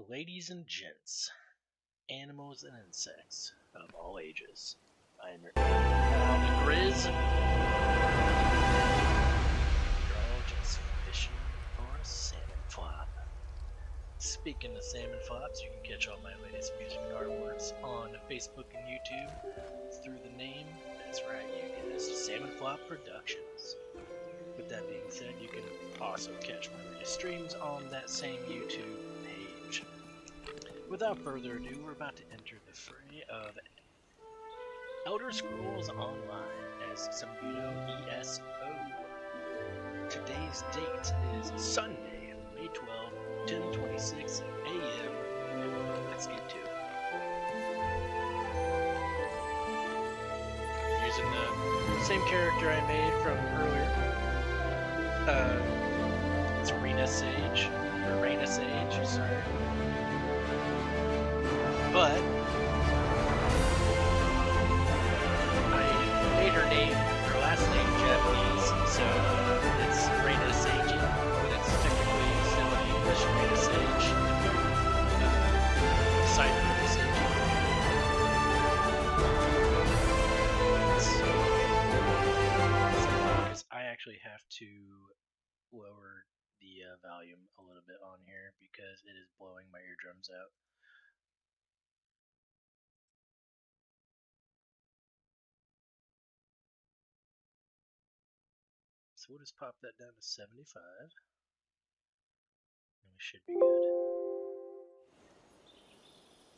Ladies and gents, animals and insects of all ages, I am your Grizz. You're all just fishing for a salmon flop. Speaking of salmon flops, you can catch all my latest music and artworks on Facebook and YouTube through the name, that's right, you guys, Salmon Flop Productions. With that being said, you can also catch my latest streams on that same YouTube page. Without further ado, we're about to enter the fray of Elder Scrolls Online, as some of you know, ESO. Today's date is Sunday, May 12, 10:26 a.m. Let's get to it. Using the same character I made from earlier. It's Rena Sage, sorry. But I made her last name Japanese, so it's Rena Sage, but it's technically still in English, Rena Sage. Side Rena Sage. So, because I actually have to lower the volume a little bit on here because it is blowing my eardrums out. So we'll just pop that down to 75. And we should be good.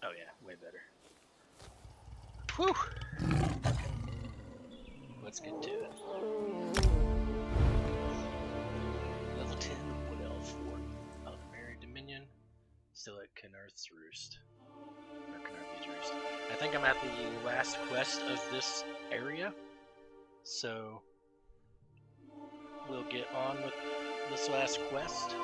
Oh yeah, way better. Whew! Let's get to it. Level 10, Wood Elf 4 of Merry Dominion. Still at Knarth's Roost. Or Knarthy's Roost. I think I'm at the last quest of this area. So we'll get on with this last quest.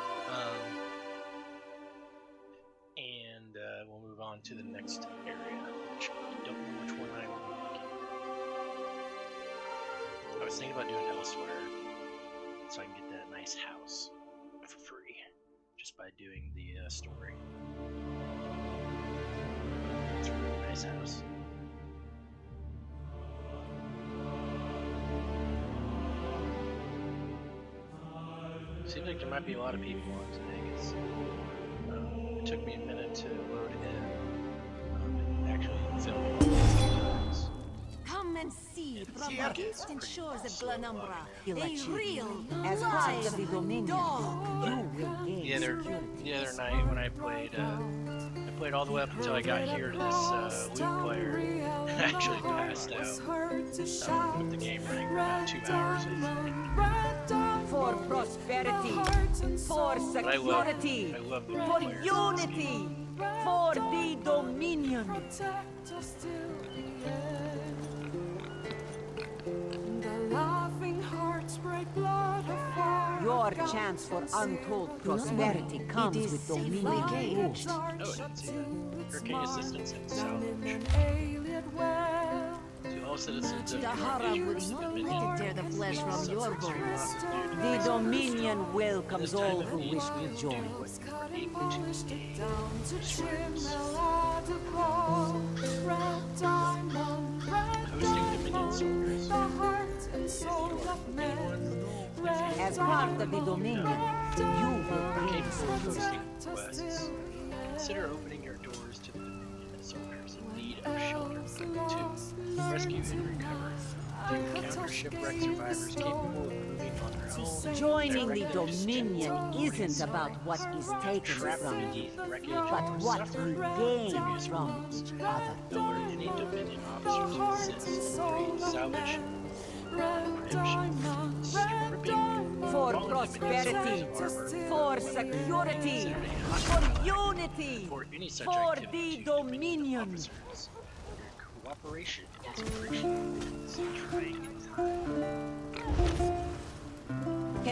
And we'll move on to the next area, which I don't know which one I will make. I was thinking about doing elsewhere, so I can get that nice house for free, just by doing the story. It's a really nice house. Seems like there might be a lot of people on today, because it took me a minute to load in, actually filming these. Come and see from the distant shores of Glanumbra, a real as part of the Dominion. dog. You will gain The other night when I played all the way up until I got here to this loot player, and actually passed out with the game running for about 2 hours. for prosperity, for security, I love the for players. unity, for the Dominion. Your chance for untold prosperity comes with Dominion rule. Oh, I didn't see that. Hurricane assistance and salvage. To all citizens of Dahara your would nation, not Dominion, let it tear the flesh from your bones. The Dominion welcomes all who wish to join. Hosting Dominion soldiers. As part of the Dominion, you will gain Capable of security. hosting quests. Consider opening your doors to the Dominion soldiers in need of shelter. 2. Rescue and recover. To encounter shipwreck survivors capable of moving on their own. Joining the Direct Dominion isn't about what is taken from you, but what we gain from each other. Alert any Dominion officer to assist. 3. Salvage. Redemption. Stripping. For Fallen prosperity, Dominion soldiers' for security, for unity, For any such for activity the to Dominion. officers. Your cooperation and inspiration is trying time.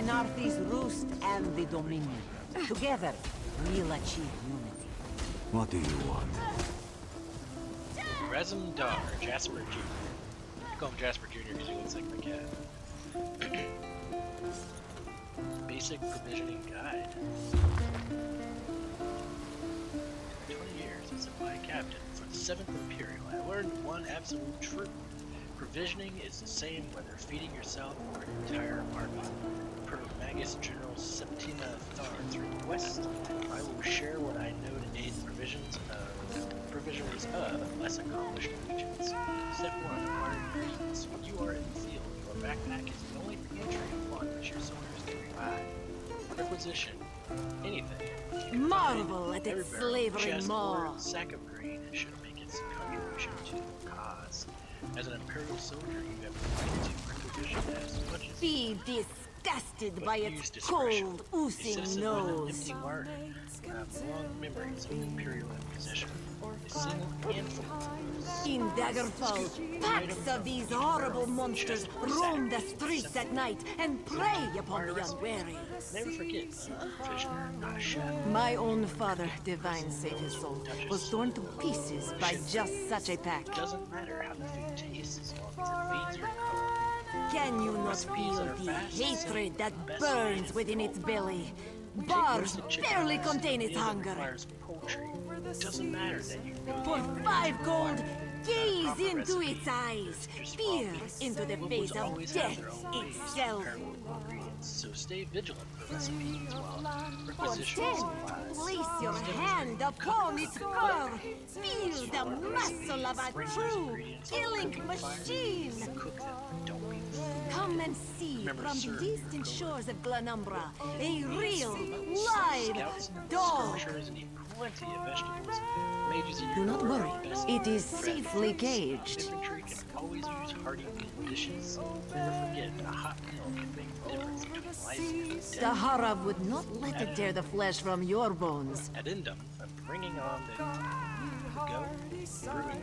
Knarthy's Roost and the Dominion. Together, we'll achieve unity. What do you want? Resum Dar, Jasper Jr. I call him Jasper Jr. because he looks like my cat. Base basic provisioning guide. In 20 years as a flight captain for the 7th Imperial, I learned one absolute truth. Provisioning is the same whether feeding yourself or an entire army. Per Magus General Septima Thar's request, I will share what I know to aid the provisions of less accomplished regions. Step 1. Acquire ingredients. When you are in the field, your backpack is the only pantry upon which your soldiers can rely. Requisition. Anything. Marvel at Every its barrel, slavery chest, maw. or sack of grain should make its contribution to the cause. As an Imperial soldier, you have the right to requisition as much as Be disgusted by use its discretion. cold, A oozing citizen with an nose. empty larder have long memories of Imperial Inquisition. A single handful In Daggerfall, packs of these horrible monsters roam the streets at night and prey upon the unwary. Never forget, prisoner, not a chef. My own father, divine save his soul, was torn to pieces by just such a pack. Doesn't matter how the food tastes as long as it feeds your coat. Can you not feel the hatred that burns within its belly? Bars barely contain its hunger. Doesn't matter that you know For 5 gold, gaze into its eyes, peer into the face of death itself. So stay vigilant for recipes while For requisition 10, supplies. place your hand upon its fur. Feel the muscle of a true killing machine. Cook them, don't be the fool. Come and see Remember, from sir, the distant shores of Glanumbra a real, Scouts live and dog. skirmishers need plenty of vegetables. Mages in your Do not corps worry, are best it is friends. safely caged. Infantry can always use hearty meal dishes. Never forget, a hot meal can make the difference between life and The death. Harav would not let it tear the flesh from your bones. Addendum, I'm bringing on the go brewing. Sorry,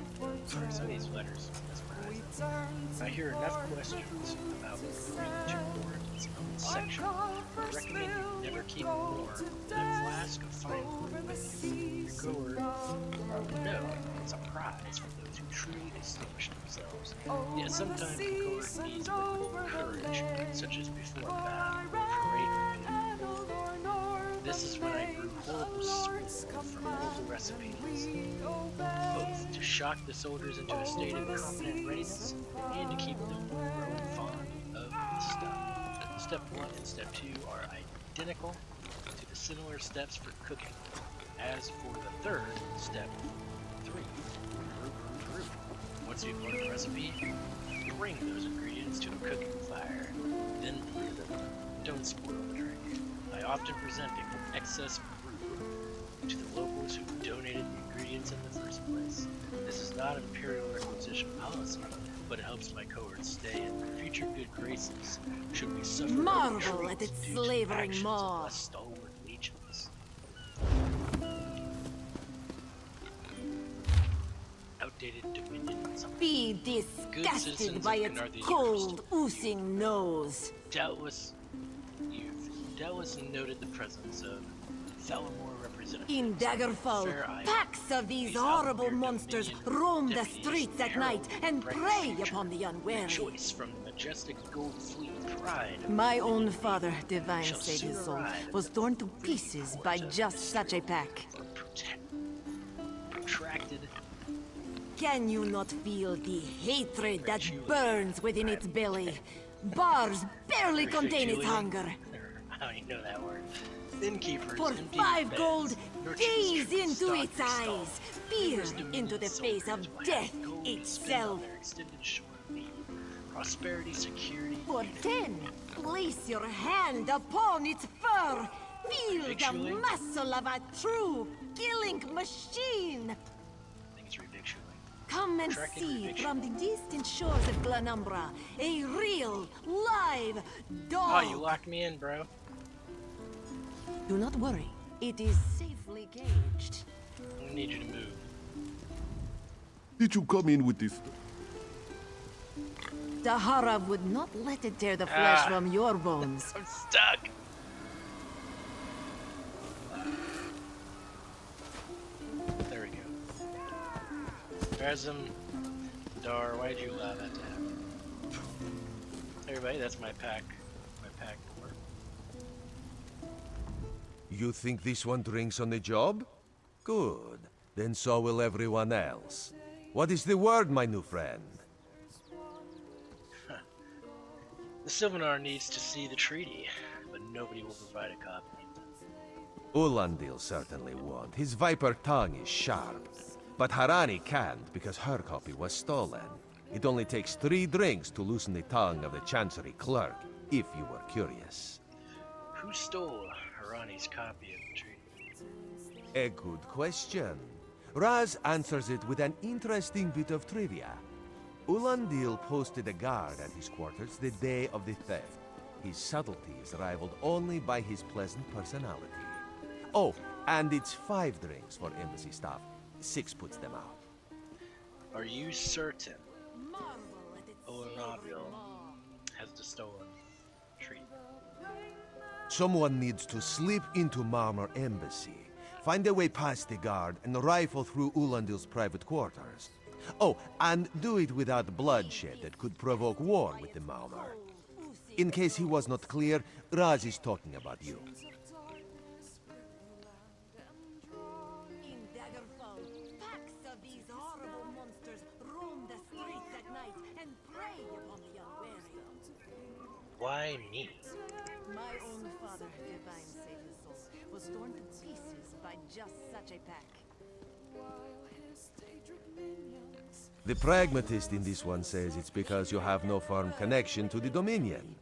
some of these letters mesmerize. I hear enough questions about brewing to warrant its own section. I recommend you never keep more than a flask of fine brew with you. Your goer will know it's a prize for those who truly distinguish themselves. Yet sometimes the goer needs a little courage, such as before a battle or parade review. This is when I grew horrible spool from local recipes, both to shock the soldiers into a state of competent readiness and to keep them growing fond of the stuff. Step 1 and Step 2 are identical to the similar steps for cooking. As for the third, Step 3, brew. Once you've learned the recipe, bring those ingredients to a cooking fire, then brew them. Don't spoil the drink. I often present excess brew to the locals who donated the ingredients in the first place. This is not Imperial requisition policy, but it helps my cohorts stay in their future good graces should we suffer Marvel retreats at its due to the slavering actions of maw. less stalwart legions. Outdated dominions. Be disgusted by its cold, oozing nose. You've doubtless noted the presence of Thalamore representatives. In Daggerfall, Fair Isle. packs of these These out horrible here monsters Dominion roam the deputies streets at herald night and bright prey future. upon the unwary. Choice from the majestic gold fleet pride. of My the own Dominion father, divine shall save his soon soul, arrive was at torn the to pieces by port of just such a pack. for protracted Can you not feel the hatred that burns within its belly? Bars barely contain its hunger. I don't even know that word. Innkeepers, For empty 5 beds, gold, nurturers gaze from into stock its to stall. eyes, peer Numerous Dominion into the face of soldiers will have death gold to spend itself. on their extended shore leave. Prosperity, security, For 10, place your hand upon its fur. Feel the Victualling? muscle of a true killing machine. I think it's revictualling. Come and Tracking see reviction. from the distant shores of Glanumbra a real, live Oh, dog. you locked me in, bro. Do not worry, it is safely caged. I need you to move. Did you come in with this? The Harav would not let it tear the flesh Ah. from your bones. I'm stuck. There we go. Razum, Dar, why'd you allow that to happen? Everybody, that's my pack. My pack board. You think this one drinks on the job? Good. Then so will everyone else. What is the word, my new friend? The Sylvanar needs to see the treaty, but nobody will provide a copy. Ulandil certainly won't. His viper tongue is sharp. But Harani can't because her copy was stolen. It only takes 3 drinks to loosen the tongue of the Chancery clerk, if you were curious. Who stole Harani's copy of the treaty? A good question. Raz answers it with an interesting bit of trivia. Ulandil posted a guard at his quarters the day of the theft. His subtlety is rivaled only by his pleasant personality. Oh, and it's 5 drinks for embassy staff. 6 puts them out. Are you certain Marvel at its Olanabil has the stolen treaty? Someone needs to slip into Marmor Embassy, find a way past the guard, and rifle through Ulandil's private quarters. Oh, and do it without bloodshed that could provoke war with the Marmor. In case he was not clear, Raz is talking about you. In Daggerfall, packs of these horrible monsters roam the streets at night and prey upon the unwary. Why me? My own father, divine save his soul, was torn to pieces by just such a pack. The pragmatist in this one says it's because you have no firm connection to the Dominion.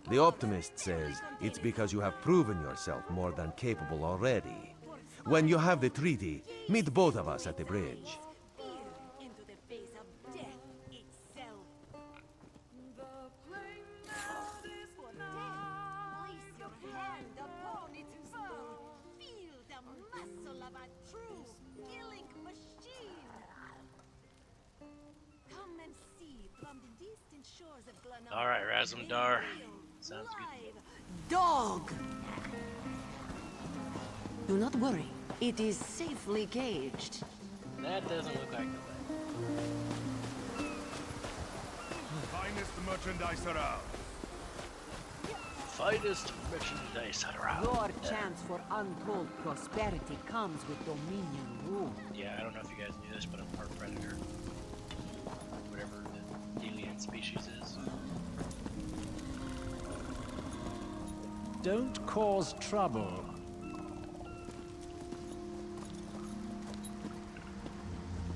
The optimist says it's because you have proven yourself more than capable already. When you have the treaty, meet both of us at the bridge. Spear into the face of death itself. For death, place your hand upon its fur. Feel the muscle of a true killing machine. Come and see from the distant shores of Glenelg. All right, Razumdar. Sounds good. Live dog. Do not worry. It is safely caged. That doesn't look like the way. Finest merchandise around. Finest merchandise around. Your chance for untold prosperity comes with Dominion rule. Yeah, I don't know if you guys knew this, but I'm part predator. Whatever the alien species is. Don't cause trouble.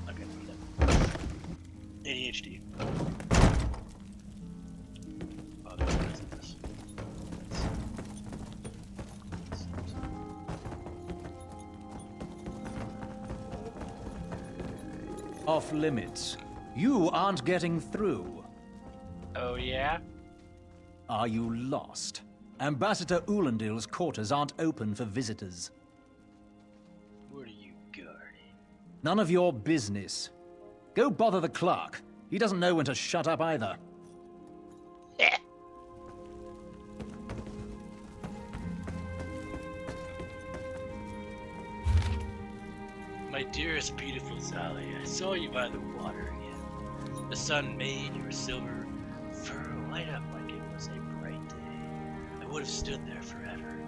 I'm gonna eat it. ADHD. Oh, there's what is this? Off limits. You aren't getting through. Oh yeah? Are you lost? Ambassador Ulandil's quarters aren't open for visitors. What are you guarding? None of your business. Go bother the clerk. He doesn't know when to shut up either. My dearest, beautiful Sally, I saw you by the water again. The sun made your silver fur light up like it was a bright day. I would have stood there forever,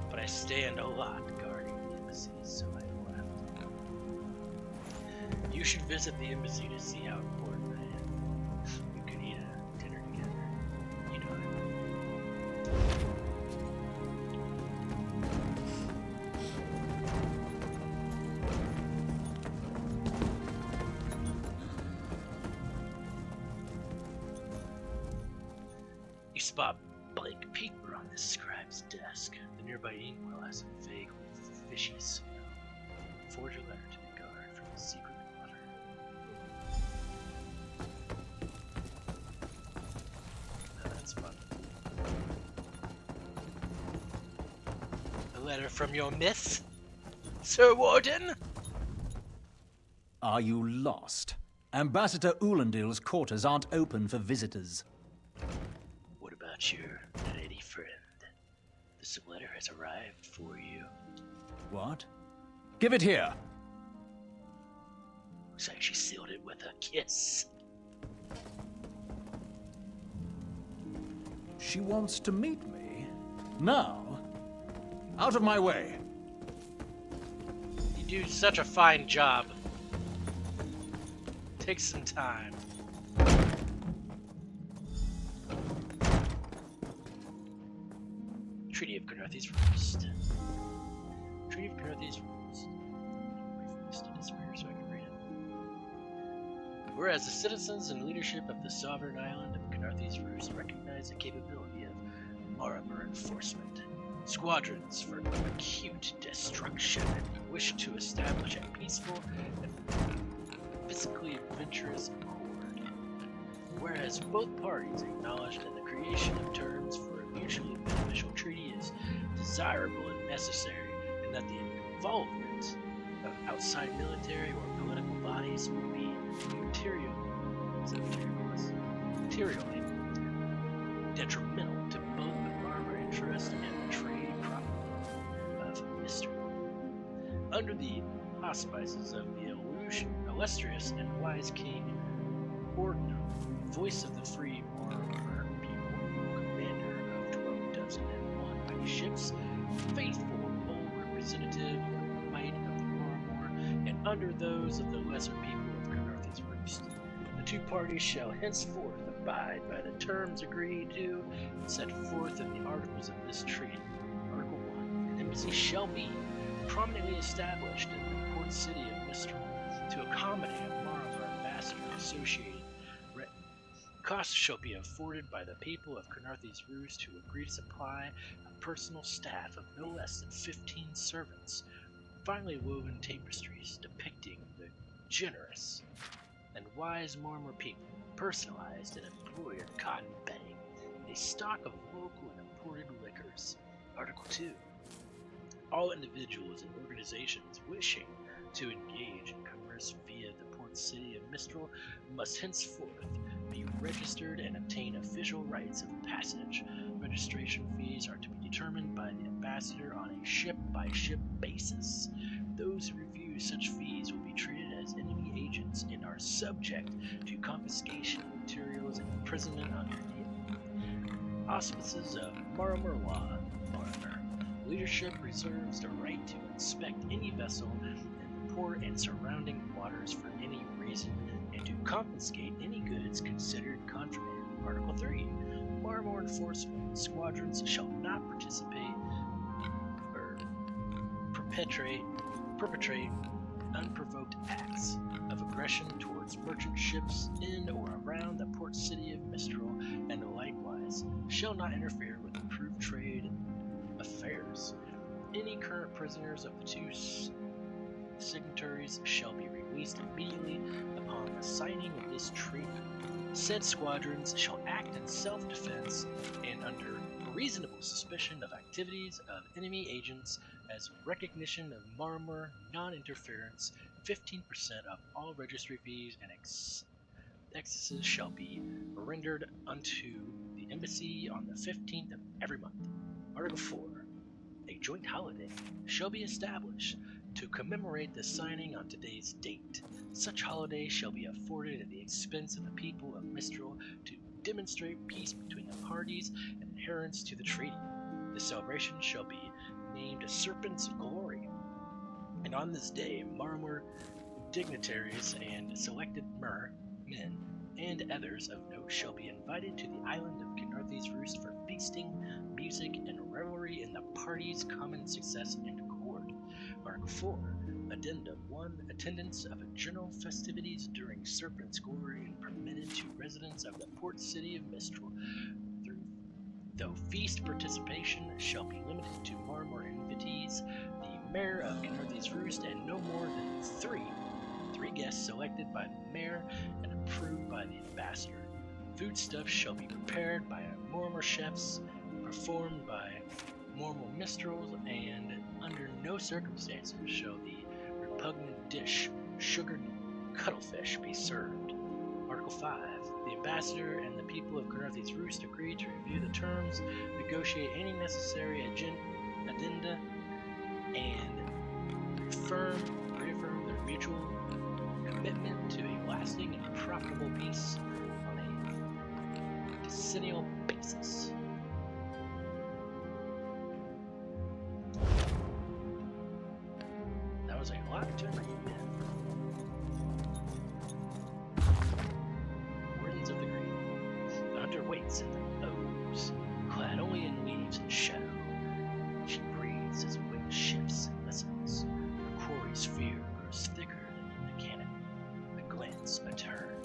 but I stand a lot guarding the embassy, so I left. You should visit the embassy to see how important I am. We could eat a dinner together. You know it. You spot blank paper on this scribe's desk. The nearby inkwell has a vague, fishy smell. Forge a letter to the guard from a secret letter. Now that's fun. A letter from your myth, Sir Warden? Are you lost? Ambassador Ulandil's quarters aren't open for visitors. What about your lady friend? This letter has arrived for you. What? Give it here. Looks like she sealed it with a kiss. She wants to meet me? Now? Out of my way. You do such a fine job. Take some time. Treaty of Carnarthes Roost. Treaty of Carnarthes Roost. So I can read it. Whereas the citizens and leadership of the sovereign island of Carnarthes Roost recognize the capability of armor enforcement, squadrons for acute destruction, and wish to establish a peaceful and physically adventurous accord. Whereas both parties acknowledge that the creation of terms for a mutually beneficial treaty is desirable and necessary, and that the involvement of outside military or political bodies will be materially detrimental to both the farmer interest and the trade profit of Mr. Under the auspices of the illustrious and wise King Ordno, voice of the free Mormon people, commander of 12,001 mighty ships, faithful old representative of the might of the Mormor, and under those of the lesser people of Carnarthes Roost, the two parties shall henceforth abide by the terms agreed to and set forth in the articles of this treaty. Article 1. An embassy shall be prominently established in the port city of Mistral to accommodate a Mormor ambassador associated retinue. Costs shall be afforded by the people of Carnarthes Roost who agree to supply a personal staff of no less than 15 servants, finely woven tapestries depicting the generous and wise Mormor people, personalized and embroidered cotton bedding, and a stock of local and imported liquors. Article 2. All individuals and organizations wishing to engage in commerce via the port city of Mistral must henceforth be registered and obtain official rights of passage. Registration fees are to be determined by the ambassador on a ship-by-ship basis. Those who refuse such fees will be treated as enemy agents and are subject to confiscation of materials and imprisonment under the auspices of Mormor law. Leadership reserves the right to inspect any vessel in the port and surrounding waters for any reason, and to confiscate any goods considered contraband. Article 3. Mormor enforcement squadrons shall not participate or perpetrate unprovoked acts of aggression towards merchant ships in or around the port city of Mistral, and likewise shall not interfere with approved trade affairs. Any current prisoners of the two signatories shall be released immediately upon the signing of this treaty. Said squadrons shall act in self-defense and under reasonable suspicion of activities of enemy agents, as recognition of Mormor non-interference. 15% of all registry fees and excesses shall be rendered unto the embassy on the 15th of every month. Article 4. A joint holiday shall be established to commemorate the signing on today's date. Such holiday shall be afforded at the expense of the people of Mistral to demonstrate peace between the parties and adherence to the treaty. The celebration shall be named Serpent's Glory, and on this day Mormor dignitaries and selected men and others of note shall be invited to the island of Carnarthes Roost for feasting, music, and revelry in the party's common success and accord. Article 4. Addendum 1. Attendance of general festivities during Serpent's Glory and permitted to residents of the port city of Mistral, though feast participation shall be limited to Mormor invitees, the mayor of Carnarthes Roost, and no more than three guests selected by the mayor and approved by the ambassador. Foodstuffs shall be prepared by Mormor chefs, performed by Mormor minstrels, and under no circumstances shall the repugnant dish, sugared cuttlefish, be served. Article 5. The ambassador and the people of Carnarthes Roost agree to review the terms, negotiate any necessary addenda, and reaffirm their mutual commitment to a lasting and profitable peace on a decennial basis. That was like, lock to reunion. Wardens of the Green. The hunter waits in the O's, clad only in leaves and shadow. She breathes as wind shifts and listens. Her quarry's fear grows thicker than in the canopy. A glance, a turn,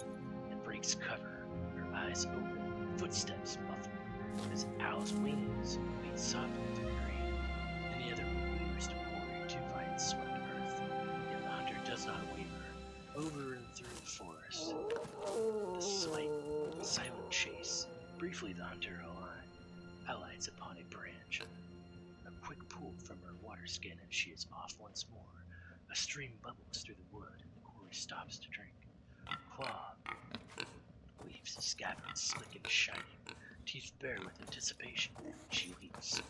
it breaks cover. Her eyes open, footsteps muffled, as Owl's wings beat softly to the green. Any other moves to quarry to find swept earth. Yet the hunter does not waver. Over and through the forest. The slight, silent chase. Briefly the hunter alights upon a branch. A quick pull from her water skin and she is off once more. A stream bubbles through the wood and the quarry stops to drink. Claw leaves the scabbard slick and shining, teeth bare with anticipation. She leaps.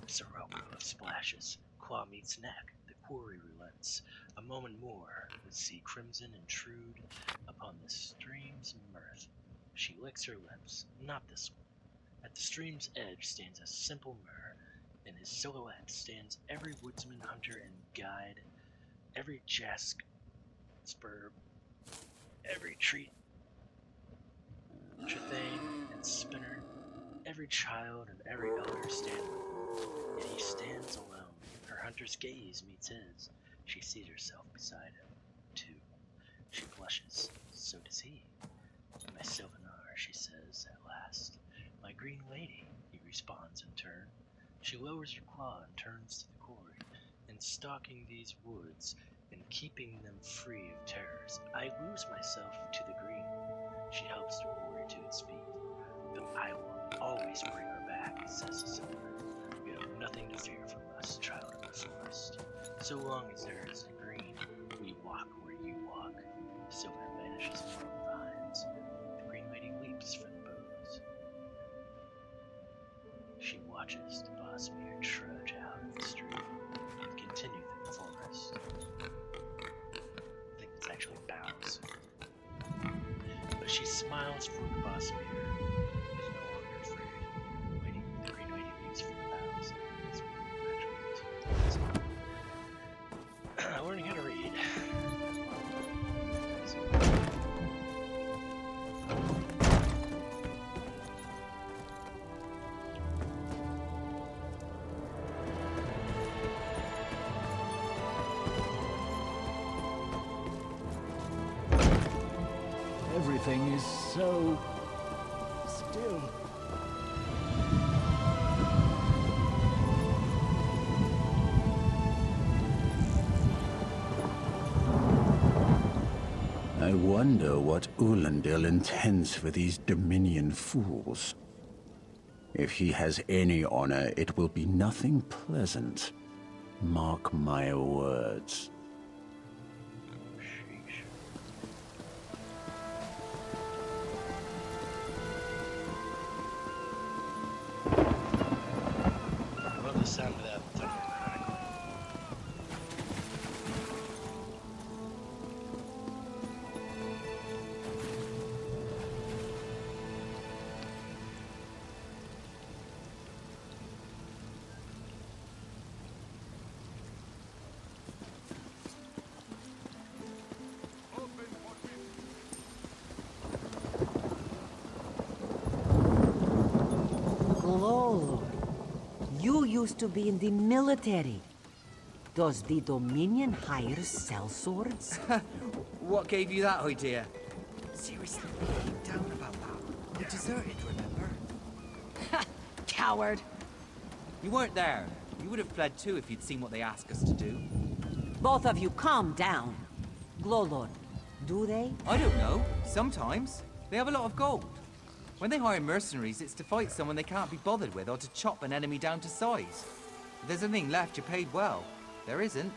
Sirocco of splashes. Claw meets neck. The quarry relents. A moment more would see crimson intrude upon the stream's mirth. She licks her lips. Not this one. At the stream's edge stands a simple myrrh. In his silhouette stands every woodsman, hunter, and guide, every jasper, every tree, trethane, and spinner, every child and every elder stand with him. Yet he stands alone. Her hunter's gaze meets his. She sees herself beside him, too. She blushes. So does he. My Sylvanar, she says at last. My green lady, he responds in turn. She lowers her claw and turns to the quarry. In stalking these woods and keeping them free of terrors, I lose myself to the green. She helps the quarry to its feet. But I will always bring her back, says the Silver. You have nothing to fear from us, child of the forest. So long as there is a green, we walk where you walk. The Silver vanishes among the vines. The green lady leaps for the bows. She watches the Bosmere trudge out of the stream and continue through the forest. I think it's actually bows. But she smiles for the Bosmere, is no longer afraid. The green lady leaves for the bows. Learning how to read. Everything is so still. I wonder what Ulandil intends for these Dominion fools. If he has any honor, it will be nothing pleasant. Mark my words. I love the sound of that thunder chronicle. Lord, you used to be in the military. Does the Dominion hire sellswords? What gave you that idea? Seriously, we came down about that. We deserted, remember? Coward. You weren't there. You would have fled too if you'd seen what they asked us to do. Both of you calm down. Glowlord, do they? I don't know. Sometimes. They have a lot of gold. When they hire mercenaries, it's to fight someone they can't be bothered with or to chop an enemy down to size. If there's anything left, you're paid well. There isn't.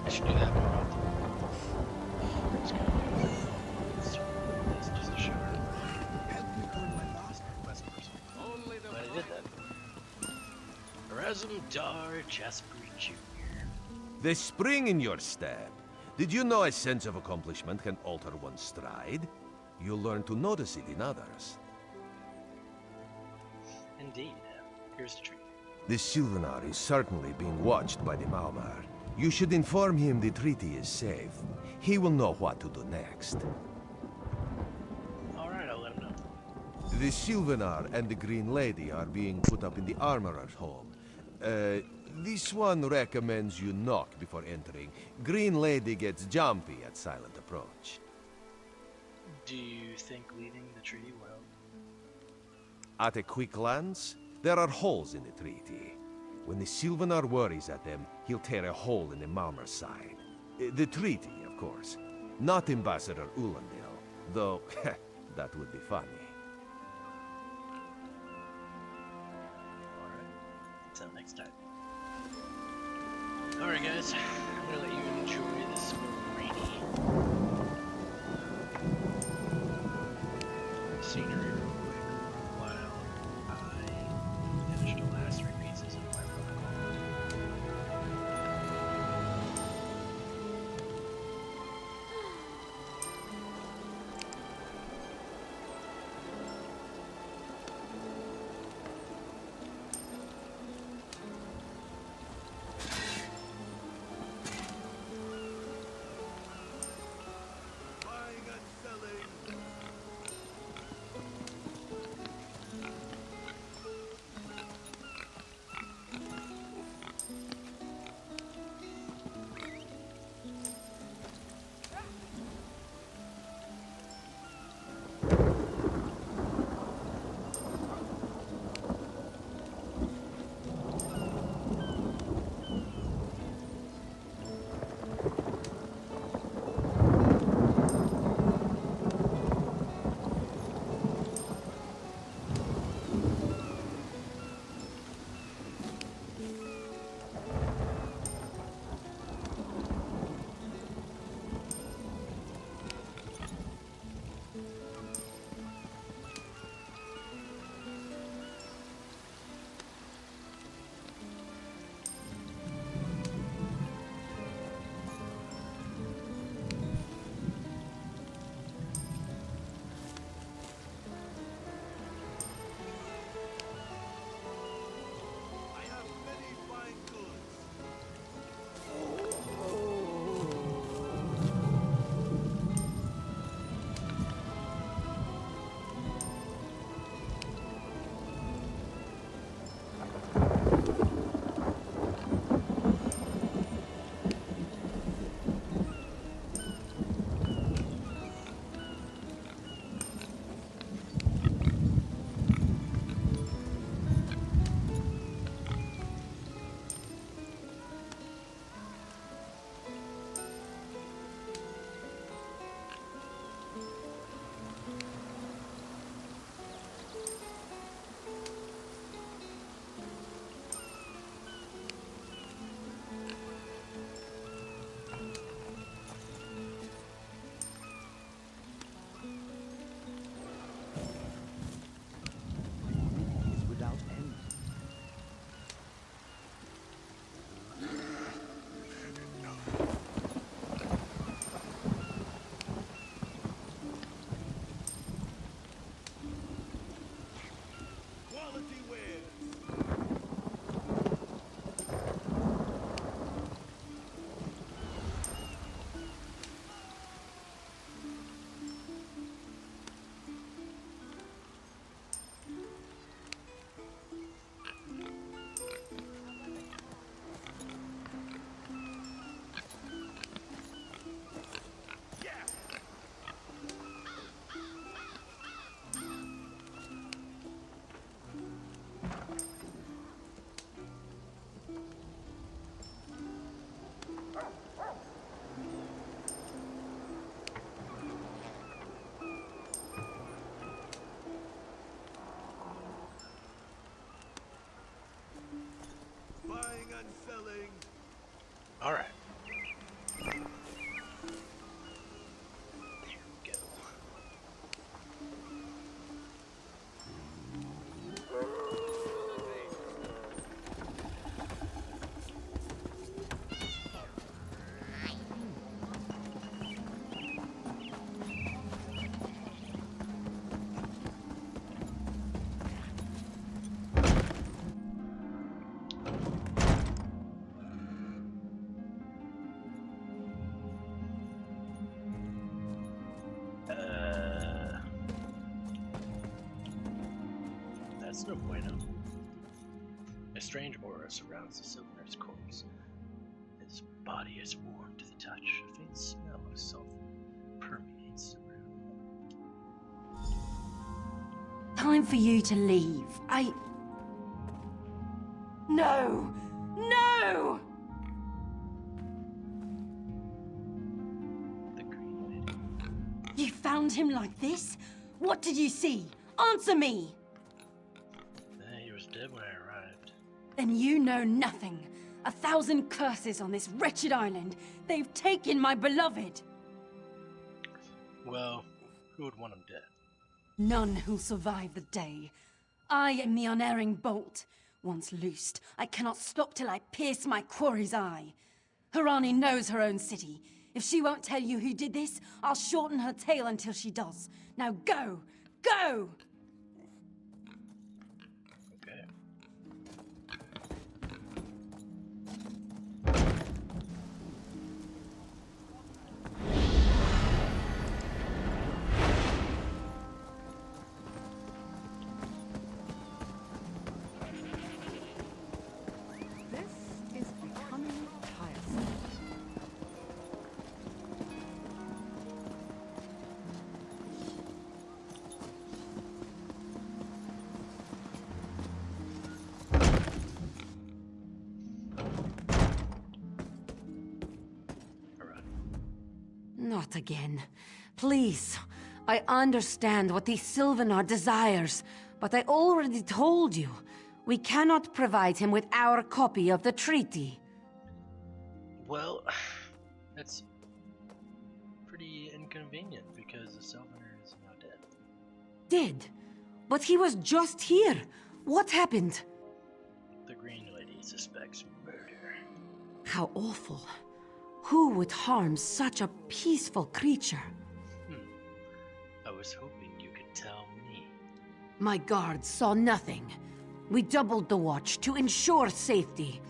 I should do that more often. It's kind of like it's just a show. West person. But I did that. Erasm Dar Jasper Jr. The spring in your step, Did you know a sense of accomplishment can alter one's stride? You'll learn to notice it in others. Indeed. Here's the treat. The Sylvanar is certainly being watched by the Maumar. You should inform him the treaty is safe. He will know what to do next. Alright, I'll let him know. The Sylvanar and the Green Lady are being put up in the Armorer's home. This one recommends you knock before entering. Green Lady gets jumpy at silent approach. Do you think leaving the treaty will help? At a quick glance, there are holes in the treaty. When the Sylvanar worries at them, he'll tear a hole in the Malmer side. The treaty, of course. Not Ambassador Ulandil, though that would be funny. Alright. Until next time. Alright guys, I'm gonna let you enjoy this rainy scenery real quick while I finish the last 3 pieces of my protocol. Buying and selling. I have many fine goods. Is without end. Quality wares. Buying and selling. Alright. There we go. It's no bueno. A strange aura surrounds the Sylvaner's corpse. His body is warm to the touch. A faint smell of sulfur permeates the room. Time for you to leave. No! No! The Green Lady. You found him like this? What did you see? Answer me! He was dead when I arrived. Then you know nothing. 1,000 curses on this wretched island. They've taken my beloved. Well, who would want him dead? None who'll survive the day. I am the unerring bolt. Once loosed, I cannot stop till I pierce my quarry's eye. Harani knows her own city. If she won't tell you who did this, I'll shorten her tale until she does. Now go! Go! Okay. This is becoming tiresome. Alright. Not again. Please. I understand what the Sylvanar desires, but I already told you. We cannot provide him with our copy of the treaty. Well, that's pretty inconvenient because the Sylvaner is now dead. Did. But he was just here. What happened? The Green Lady suspects murder. How awful. Who would harm such a peaceful creature? I was hoping you could tell me. My guards saw nothing. We doubled the watch to ensure safety.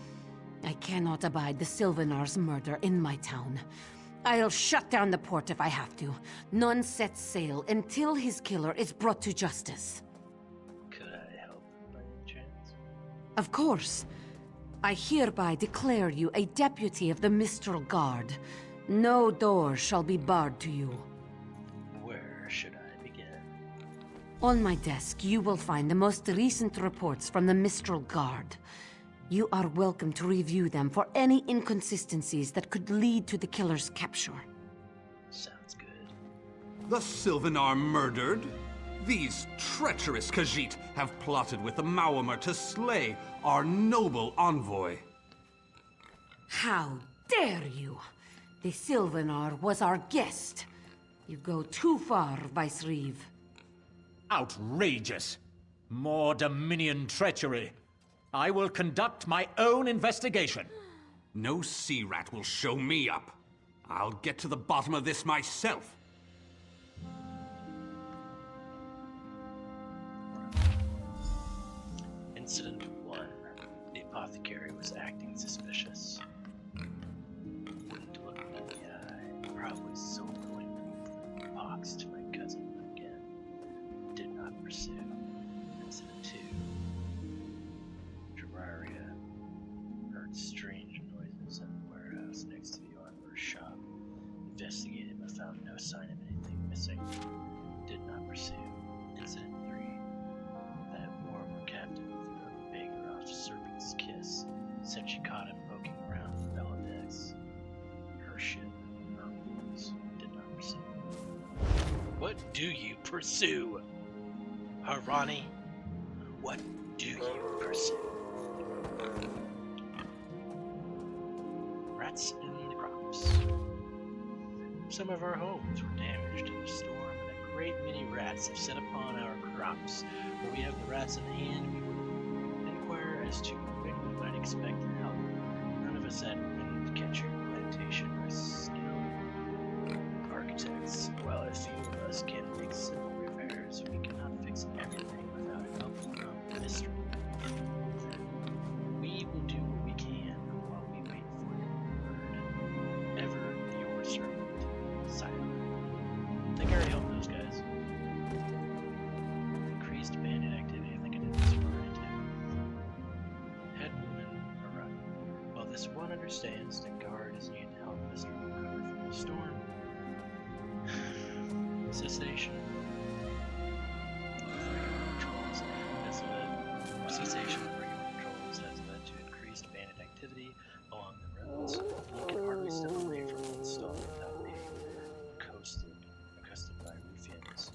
I cannot abide the Sylvanar's murder in my town. I'll shut down the port if I have to. None sets sail until his killer is brought to justice. Could I help by any chance? Of course. I hereby declare you a deputy of the Mistral Guard. No door shall be barred to you. Where should I begin? On my desk, you will find the most recent reports from the Mistral Guard. You are welcome to review them for any inconsistencies that could lead to the killer's capture. Sounds good. The Sylvanar murdered? These treacherous Khajiit have plotted with the Maormer to slay our noble envoy. How dare you! The Sylvanar was our guest. You go too far, Vice-Reeve. Outrageous! More Dominion treachery. I will conduct my own investigation. No sea rat will show me up. I'll get to the bottom of this myself. Incident 1. The apothecary was acting suspicious. Wouldn't look me in the eye. Probably sold away the pox to my cousin again. Did not pursue. Incident 2. Terraria. Heard strange noises in the warehouse next to the armorer's shop. Investigated but found no sign of anything missing. Did not pursue. Incident 3. That warmer captain threw a beggar off Serpent's Kiss. Said she caught him poking around the Belodex. Her ship, her rules. Did not pursue. What do you pursue? Harani? What do you pursue? Rats in the crops. Some of our homes were damaged in the storm, and a great many rats have set upon our crops. When we have the rats in hand, we will inquire as to when we might expect help. None of us had any catching plantation or skill. Architects, while a few of us can make simple repairs, we cannot fix everything without help from the mystery. We will do what we can while we wait for your word. Ever your servant, Silent. I think I already helped those guys. Increased bandit activity. I think I did this one understands that guard is needed to help Mr. recover from the storm. Cessation. Cessation of regular patrols has led to increased bandit activity along the roads. You can hardly step away from one stall without being accosted by ruffians.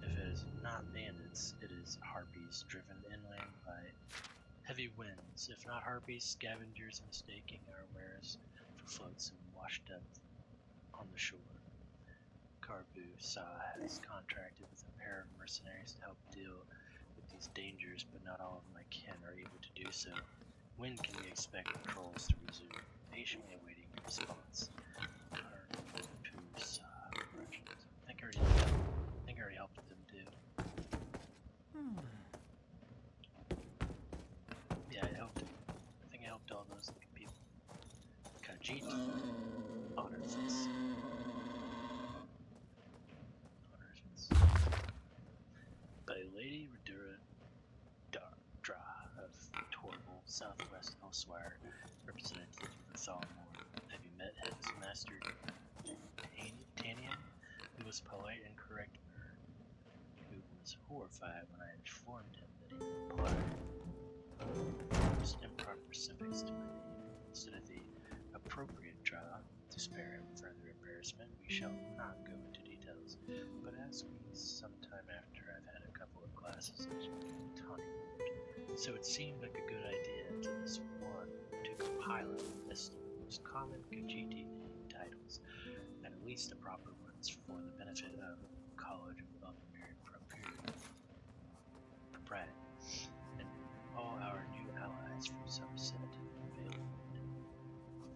If it is not bandits, it is harpies driven inland by heavy winds. If not harpies, scavengers mistaking our wares for floats and washed up on the shore. Carbu Sa has contracted with a pair of mercenaries to help deal with these dangers, but not all of my kin are able to do so. When can we expect patrols to resume? Patiently awaiting a response. Carbu Sa merchant. I think I already helped with them too. Yeah, I think I helped all those people. Khajiit. Honor Fence. By Lady Redura Dra of Torval, Southwest Elsewhere, representative of the Thalmor. Have you met Headmaster Tanian, who was polite and correct who was horrified when I informed him that he applied most improper civics to my name instead of the appropriate Dra. To spare him further embarrassment, we shall not go into details, but ask me sometime after I've had a couple of glasses of tonic. So it seemed like a good idea to this one to compile a list of the most common Khajiiti name titles, and at least the proper ones for the benefit of the College of Married Propriety, and all our new allies from some senate available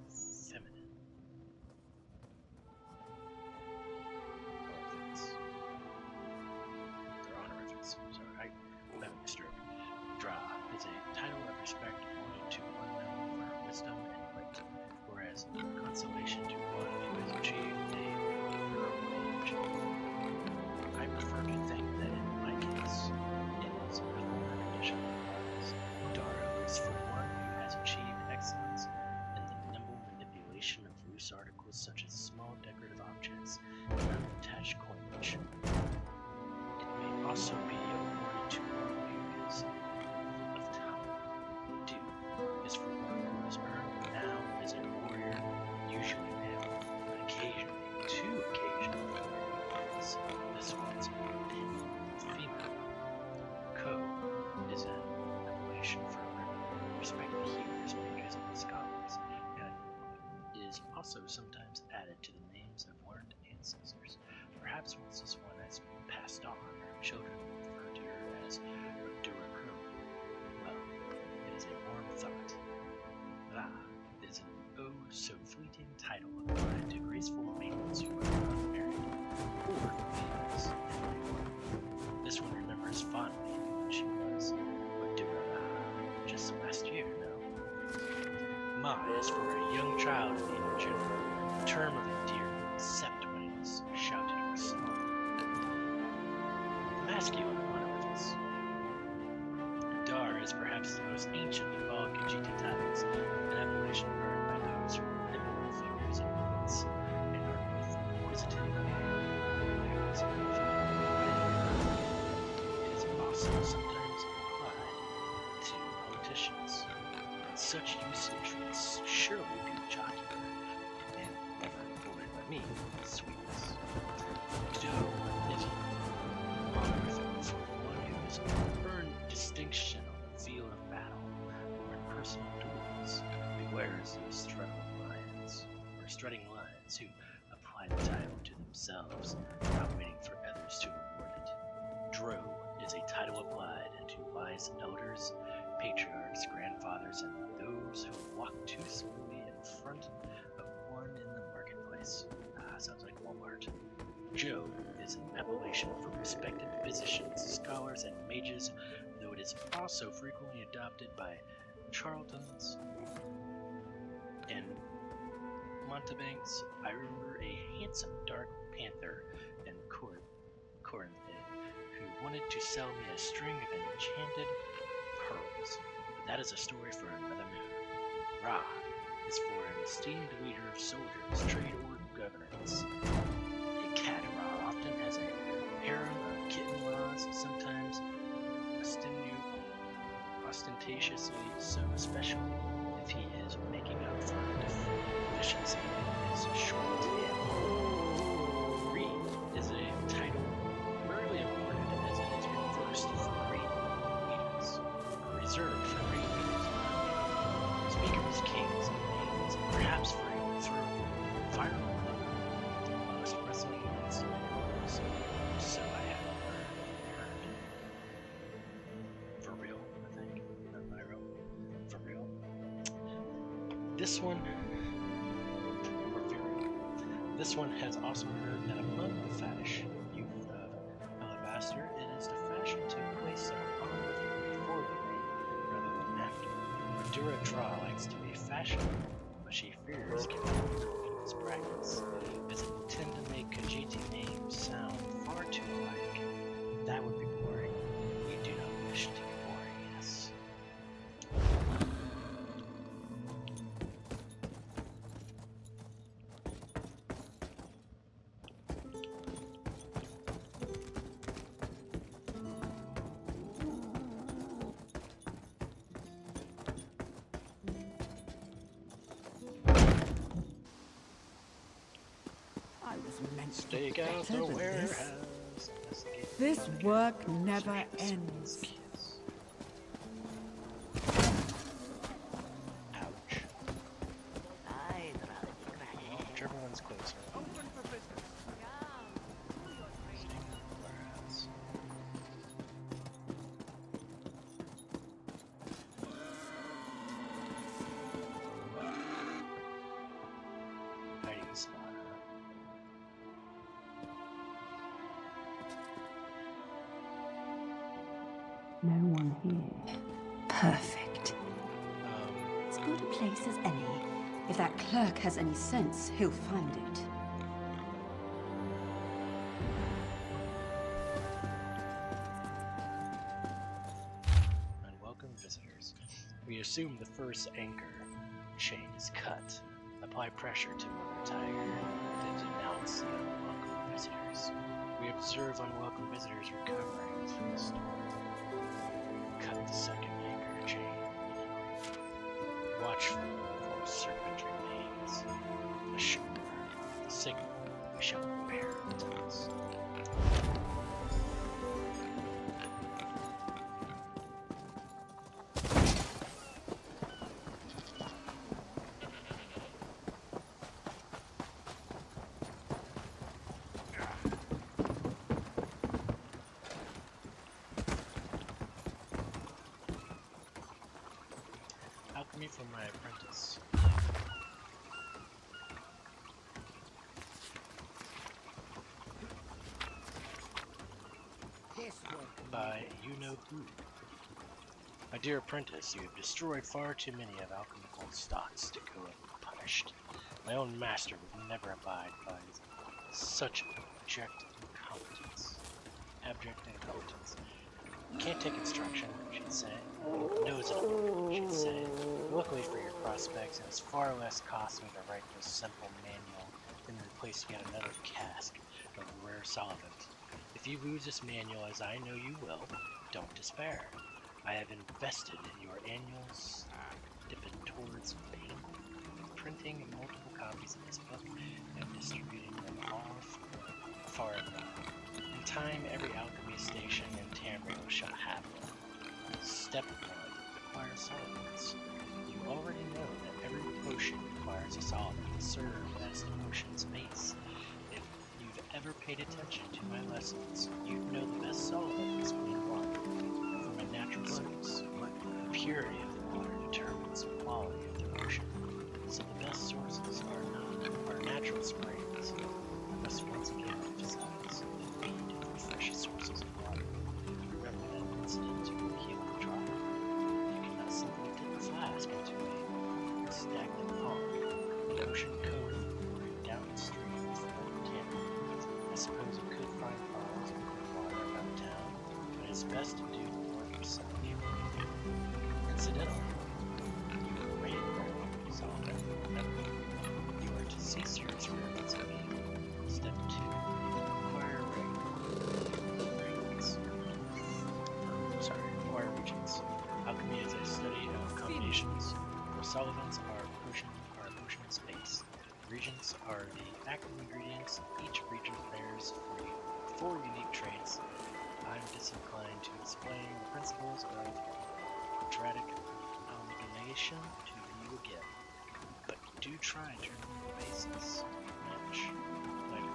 feminine. Sorry, I'm having a stroke. Dra is a title of respect awarded to one known for her wisdom and wit, whereas consolation to one who has achieved a heroic age. I prefer to think that in my case, it was a former condition of Dara is for one who has achieved excellence in the nimble manipulation of loose articles such as small decorative objects and unattached coinage. It may also be awarded to one who is of talent. Two is for one who has earned renown as a warrior, usually male, but occasionally, too occasionally, warriors. This one's female. Co is an appellation for respected healers, mages, and scholars, and is also sometimes added to the names of learned ancestors. Perhaps once this one has been passed on, her children will refer to her as Durako. Well, it is a warm thought. Ra is an oh-so-fleeting title applied to graceful maidens who are unmarried, or females. This one remembers fondly when she was with Dura just last year, no? Ma is for a young child in general, a term of endearment, except when it is shouted or sung. Masculine honorifics. Dar is perhaps the most ancient of all Khajiiti titles, an appellation earned by those who are eminent figures in wits and are both inquisitive and it is also sometimes applied to politicians, but such usage would surely be jocular and never avoided by me sweetness. Doe is an honorific for one who has earned distinction on the field of battle or in personal duels. Beware those strutting lions who apply the title to themselves, not waiting for others to award it. Dro is a title applied to wise elders, patriarchs, grandfathers, and those who walk too smoothly in front of one in the marketplace. Sounds like Walmart. Joe is an appellation for respected physicians, scholars, and mages, though it is also frequently adopted by charlatans and mountebanks. I remember a handsome dark panther in Corinth who wanted to sell me a string of enchanted pearls, but that is a story for another moon. Ra is for an esteemed leader of soldiers, trade, or governance. A cat Ra often has a harem of kitten Ras, sometimes ostentatiously so, especially if he is making up for deficiency in his short tail. Reed is a title rarely awarded as it is reversed for Reed leaders, reserved for Reed leaders, speakers, kings, and queens, perhaps for fire most wrestling units. So I have heard. For real, I think. Not viral. For real. This one, this one has also heard that among the fetish youth of Alabaster, it is the fashion to place so on the food before the rain rather than after. Madura Draw likes to be fashionable, but she fears can in its practice, as it would tend to make Khajiiti names sound far too alike. That would be boring. We do not wish to be boring, yes. I was meant to Stake be out better the than warehouse. this. Investigate This the work market. never Search the ends. schools. Ouch. Whichever one's closer. Open for business. Stake out the warehouse. Hiding spot. No one here. Perfect. Um, As good a place as any. If that clerk has any sense, he'll find it. Unwelcome visitors. We assume the first anchor chain is cut. Apply pressure to a tiger to denounce the unwelcome visitors. We observe unwelcome visitors recovering from the storm. Cut the second anchor chain. Watch for serpent remains. Ashore. The signal we shall bear us. Alchemy from my apprentice. By you-know-who. My dear apprentice, you have destroyed far too many of alchemical stocks to go unpunished. My own master would never abide by such abject incompetence. Can't take instruction, she'd say. Knows it all, she'd say. Luckily for your prospects, it is far less costly to write this simple manual than to replace yet another cask of rare solvent. If you lose this manual, as I know you will, don't despair. I have invested in your annuals, dipping towards printing multiple copies of this book and distributing them all far and wide. In time, every alchemy station in Tamriel shall have one. Step 1. Acquire solvents. You already know that every potion requires a solvent to serve as the potion's base. If you've ever paid attention to my lessons, you'd know the best solvent is clean water from a natural source. The purity of the water determines the quality of the potion. So the best sources are natural springs. I must once again emphasize the need for fresh sources of water. Remember that incident to healing drop. You cannot simply dip a flask into a stagnant pond. The ocean cove or downstream from Tamriel. I suppose you could find ponds and clean water about town, but it's best to do the work yourself. Incidentally, you can raid solvent. cease your experiments immediately. Step 2. Acquire acquire regions. Alchemy is a study of combinations. For solvents, are potion space. Regions are the active ingredients. Each region pairs for you 4 unique traits. I'm disinclined to explain the principles of quadratic amalgamation to you again, but do try to remember the basics. Match, like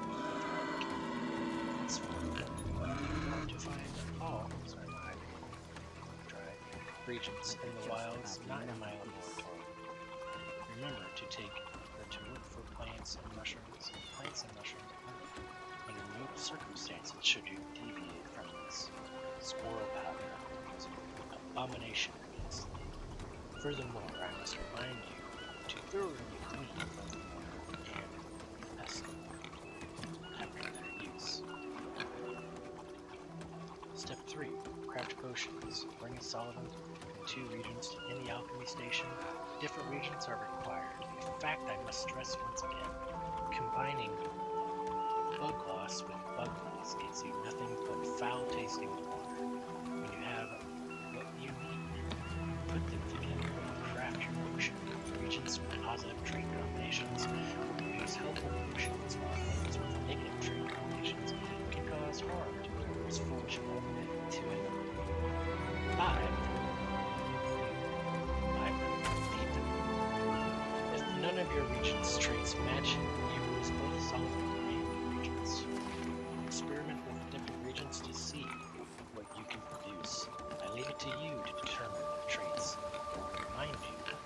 to find all regions in the wilds, not in my laboratory. Remember to look for plants and mushrooms under no circumstances should you deviate from this. Squirrel powder is an abomination against me. Furthermore, I must remind you to thoroughly clean both water and pestle after their use. Step 3. Craft potions. Bring a solvent and 2 regions to any alchemy station. Different regions are required. In fact, I must stress once again, combining bug loss with bug loss gives you nothing but foul-tasting water. When you have what you need, put them together and craft your potion. Regions with positive trait combinations will produce helpful potions, while ones with negative trait combinations can cause harm to whoever is fortunate to it. 5. If none of your region's traits match, you lose both solvent and regions. Experiment with different regions to see what you can produce. I leave it to you to determine the traits. I remind you that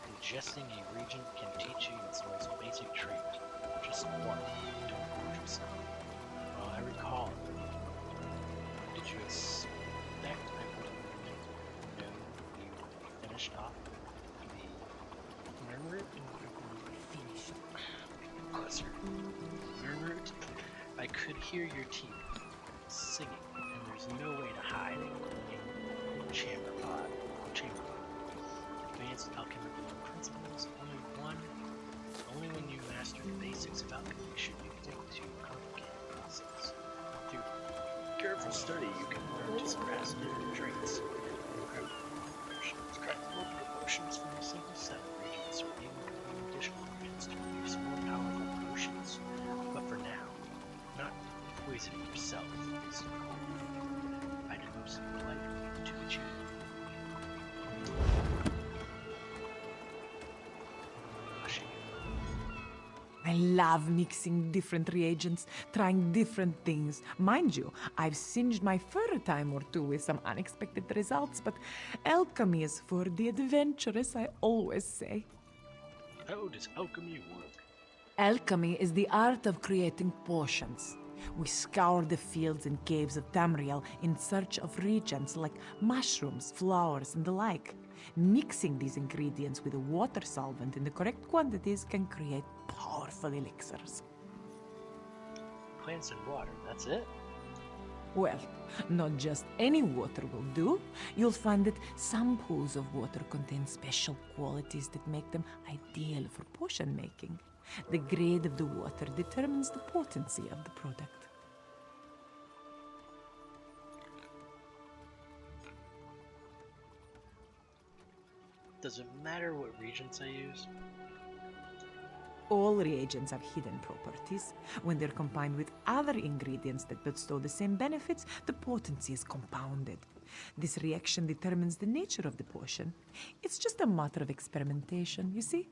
ingesting a region can teach you its most basic trait. Just one. Don't hurt yourself. Well, I recall. Did you expect I would know you finished off the murmur? Finished. Closer. Murmured. I could hear your teeth singing, and there's no way to hide in chamber pod. Advanced alchemical principles. Only when you master the basics of alchemy should you think to complicate the process. Through careful study, you can learn to grasp different traits. Craft multiple potions from a single set of regions, or even additional regions to produce more powerful potions. But for now, not poisoning yourself is important. I devote some life to achieve. I love mixing different reagents, trying different things. Mind you, I've singed my fur a time or two with some unexpected results, but alchemy is for the adventurous, I always say. How does alchemy work? Alchemy is the art of creating potions. We scour the fields and caves of Tamriel in search of reagents like mushrooms, flowers, and the like. Mixing these ingredients with a water solvent in the correct quantities can create powerful elixirs. Plants and water, that's it? Well, not just any water will do. You'll find that some pools of water contain special qualities that make them ideal for potion making. The grade of the water determines the potency of the product. Does it matter what reagents I use? All reagents have hidden properties. When they're combined with other ingredients that bestow the same benefits, the potency is compounded. This reaction determines the nature of the potion. It's just a matter of experimentation, you see?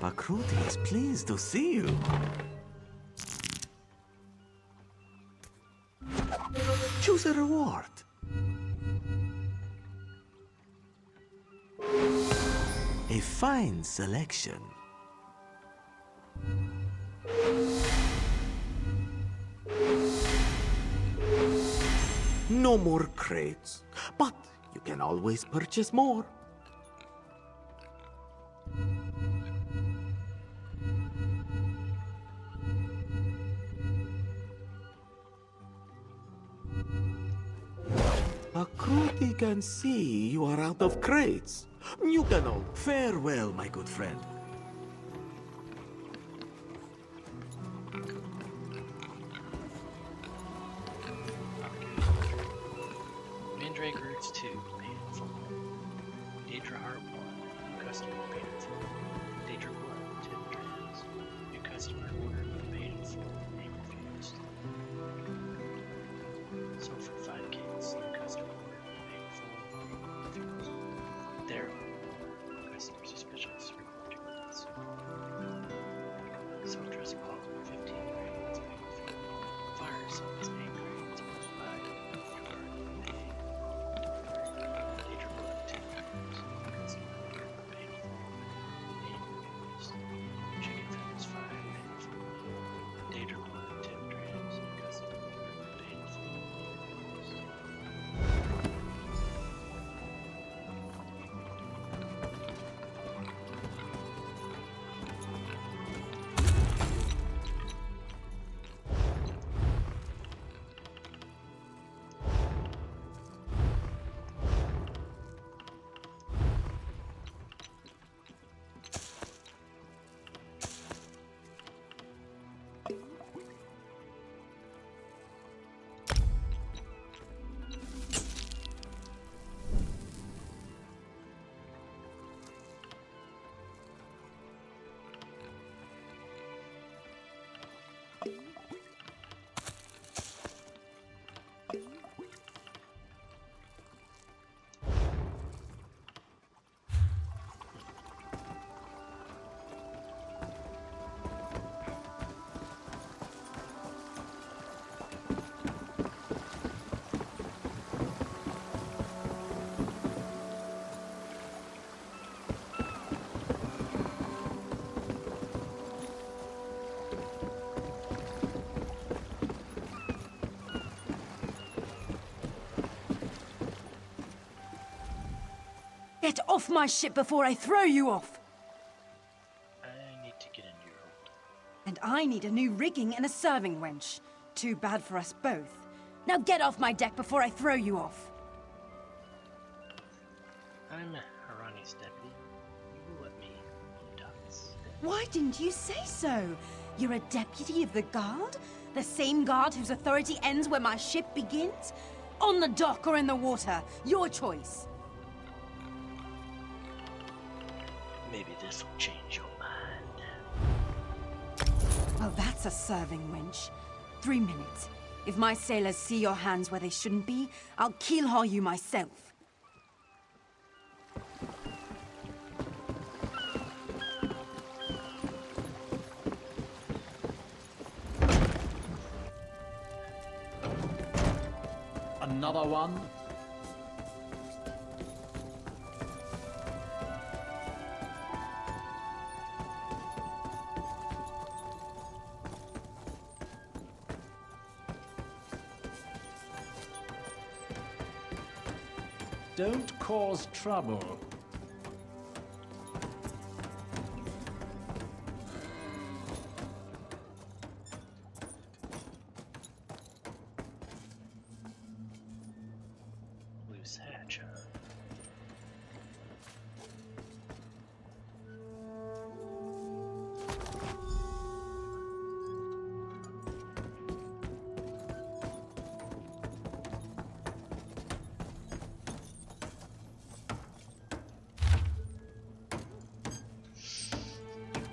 Pakruti is pleased to see you. Choose a reward. A fine selection. No more crates, but you can always purchase more. Pakruti can see you are out of crates. You can all farewell, my good friend. Mandrake Roots 2, paid in full. Daedra Heart 1, new customer, paid in full. Daedra Blood, 10 drams. New customer order, paid in full, name refused. Sold for 5 cakes, new customer order, paid in full, name refused. There are customer suspicious, report to grants. Soul Dress Ball, 15 grades, paid in full. Fire Sons, 8 grades, by paid. Daedra Blood, 10 grams, customer order, paid in full, name refused. Chicken Feathers, 5, paid in full. Daedra Blood, 10 grams, customer order, paid in full, name refused. Get off my ship before I throw you off! I need to get into your hold. And I need a new rigging and a serving wench. Too bad for us both. Now get off my deck before I throw you off! I'm Harani's deputy. You will let me dots. Why didn't you say so? You're a deputy of the guard? The same guard whose authority ends where my ship begins? On the dock or in the water, your choice. Maybe this will change your mind. Well, that's a serving wench. 3 minutes. If my sailors see your hands where they shouldn't be, I'll keelhaul you myself. Another one? Don't cause trouble. Loose hatch, huh?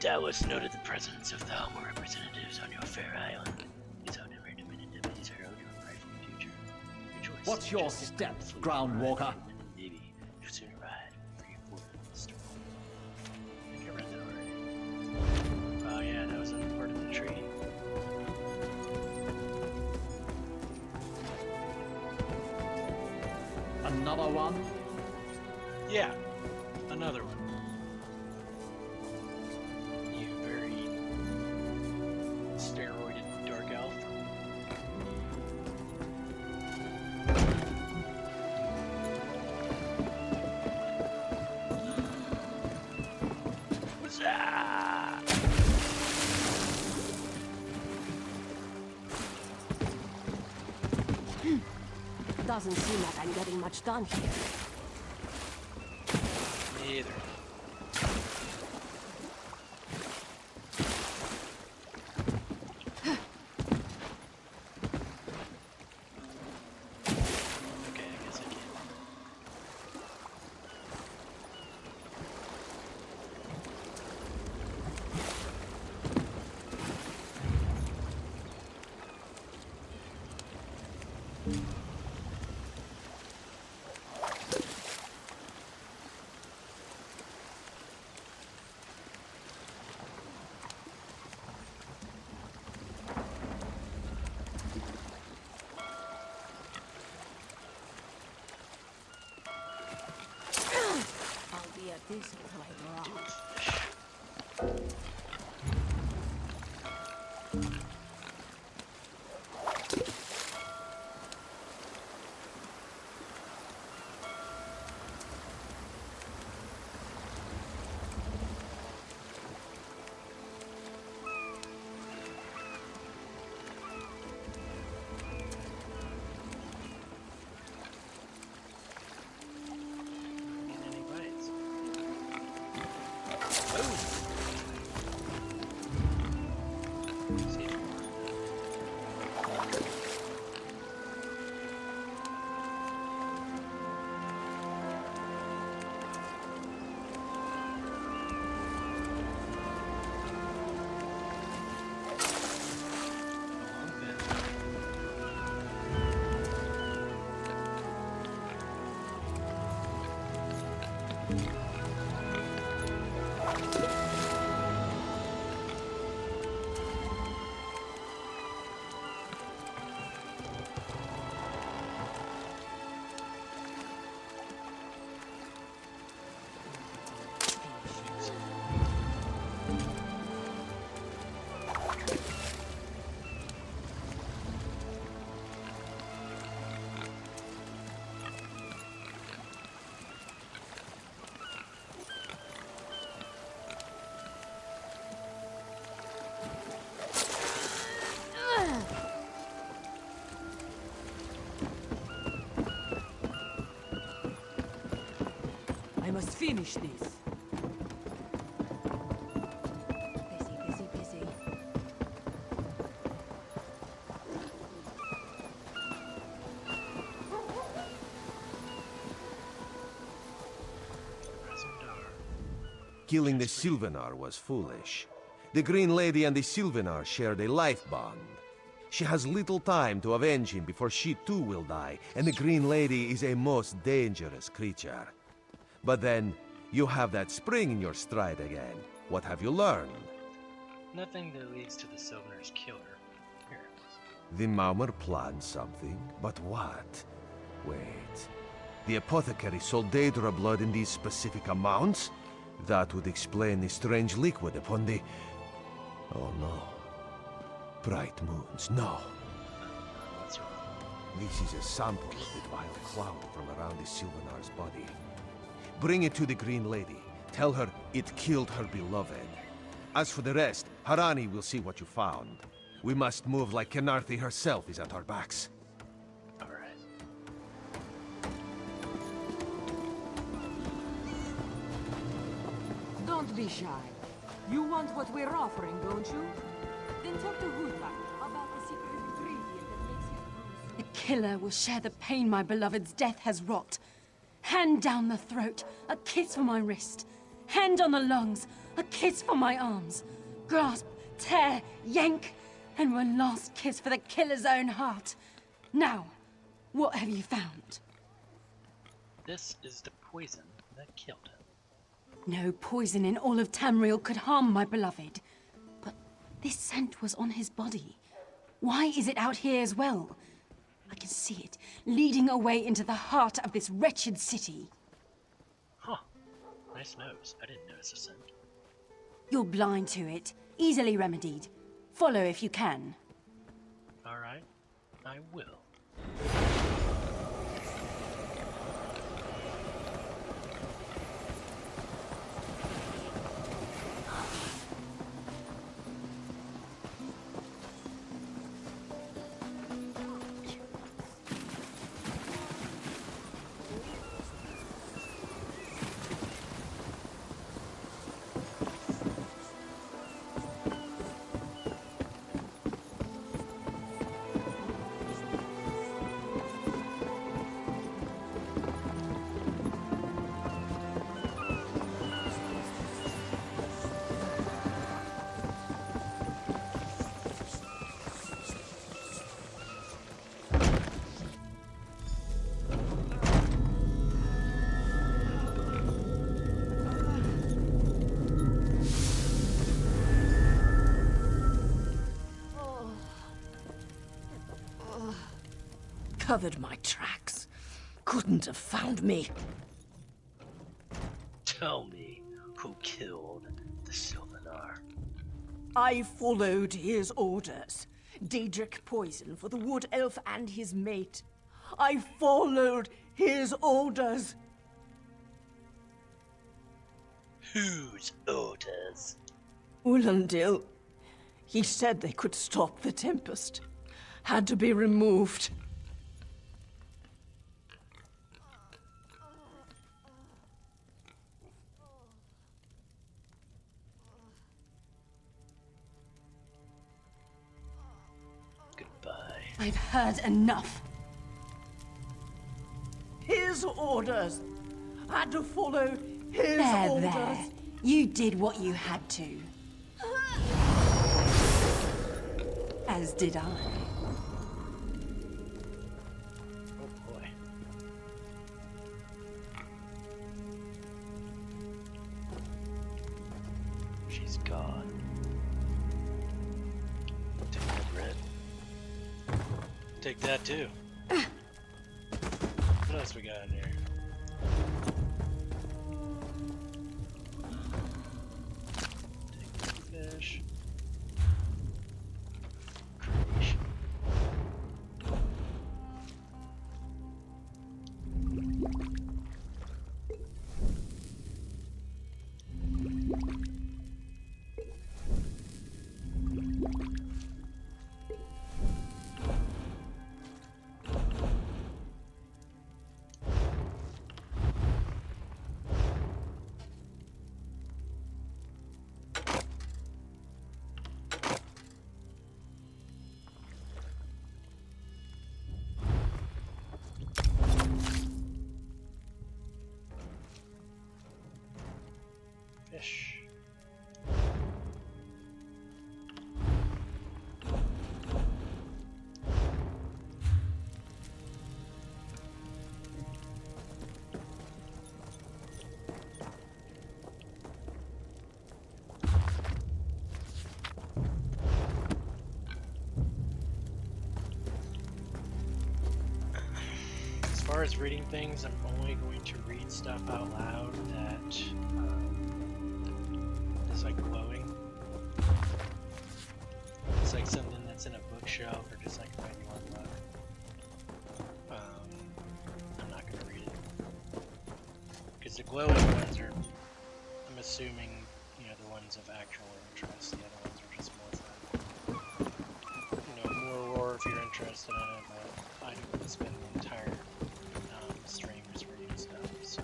Dallas noted the presence of the humble representatives on your fair island. These outnumbered Dominion deputies herald your rightful future. Rejoice. What's your Majestic step, fleet Groundwalker? and Navy should soon arrive for your port in the storm. I think I read that already. Oh yeah, that was part of the treaty. Another one? Yeah, another one. You very steroided dark elf. Huzzah! Doesn't seem like I'm getting much done here. Me either. Okay, I guess I can. I'll be at this until I Do drop. fish. Getting any bites? Boom! See more. I must finish this. Busy, busy, busy. Killing the Sylvanar was foolish. The Green Lady and the Sylvanar shared a life bond. She has little time to avenge him before she too will die, and the Green Lady is a most dangerous creature. But then, you have that spring in your stride again. What have you learned? Nothing that leads to the Sylvanar's killer. Here. The Maumar planned something, but what? Wait. The apothecary sold Daedra blood in these specific amounts? That would explain the strange liquid upon the... Oh no. Bright moons, no. What's wrong? This is a sample of the vile cloud from around the Sylvanar's body. Bring it to the Green Lady. Tell her it killed her beloved. As for the rest, Harani will see what you found. We must move like Kenarthi herself is at our backs. Alright. Don't be shy. You want what we're offering, don't you? Then talk to Hutla about the secret ingredient that makes his bruise. The killer will share the pain my beloved's death has wrought. Hand down the throat, a kiss for my wrist. Hand on the lungs, A kiss for my arms. Grasp, tear, yank, and one last kiss for the killer's own heart. Now, what have you found? This is the poison that killed him. No poison in all of Tamriel could harm my beloved. But this scent was on his body. Why is it out here as well? I can see it, leading away into the heart of this wretched city. Huh. Nice nose. I didn't notice the scent. You're blind to it. Easily remedied. Follow if you can. Alright. I will. Covered my tracks. Couldn't have found me. Tell me who killed the Sylvanar. I followed his orders. Daedric poison for the wood elf and his mate. I followed his orders. Whose orders? Ulandil. He said they could stop the Tempest. Had to be removed. Goodbye. I've heard enough. His orders. Had to follow his orders. There. You did what you had to. As did I. Oh boy. She's gone. Take that red. Take that too. What else we got in here? Take the fish. Creation. Fish. As far as reading things, I'm only going to read stuff out loud that is like glowing. It's like something that's in a bookshelf or just like a regular book. I'm not going to read it. Because the glowing ones are, I'm assuming, you know, the ones of actual interest. The other ones are just more for, you know, more lore if you're interested in it, but I don't want to spend the entire stream just reading stuff, so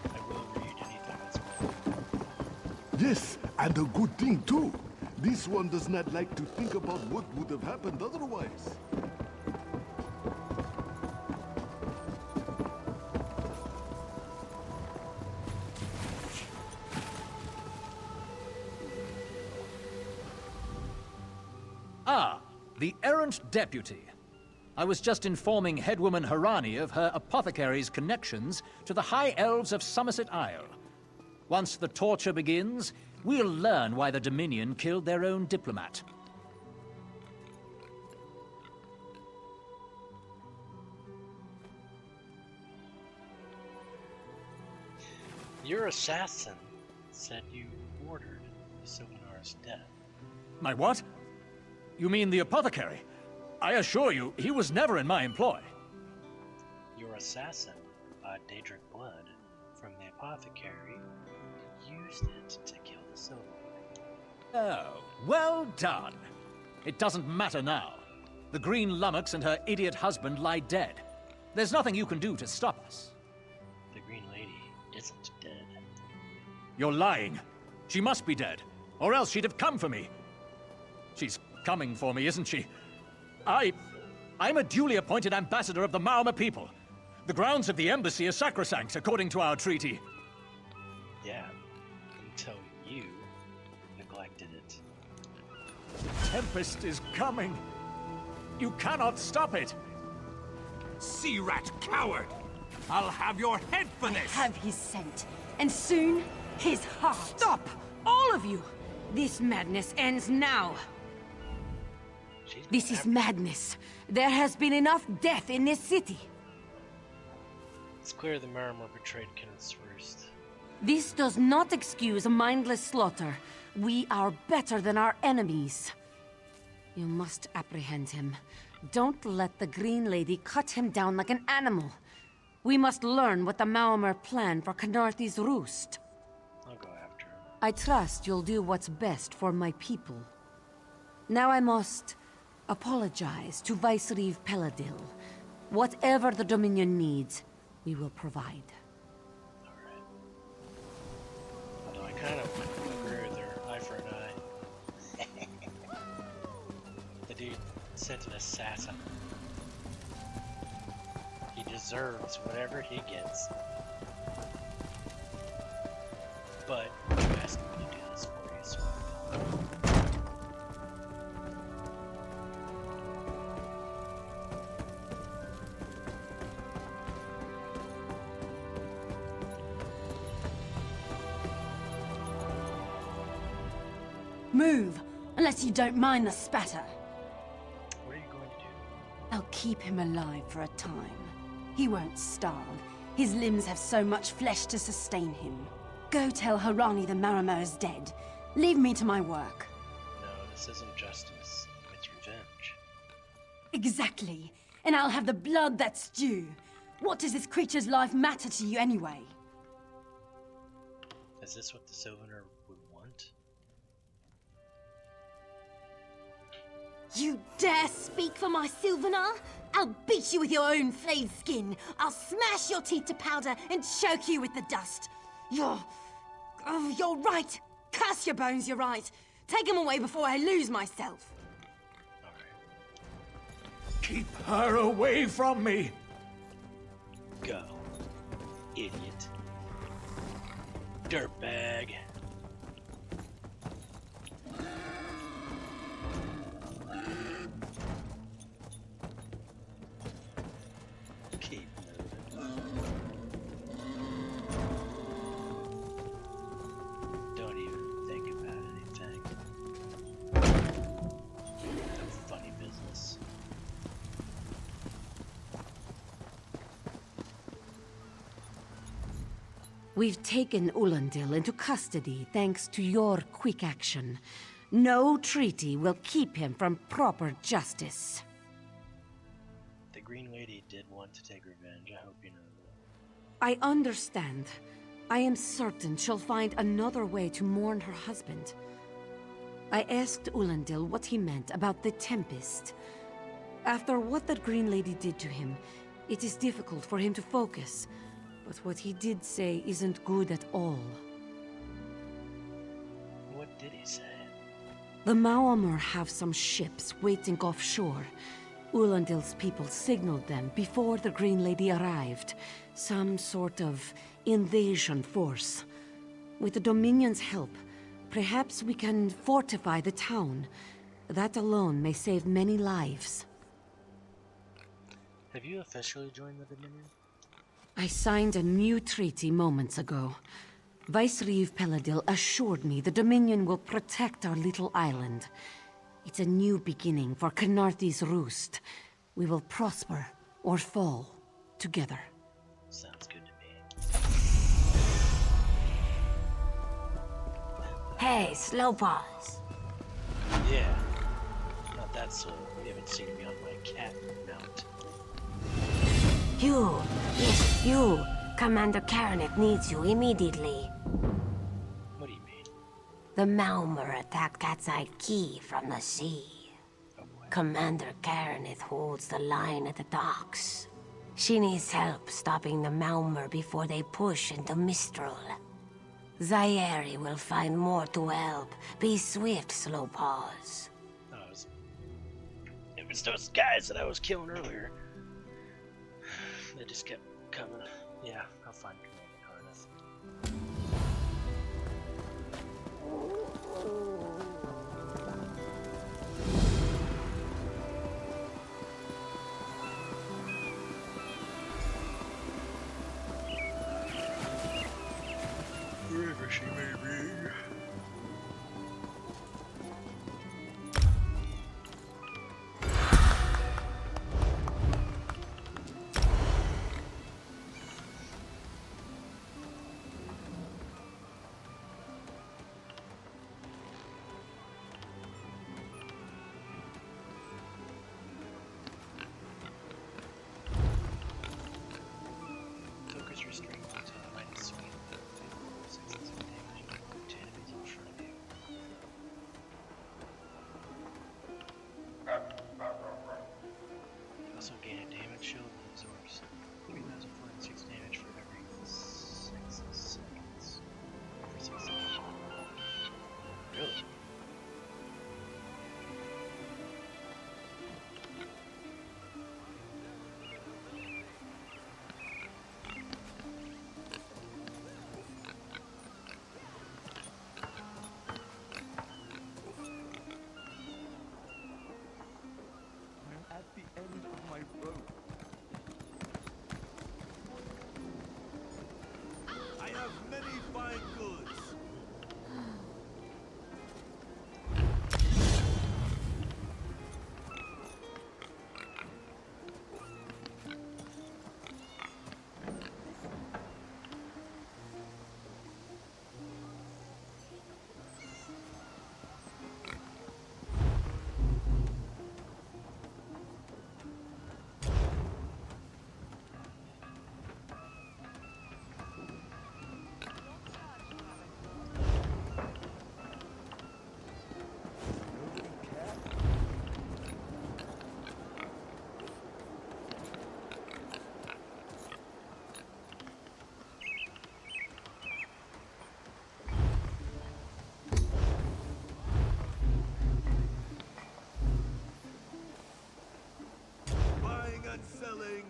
I will read anything that's good. Yes, and a good thing too. This one does not like to think about what would have happened otherwise. The errant deputy. I was just informing headwoman Harani of her apothecary's connections to the High Elves of Somerset Isle. Once the torture begins, we'll learn why the Dominion killed their own diplomat. Your assassin said you ordered Sylvanar's death. My what? You mean the apothecary? I assure you, he was never in my employ. Your assassin bought Daedric blood from the apothecary and used it to kill the Sylvanar. Oh, well done. It doesn't matter now. The Green Lummox and her idiot husband lie dead. There's nothing you can do to stop us. The Green Lady isn't dead. You're lying. She must be dead, or else she'd have come for me. She's coming for me, isn't she? I'm a duly appointed ambassador of the Maoma people. The grounds of the embassy are sacrosanct, according to our treaty. Yeah, until you neglected it. Tempest is coming. You cannot stop it. Sea rat coward! I'll have your head for this! I have his scent, and soon, his heart. Stop! All of you! This madness ends now. This is madness. There has been enough death in this city. It's clear the Maramor betrayed Kenneth's roost. This does not excuse mindless slaughter. We are better than our enemies. You must apprehend him. Don't let the Green Lady cut him down like an animal. We must learn what the Maomir plan for Canarthi's roost. I'll go after him. I trust you'll do what's best for my people. Now I must apologize to Vicereeve Peladil. Whatever the Dominion needs, we will provide. Alright. Although I kind of agree with her, eye for an eye. The dude sent an assassin. He deserves whatever he gets. But you asked me to do this for you, so I'm done. Move, unless you don't mind the spatter. What are you going to do? I'll keep him alive for a time. He won't starve. His limbs have so much flesh to sustain him. Go tell Harani the Maramir is dead. Leave me to my work. No, this isn't justice. It's revenge. Exactly. And I'll have the blood that's due. What does this creature's life matter to you anyway? Is this what the Sylvanar would want? You dare speak for my Sylvanar? I'll beat you with your own flayed skin. I'll smash your teeth to powder and choke you with the dust. You're right. Curse your bones, you're right. Take him away before I lose myself. Keep her away from me! Go, idiot. Dirtbag. Keep moving. Don't even think about anything. No funny business. We've taken Ulandil into custody thanks to your quick action. No treaty will keep him from proper justice. The Green Lady did want to take revenge. I hope you know that. I understand. I am certain she'll find another way to mourn her husband. I asked Ulandil what he meant about the Tempest. After what that Green Lady did to him, it is difficult for him to focus. But what he did say isn't good at all. What did he say? The Maomir have some ships waiting offshore. Ulandil's people signaled them before the Green Lady arrived. Some sort of invasion force. With the Dominion's help, perhaps we can fortify the town. That alone may save many lives. Have you officially joined the Dominion? I signed a new treaty moments ago. Vice-Reeve Peladil assured me the Dominion will protect our little island. It's a new beginning for Canarthi's Roost. We will prosper or fall together. Sounds good to me. Hey, slow pause. Yeah. Not that slow. You haven't seen me on my cat mount. You. Yes, you. Commander Karanet needs you immediately. What do you mean? The Malmer attacked Cat's Eye Key from the sea. Oh boy. Commander Karanet holds the line at the docks. She needs help stopping the Malmer before they push into Mistral. Zairi will find more to help. Be swift, slow pause. Oh, it was those guys that I was killing earlier. They just kept coming. Yeah, I'll find Commander Karnath. Wherever she may be. Focus restraint to minus speed. 6 damage to enemies in front of you. You also gain a damage shield that absorbs 3,406 damage for every 6 seconds. Every 6 seconds. Really? At the end of my rope. I have many fine goods. Buying and selling.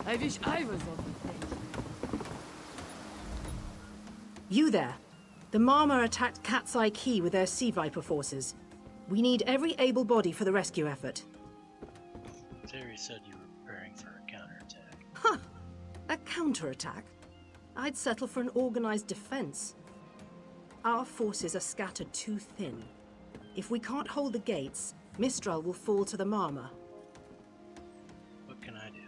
I wish I was on the stage. You there. The Marmor attacked Cat's Eye Key with their Sea Viper forces. We need every able body for the rescue effort. Terry said you were preparing for a counterattack. Huh! A counterattack? I'd settle for an organized defense. Our forces are scattered too thin. If we can't hold the gates, Mistral will fall to the Marmor. What can I do?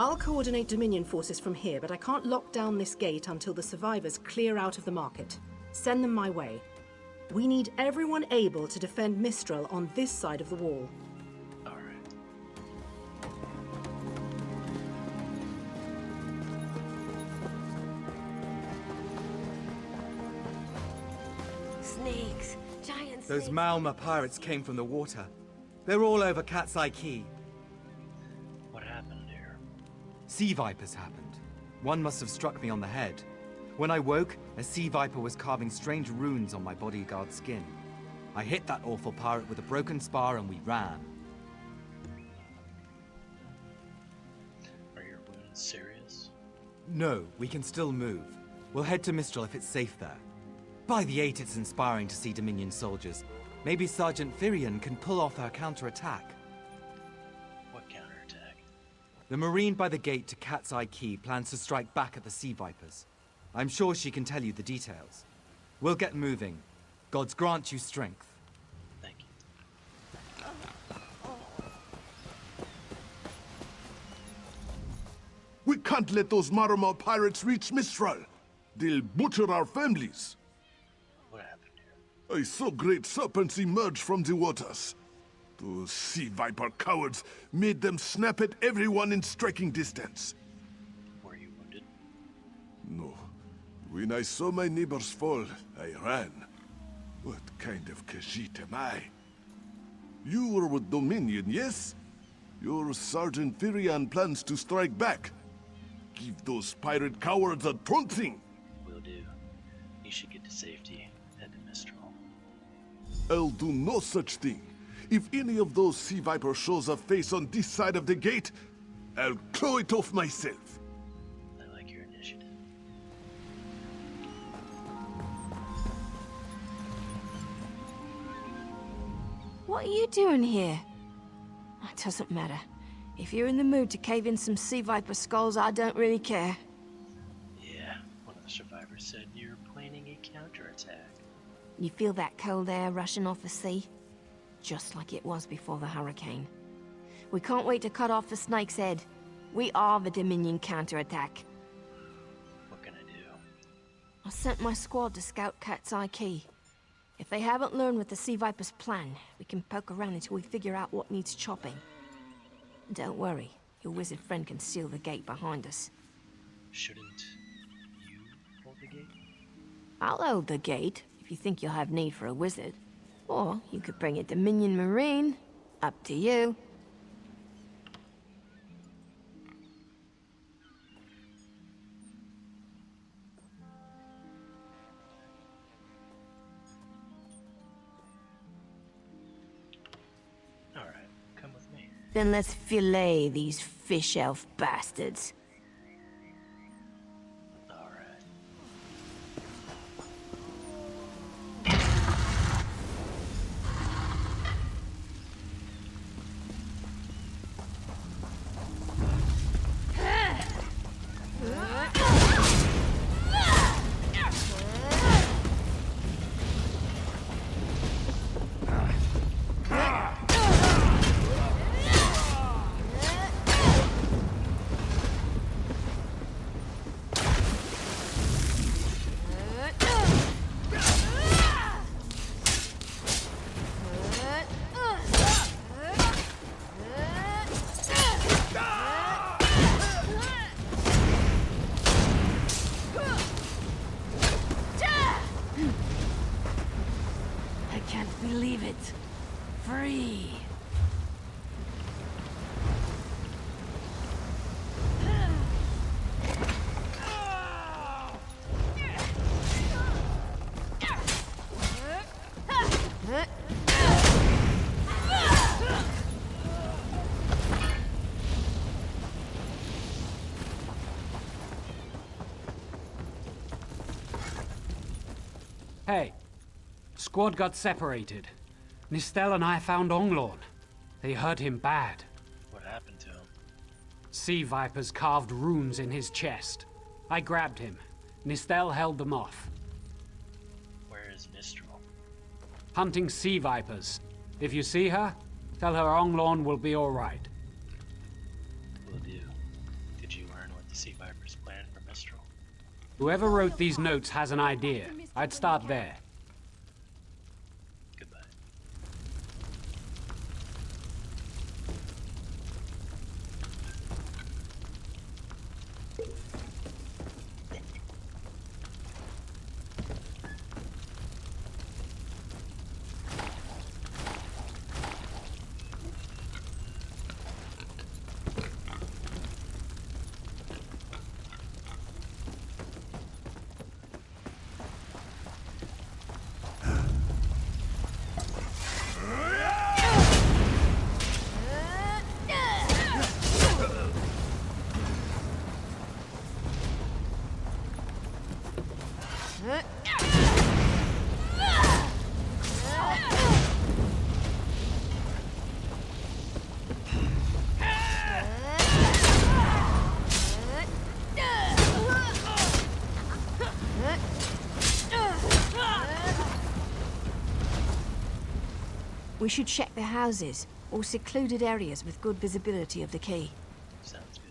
I'll coordinate Dominion forces from here, but I can't lock down this gate until the survivors clear out of the market. Send them my way. We need everyone able to defend Mistral on this side of the wall. Alright. Snakes. Giant snakes. Those Malma pirates came from the water. They're all over Cat's Eye Key. What happened here? Sea vipers happened. One must have struck me on the head. When I woke, a sea viper was carving strange runes on my bodyguard's skin. I hit that awful pirate with a broken spar and we ran. Are your wounds serious? No, we can still move. We'll head to Mistral if it's safe there. By the 8, it's inspiring to see Dominion soldiers. Maybe Sergeant Firion can pull off her counterattack. What counterattack? The Marine by the gate to Cat's Eye Key plans to strike back at the Sea Vipers. I'm sure she can tell you the details. We'll get moving. Gods grant you strength. Thank you. We can't let those Marama pirates reach Mistral. They'll butcher our families. What happened here? I saw great serpents emerge from the waters. Those sea viper cowards made them snap at everyone in striking distance. Were you wounded? No. When I saw my neighbors fall, I ran. What kind of Khajiit am I? You were with Dominion, yes? Your Sergeant Firion plans to strike back. Give those pirate cowards a trouncing. Will do. You should get to safety. Head to Mistral. I'll do no such thing. If any of those sea vipers shows a face on this side of the gate, I'll claw it off myself. I like your initiative. What are you doing here? It doesn't matter. If you're in the mood to cave in some sea viper skulls, I don't really care. Yeah, one of the survivors said you're planning a counterattack. You feel that cold air rushing off the sea? Just like it was before the hurricane. We can't wait to cut off the snake's head. We are the Dominion counterattack. What can I do? I sent my squad to scout Cat's Eye Key. If they haven't learned what the Sea Viper's plan, we can poke around until we figure out what needs chopping. Don't worry, your wizard friend can seal the gate behind us. Shouldn't you hold the gate? I'll hold the gate, if you think you'll have need for a wizard. Or you could bring a Dominion Marine. Up to you. Alright, come with me. Then let's fillet these fish elf bastards. Alright. I can't believe it. Free. Hey, squad got separated. Nistel and I found Onglorn. They hurt him bad. What happened to him? Sea vipers carved runes in his chest. I grabbed him. Nistel held them off. Where is Mistral? Hunting sea vipers. If you see her, tell her Onglorn will be alright. Will do. Did you learn what the Sea Vipers planned for Mistral? Whoever wrote these notes has an idea. I'd start there. Goodbye. We should check the houses, or secluded areas with good visibility of the key. Sounds good.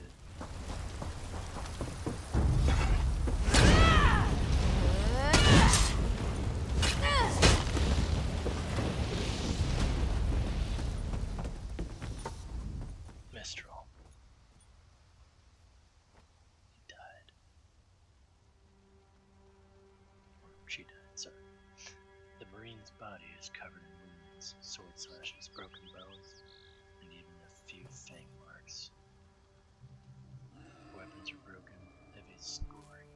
Mistral. He died. Or she died, sorry. The Marine's body is covered in wounds, sword slashes, broken bones, and even a few fang marks. Weapons are broken, heavy scoring.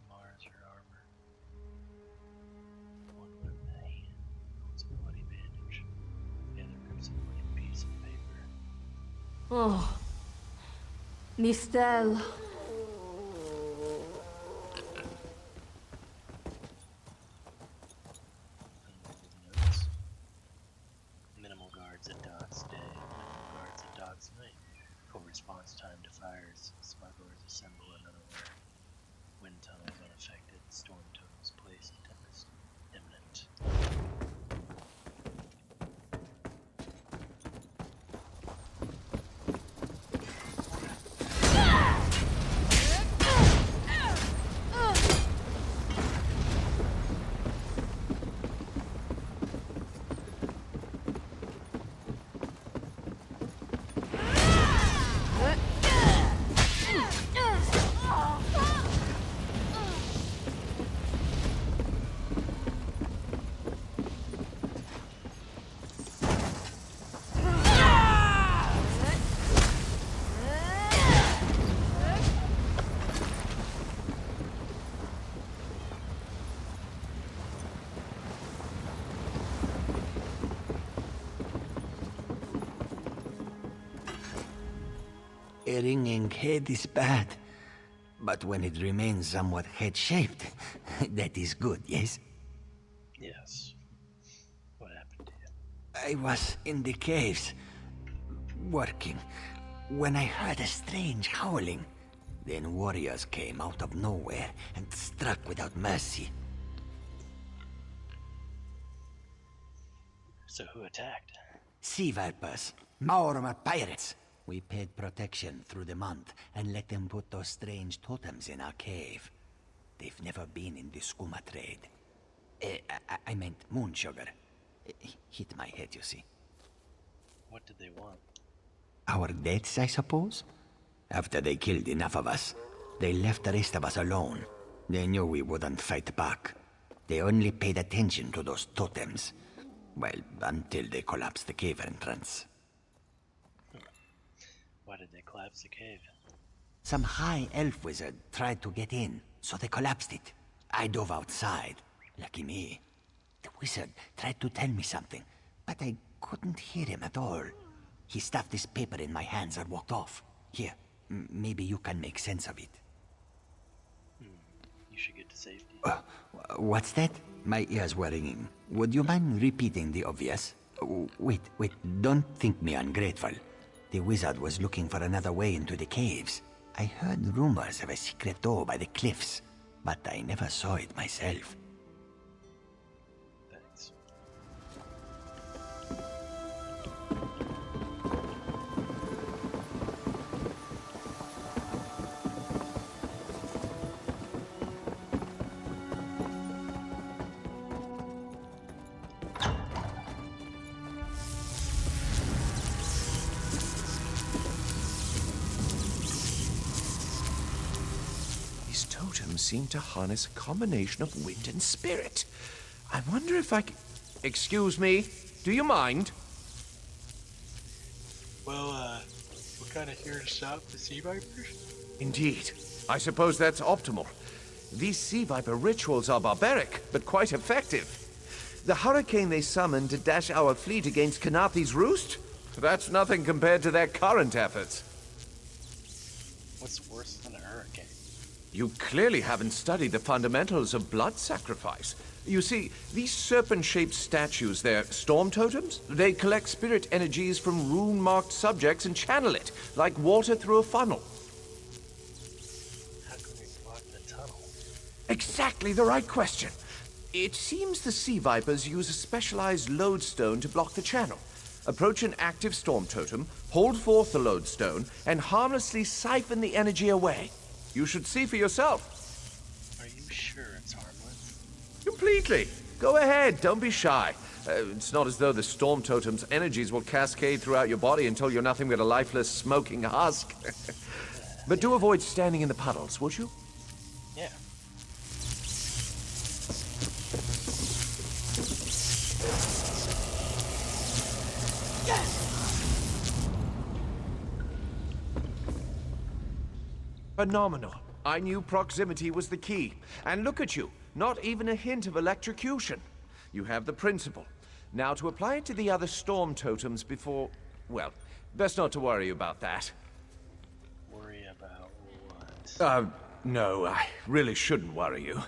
Mars her armor. One foot in the hand holds a bloody bandage. The other grips a blank piece of paper. Oh. Nistel. Notes. Minimal guards at docks day, minimal guards at docks night. Full response time to fires. Smugglers assemble and unaware. Wind tunnels unaffected. Storm totems placed. Tempest imminent. A ringing head is bad, but when it remains somewhat head-shaped, that is good, yes? Yes. What happened to you? I was in the caves, working, when I heard a strange howling. Then warriors came out of nowhere and struck without mercy. So who attacked? Sea vipers, Maormer pirates. We paid protection through the month and let them put those strange totems in our cave. They've never been in the skooma trade. I meant moon sugar. Hit my head, you see. What did they want? Our deaths, I suppose? After they killed enough of us, they left the rest of us alone. They knew we wouldn't fight back. They only paid attention to those totems. Well, until they collapsed the cave entrance. Why did they collapse the cave? Some high elf wizard tried to get in, so they collapsed it. I dove outside. Lucky me. The wizard tried to tell me something, but I couldn't hear him at all. He stuffed this paper in my hands and walked off. Here, maybe you can make sense of it. You should get to safety. What's that? My ears were ringing. Would you mind repeating the obvious? Wait, don't think me ungrateful. The wizard was looking for another way into the caves. I heard rumors of a secret door by the cliffs, but I never saw it myself. Thanks. Totems seem to harness a combination of wind and spirit. I wonder if I can... Excuse me, do you mind? Well, we're kind of here to stop the sea vipers? Indeed. I suppose that's optimal. These sea viper rituals are barbaric, but quite effective. The hurricane they summoned to dash our fleet against Kanathi's roost? That's nothing compared to their current efforts. What's worse than a hurricane? You clearly haven't studied the fundamentals of blood sacrifice. You see, these serpent-shaped statues, they're storm totems. They collect spirit energies from rune-marked subjects and channel it, like water through a funnel. How can we block the tunnel? Exactly the right question. It seems the Sea Vipers use a specialized lodestone to block the channel. Approach an active storm totem, hold forth the lodestone, and harmlessly siphon the energy away. You should see for yourself. Are you sure it's harmless? Completely. Go ahead, don't be shy. It's not as though the storm totem's energies will cascade throughout your body until you're nothing but a lifeless, smoking husk. But do avoid standing in the puddles, would you? Yeah. Phenomenal. I knew proximity was the key. And look at you, not even a hint of electrocution. You have the principle. Now to apply it to the other storm totems before... well, best not to worry about that. Worry about what? No, I really shouldn't worry you.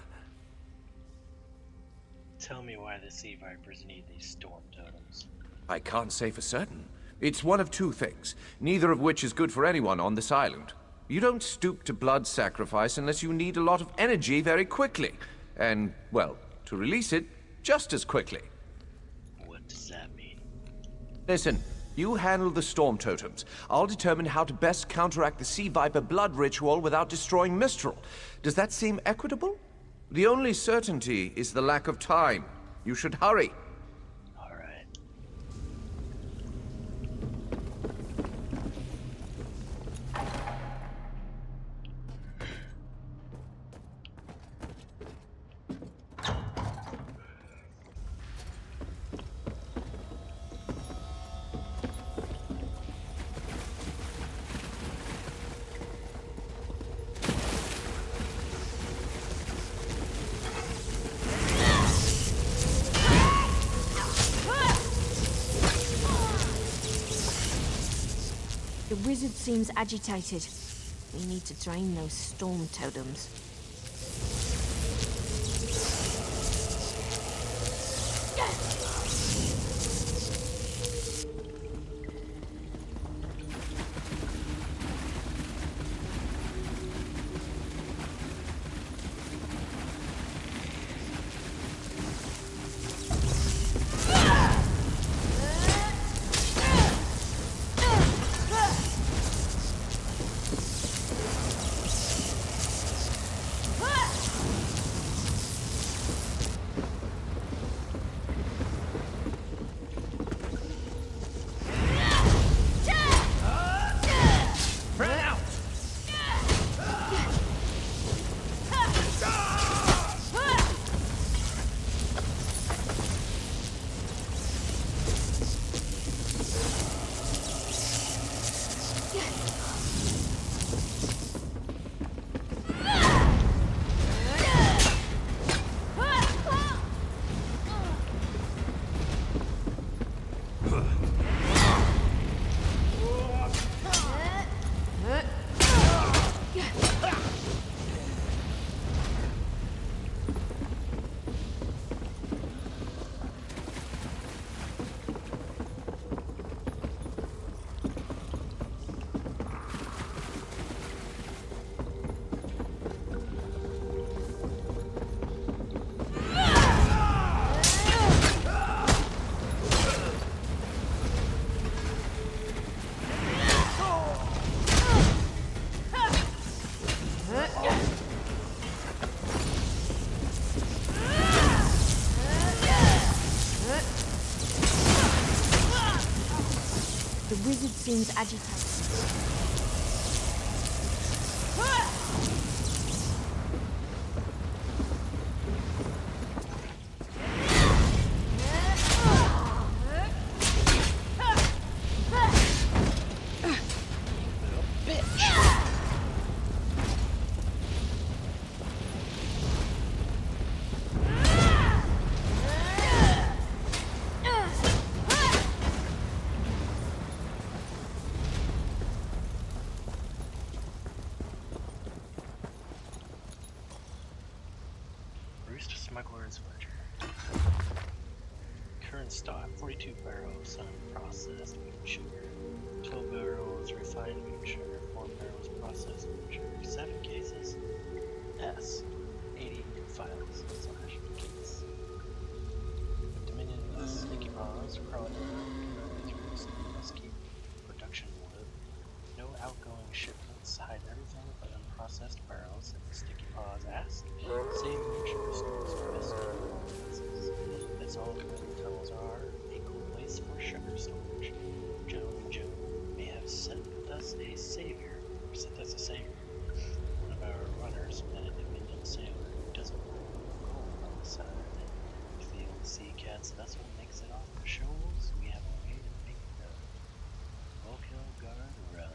Tell me why the Sea Vipers need these storm totems. I can't say for certain. It's one of two things, neither of which is good for anyone on this island. You don't stoop to blood sacrifice unless you need a lot of energy very quickly. And, well, to release it just as quickly. What does that mean? Listen, you handle the storm totems. I'll determine how to best counteract the Sea Viper blood ritual without destroying Mistral. Does that seem equitable? The only certainty is the lack of time. You should hurry. The wizard seems agitated. We need to drain those storm totems. The wizard seems agitated. Smuggler's Ledger. Current stock, 42 barrels unprocessed moon sugar, 12 barrels refined moon sugar, 4 barrels processed moon sugar, 7 cases, S, 80 files / case. squirrels crawling around Canarthie's roost. We must keep production low. No outgoing shipments. Hide everything but unprocessed barrels and sticky paws ask. Save your sugar stores for best performances. That's all the wind tunnels are. A cool place for sugar storage. Joe may have sent us a savior. One of our runners met a Dominion sailor who doesn't want gold on the side. If the old sea cat's vessel makes it off the shoals, we have a way to make it known. Volkill Guard run.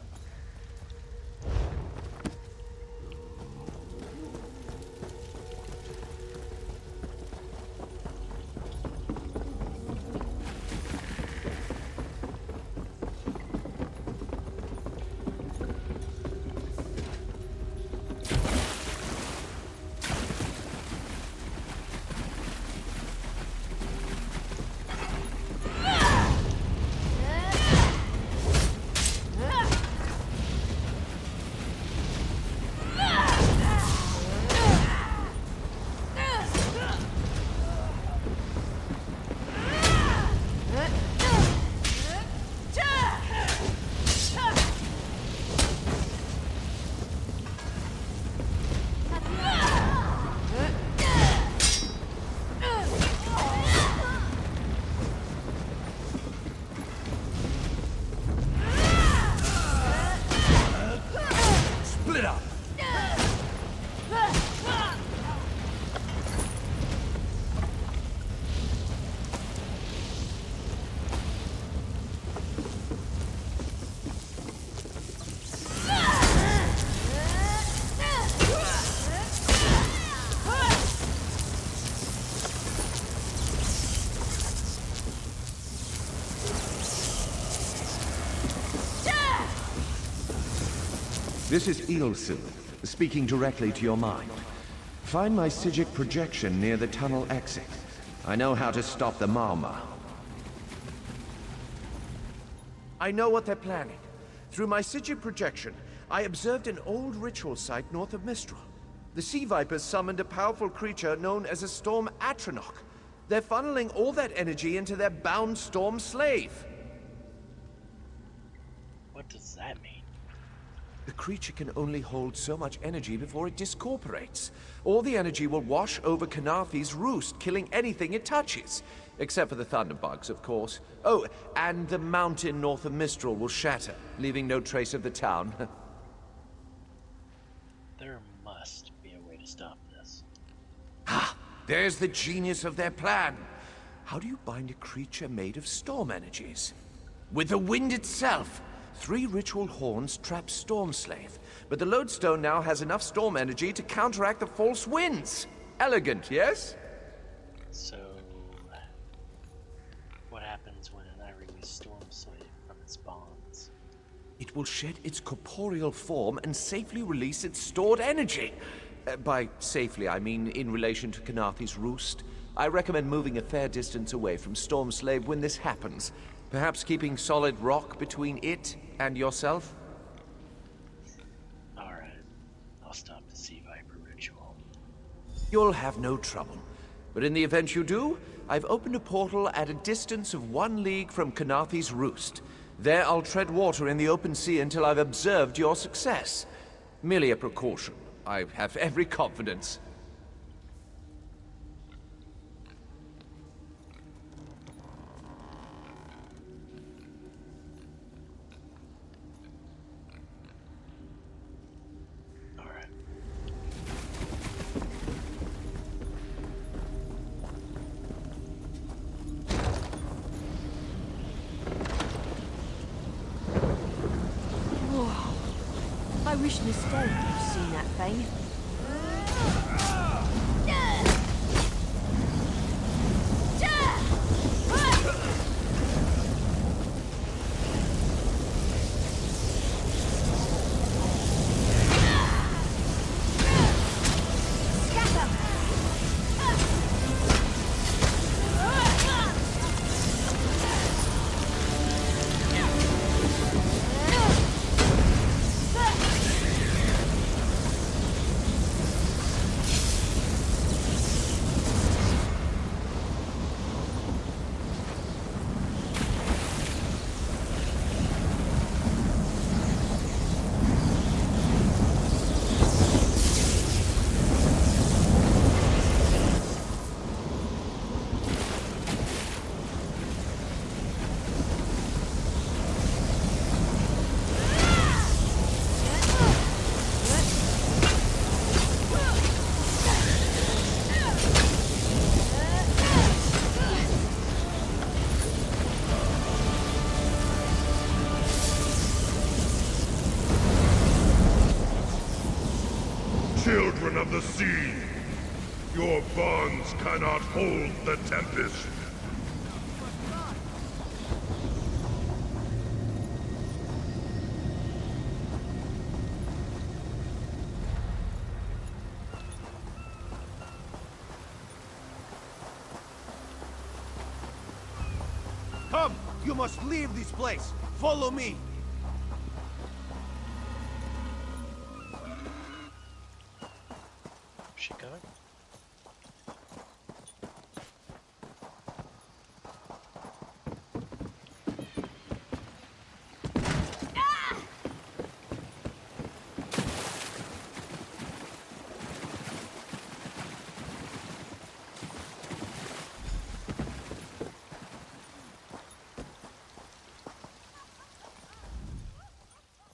This is ESO, speaking directly to your mind. Find my Psijic projection near the tunnel exit. I know how to stop the Marma. I know what they're planning. Through my Psijic projection, I observed an old ritual site north of Mistral. The Sea Vipers summoned a powerful creature known as a Storm Atronach. They're funneling all that energy into their bound Storm Slave. What does that mean? The creature can only hold so much energy before it discorporates. All the energy will wash over Canarthie's roost, killing anything it touches. Except for the thunderbugs, of course. Oh, and the mountain north of Mistral will shatter, leaving no trace of the town. There must be a way to stop this. Ah, there's the genius of their plan. How do you bind a creature made of storm energies? With the wind itself. 3 ritual horns trap Storm Slave, but the lodestone now has enough storm energy to counteract the false winds. Elegant, yes? So, what happens when I release Storm Slave from its bonds? It will shed its corporeal form and safely release its stored energy. By safely, I mean in relation to Canarthie's roost. I recommend moving a fair distance away from Storm Slave when this happens. Perhaps keeping solid rock between it and yourself? Alright, I'll stop the Sea Viper ritual. You'll have no trouble. But in the event you do, I've opened a portal at a distance of 1 league from Canarthie's roost. There I'll tread water in the open sea until I've observed your success. Merely a precaution. I have every confidence. I wish Miss Stella could have seen that thing. of the sea. Your bonds cannot hold the Tempest. Come! You must leave this place! Follow me! Is she coming?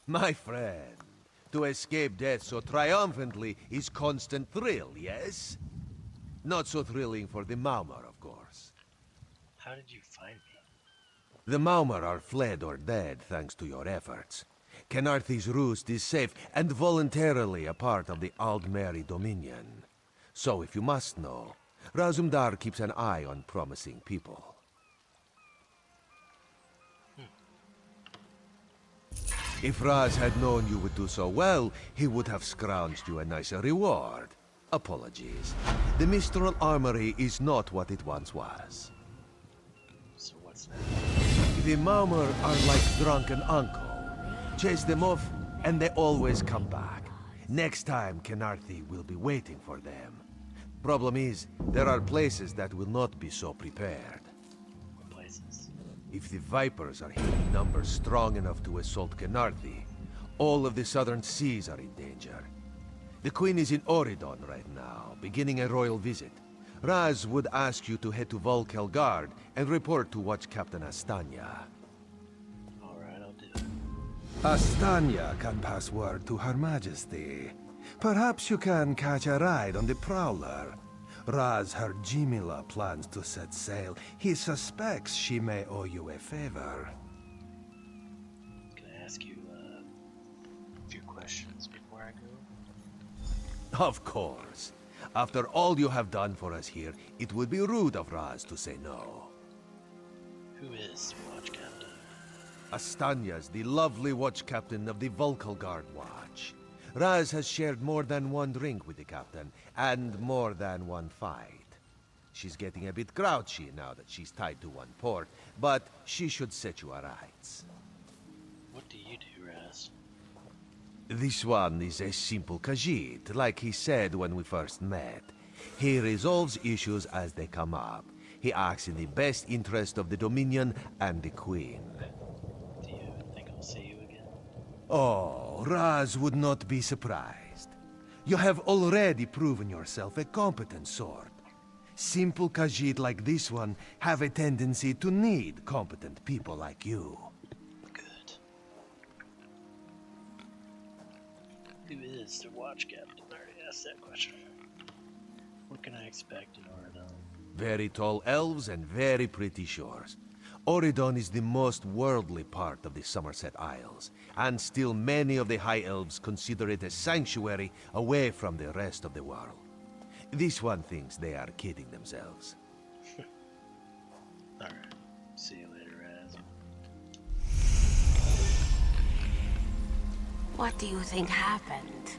My friend, to escape death so triumphantly is constant thrill, yes? Not so thrilling for the Maumar, of course. How did you find me? The Maumar are fled or dead thanks to your efforts. Kenarthi's roost is safe and voluntarily a part of the Aldmeri Dominion. So if you must know, Razumdar keeps an eye on promising people. If Raz had known you would do so well, he would have scrounged you a nicer reward. Apologies. The Mistral Armory is not what it once was. So what's that? The Maumar are like drunken uncle. Chase them off, and they always come back. Next time, Kenarthi will be waiting for them. Problem is, there are places that will not be so prepared. What places? If the Vipers are here in numbers strong enough to assault Kenarthi, all of the southern seas are in danger. The Queen is in Oridon right now, beginning a royal visit. Raz would ask you to head to Volkelgard and report to Watch Captain Astanya. Alright, I'll do it. Astanya can pass word to Her Majesty. Perhaps you can catch a ride on the Prowler. Raz her Jimila plans to set sail. He suspects she may owe you a favor. Can I ask you a few questions before I go? Of course. After all you have done for us here, it would be rude of Raz to say no. Who is Watch Captain? Astanya's the lovely watch captain of the Volkelgard Watch. Raz has shared more than one drink with the captain, and more than one fight. She's getting a bit grouchy now that she's tied to one port, but she should set you aright. What do you do, Raz? This one is a simple Khajiit, like he said when we first met. He resolves issues as they come up. He acts in the best interest of the Dominion and the Queen. Do you think I'll see you again? Oh, Raz would not be surprised. You have already proven yourself a competent sword. Simple Khajiit like this one have a tendency to need competent people like you. Good. Who is the Watch Captain? I already asked that question. What can I expect in Oridon? Very tall elves and very pretty shores. Oridon is the most worldly part of the Somerset Isles, and still many of the High Elves consider it a sanctuary away from the rest of the world. This one thinks they are kidding themselves. Alright. See you later, Raz. What do you think happened?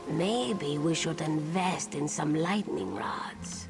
Maybe we should invest in some lightning rods.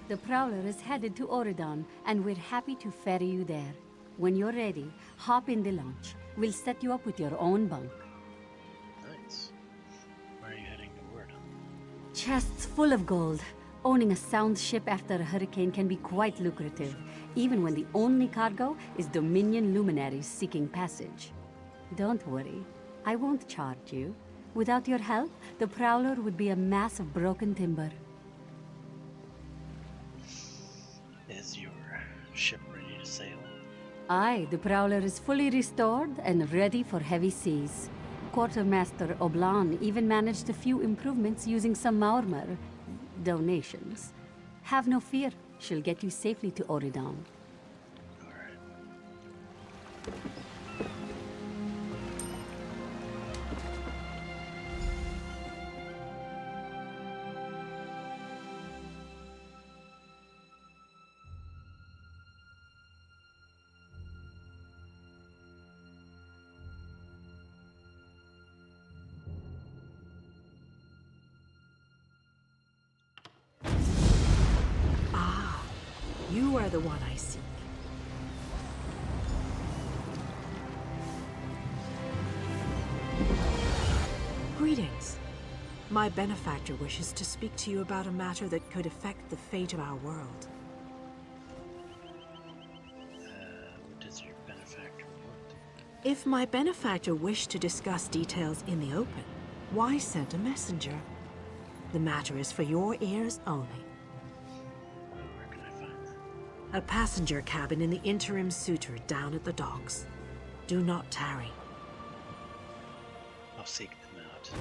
The Prowler is headed to Oridon, and we're happy to ferry you there. When you're ready, hop in the launch. We'll set you up with your own bunk. Nice. Where are you heading toward? Chests full of gold. Owning a sound ship after a hurricane can be quite lucrative, even when the only cargo is Dominion luminaries seeking passage. Don't worry, I won't charge you. Without your help, the Prowler would be a mass of broken timber. Is your ship ready to sail? Aye, the Prowler is fully restored and ready for heavy seas. Quartermaster Oblan even managed a few improvements using some Maurmer donations. Have no fear, she'll get you safely to Oridon. You are the one I seek. Greetings. My benefactor wishes to speak to you about a matter that could affect the fate of our world. What does your benefactor want? If my benefactor wished to discuss details in the open, why send a messenger? The matter is for your ears only. A passenger cabin in the interim suitor down at the docks. Do not tarry. I'll seek them out.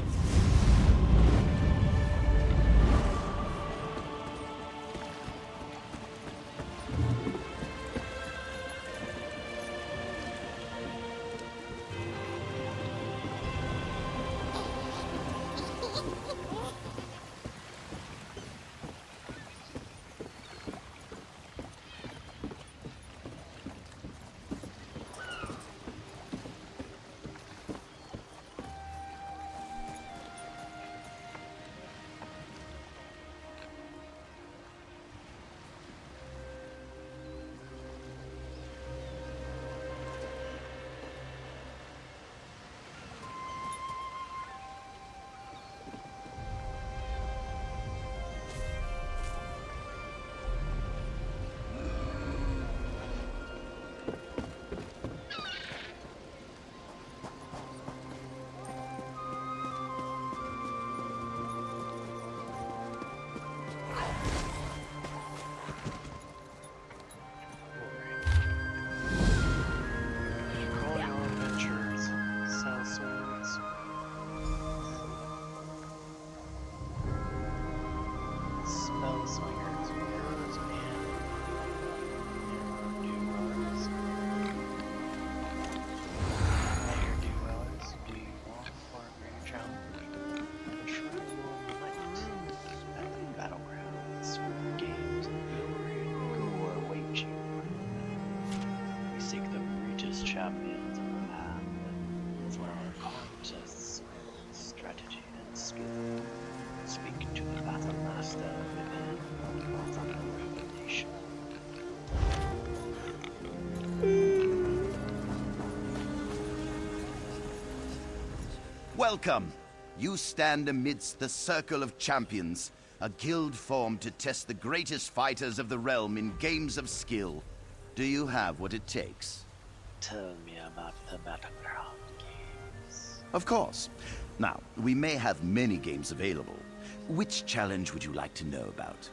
Champions of the land for our contests, strategy, and skill. Speak to the battle master within from the revelation. Welcome! You stand amidst the Circle of Champions, a guild formed to test the greatest fighters of the realm in games of skill. Do you have what it takes? Tell me about the battleground games. Of course. Now, we may have many games available. Which challenge would you like to know about?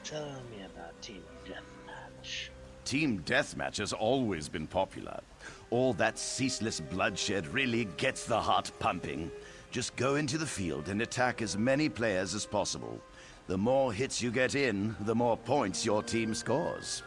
Tell me about Team Deathmatch. Team Deathmatch has always been popular. All that ceaseless bloodshed really gets the heart pumping. Just go into the field and attack as many players as possible. The more hits you get in, the more points your team scores.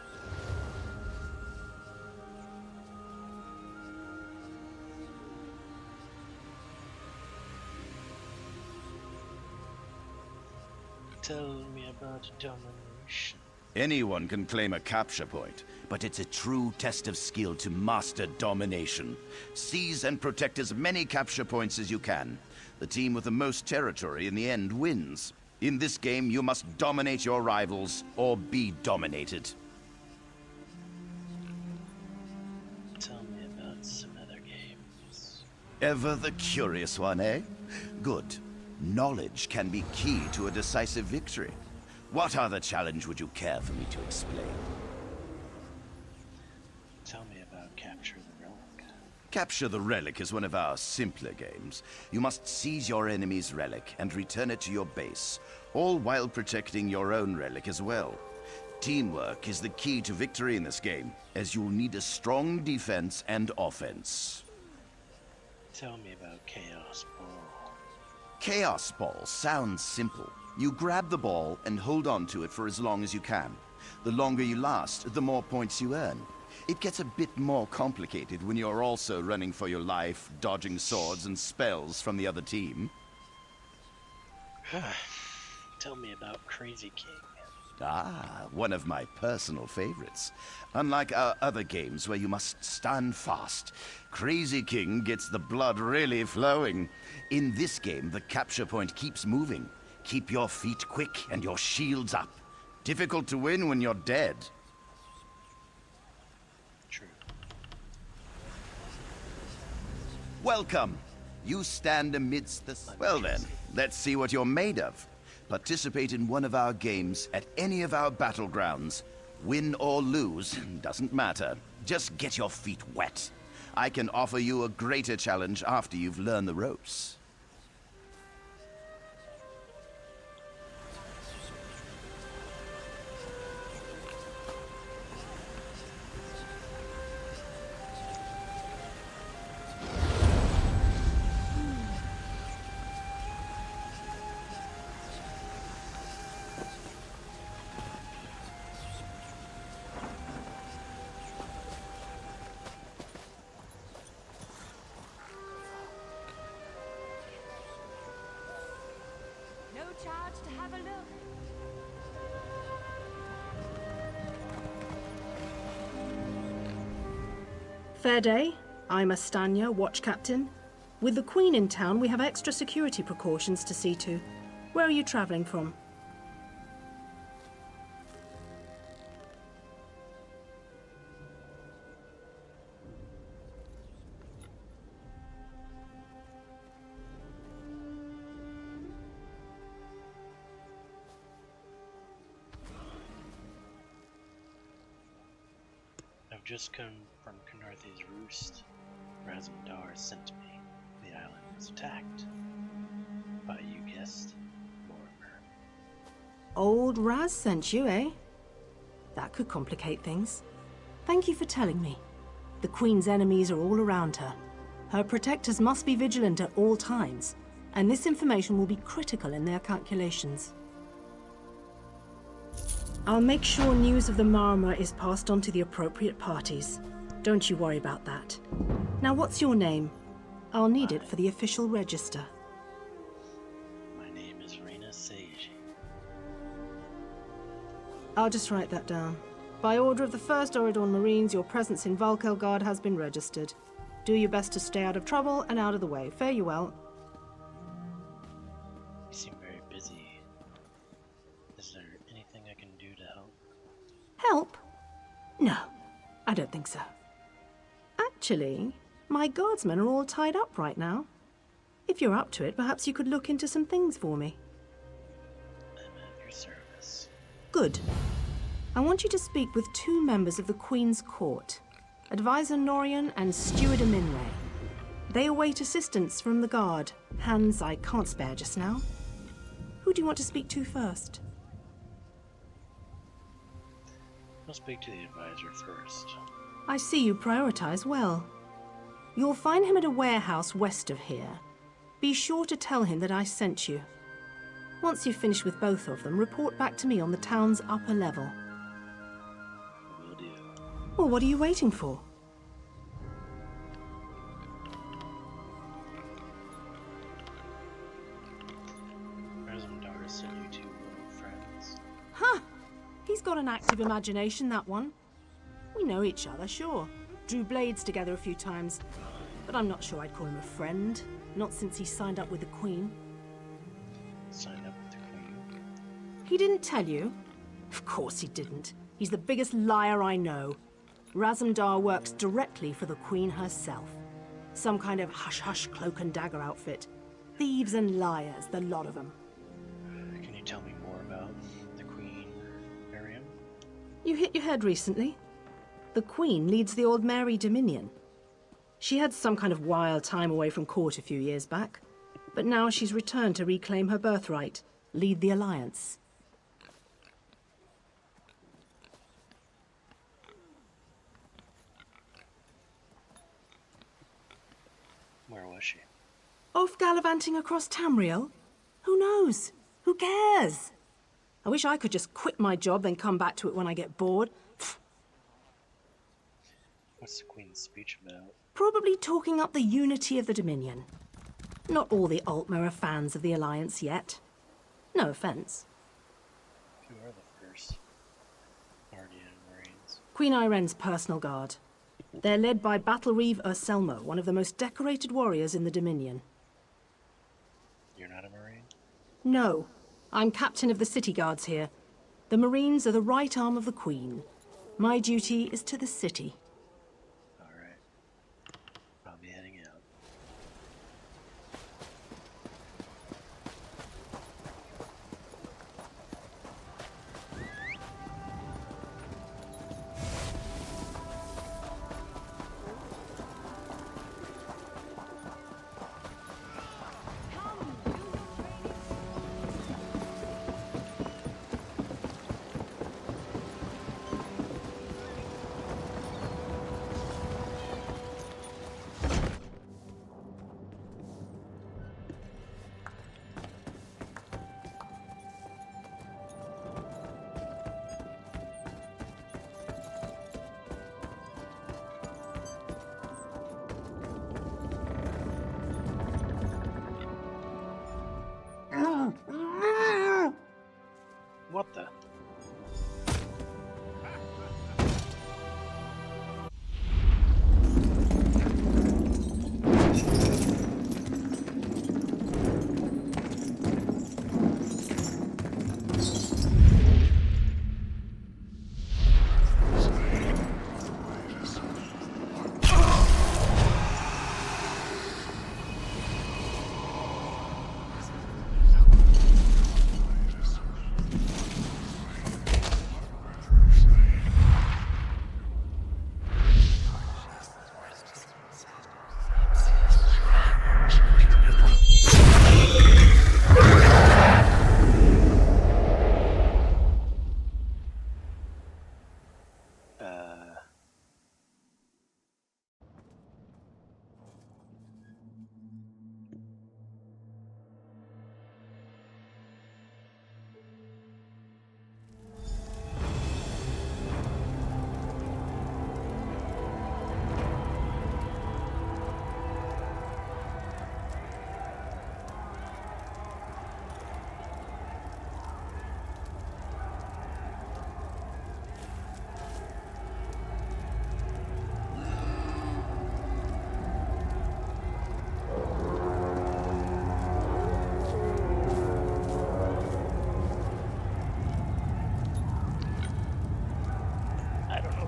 Tell me about domination. Anyone can claim a capture point, but it's a true test of skill to master domination. Seize and protect as many capture points as you can. The team with the most territory in the end wins. In this game, you must dominate your rivals or be dominated. Tell me about some other games. Ever the curious one, eh? Good. Knowledge can be key to a decisive victory. What other challenge would you care for me to explain? Tell me about Capture the Relic. Capture the Relic is one of our simpler games. You must seize your enemy's relic and return it to your base, all while protecting your own relic as well. Teamwork is the key to victory in this game, as you'll need a strong defense and offense. Tell me about Chaos Ball. Chaos Ball sounds simple. You grab the ball and hold on to it for as long as you can. The longer you last, the more points you earn. It gets a bit more complicated when you're also running for your life, dodging swords and spells from the other team. Tell me about Crazy King. Ah, one of my personal favorites. Unlike our other games where you must stand fast, Crazy King gets the blood really flowing. In this game, the capture point keeps moving. Keep your feet quick and your shields up. Difficult to win when you're dead. True. Welcome. You stand amidst the... Well then, let's see what you're made of. Participate in one of our games at any of our battlegrounds. Win or lose, doesn't matter. Just get your feet wet. I can offer you a greater challenge after you've learned the ropes. No charge to have a look. Fair day. I'm Astanya, watch captain. With the Queen in town, we have extra security precautions to see to. Where are you traveling from? I've just come from Canarthi's Roost. Razmdar sent me. The island was attacked. By, you guessed, Mortimer. Old Raz sent you, eh? That could complicate things. Thank you for telling me. The Queen's enemies are all around her. Her protectors must be vigilant at all times, and this information will be critical in their calculations. I'll make sure news of the Marmor is passed on to the appropriate parties. Don't you worry about that. Now, what's your name? I'll need it for the official register. My name is Rena Seiji. I'll just write that down. By order of the 1st Oridon Marines, your presence in Valkelgard has been registered. Do your best to stay out of trouble and out of the way. Fare you well. You seem very busy. Is there anything I can do to help? Help? No, I don't think so. Actually, my guardsmen are all tied up right now. If you're up to it, perhaps you could look into some things for me. I'm at your service. Good. I want you to speak with 2 members of the Queen's Court, Advisor Norian and Steward Aminray. They await assistance from the guard, hands I can't spare just now. Who do you want to speak to first? I'll speak to the advisor first. I see you prioritize well. You'll find him at a warehouse west of here. Be sure to tell him that I sent you. Once you've finished with both of them, report back to me on the town's upper level. Will do. Well, what are you waiting for? Razmdar said you 2 were friends. Huh! He's got an active imagination, that one. We know each other, sure. Drew blades together a few times. But I'm not sure I'd call him a friend. Not since he signed up with the Queen. Signed up with the Queen? He didn't tell you? Of course he didn't. He's the biggest liar I know. Razumdar works directly for the Queen herself. Some kind of hush-hush cloak and dagger outfit. Thieves and liars, the lot of them. Can you tell me more about the Queen, Miriam? You hit your head recently? The Queen leads the Old Mary Dominion. She had some kind of wild time away from court a few years back, but now she's returned to reclaim her birthright, lead the Alliance. Where was she? Off gallivanting across Tamriel? Who knows? Who cares? I wish I could just quit my job and come back to it when I get bored. What's the Queen's speech about? Probably talking up the unity of the Dominion. Not all the Altmer are fans of the Alliance yet. No offense. Who are the first Guardian Marines? Queen Irene's personal guard. They're led by Battlereeve Urselmo, one of the most decorated warriors in the Dominion. You're not a Marine? No. I'm captain of the city guards here. The Marines are the right arm of the Queen. My duty is to the city. Alright. I'll be heading out. What the?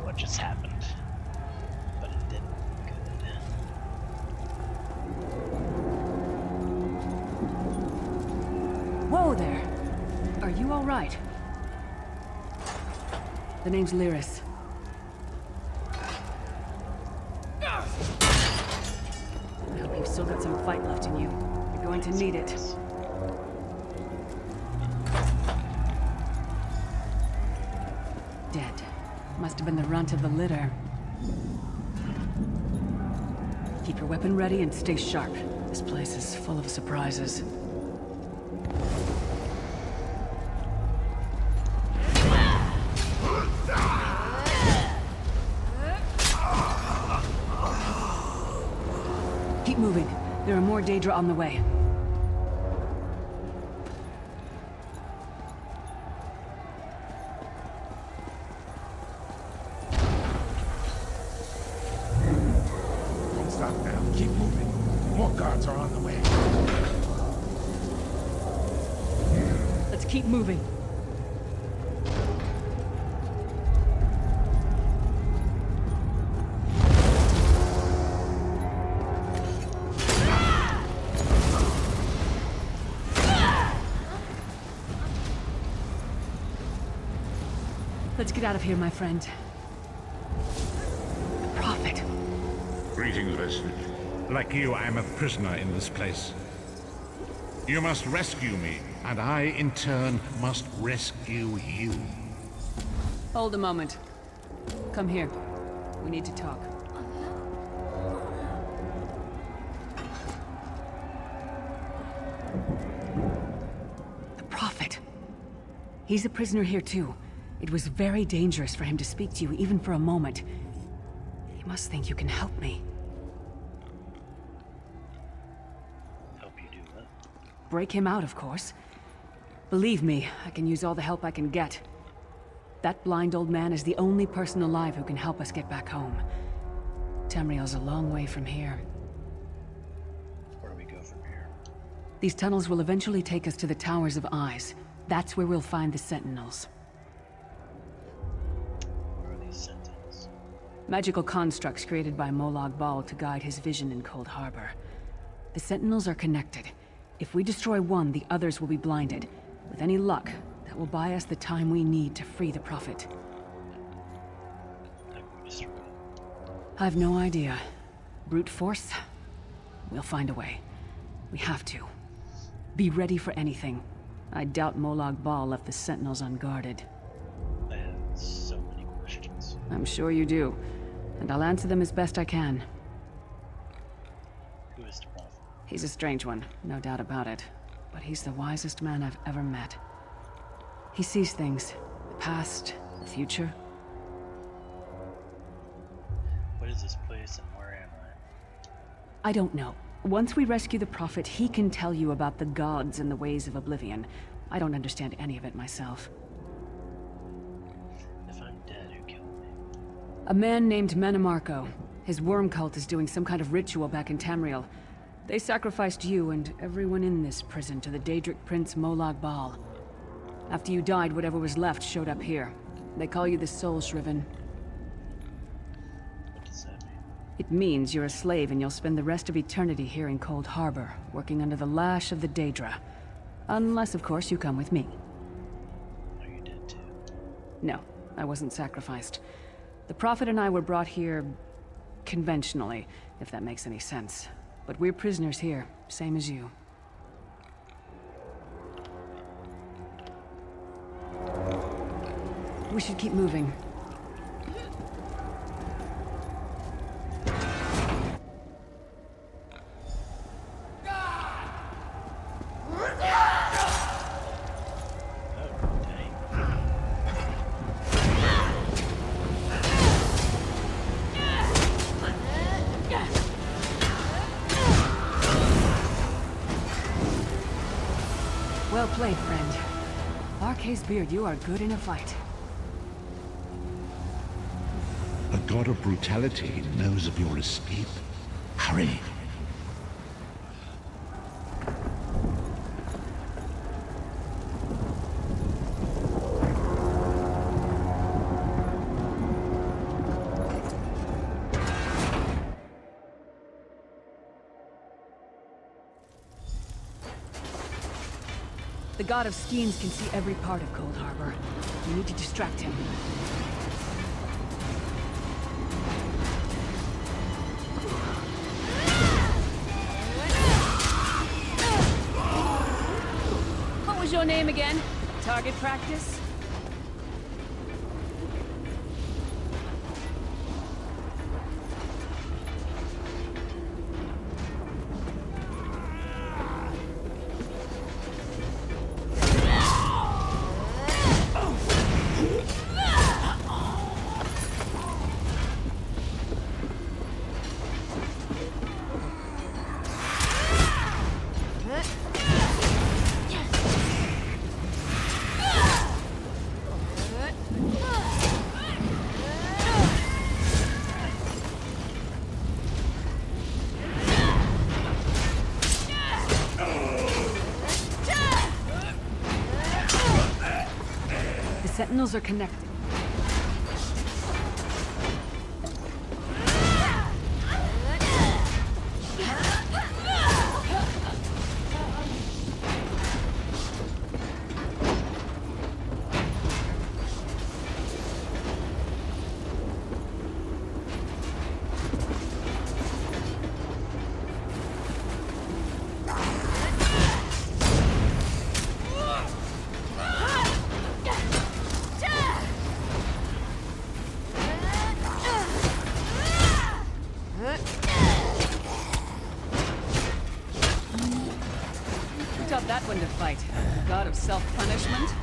What just happened, but it did good. Whoa there! Are you all right? The name's Lyris. I hope you've still got some fight left in you. You're going to need it. Dead. Must have been the runt of the litter. Keep your weapon ready and stay sharp. This place is full of surprises. Keep moving. There are more Daedra on the way. Stop now. Keep moving. More guards are on the way. Let's keep moving. Let's get out of here, my friend. The Prophet. Greetings, Resident. Like you, I am a prisoner in this place. You must rescue me, and I, in turn, must rescue you. Hold a moment. Come here. We need to talk. The Prophet. He's a prisoner here too. It was very dangerous for him to speak to you even for a moment. He must think you can help me. Help you do what? Break him out, of course. Believe me, I can use all the help I can get. That blind old man is the only person alive who can help us get back home. Tamriel's a long way from here. Where do we go from here? These tunnels will eventually take us to the Towers of Eyes. That's where we'll find the Sentinels. What are these Sentinels? Magical constructs created by Molag Bal to guide his vision in Cold Harbor. The Sentinels are connected. If we destroy one, the others will be blinded. With any luck, that will buy us the time we need to free the Prophet. How can we destroy it? I've no idea. Brute force? We'll find a way. We have to. Be ready for anything. I doubt Molag Bal left the Sentinels unguarded. I have so many questions. I'm sure you do. And I'll answer them as best I can. Who is the Prophet? He's a strange one, no doubt about it. But he's the wisest man I've ever met. He sees things. The past, the future. What is this place and where am I? I don't know. Once we rescue the Prophet, he can tell you about the gods and the ways of oblivion. I don't understand any of it myself. If I'm dead, who killed me? A man named Menemarco. His worm cult is doing some kind of ritual back in Tamriel. They sacrificed you and everyone in this prison to the Daedric Prince Molag Bal. After you died, whatever was left showed up here. They call you the Soul Shriven. What does that mean? It means you're a slave and you'll spend the rest of eternity here in Cold Harbor, working under the lash of the Daedra. Unless, of course, you come with me. Are you dead too? No, I wasn't sacrificed. The Prophet and I were brought here conventionally, if that makes any sense. But we're prisoners here, same as you. We should keep moving. Well played, friend. Arkay's beard, you are good in a fight. A god of brutality knows of your escape. Hurry. The god of schemes can see every part of Cold Harbor. We need to distract him. What was your name again? Target practice? Sentinels are connected. taught that one to fight? The god of self-punishment?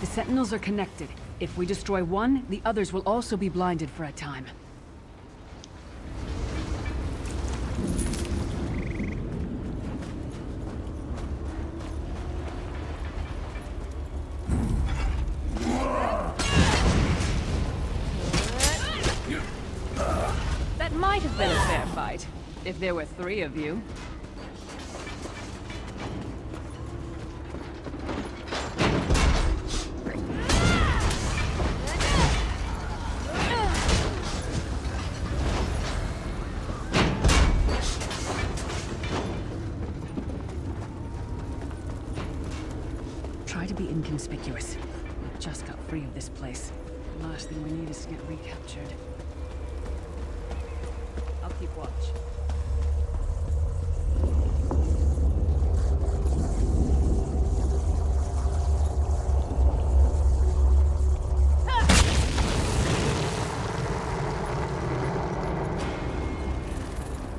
The sentinels are connected. If we destroy one, the others will also be blinded for a time. That might have been a fair fight, if there were 3 of you. Try to be inconspicuous. We just got free of this place. The last thing we need is to get recaptured. I'll keep watch.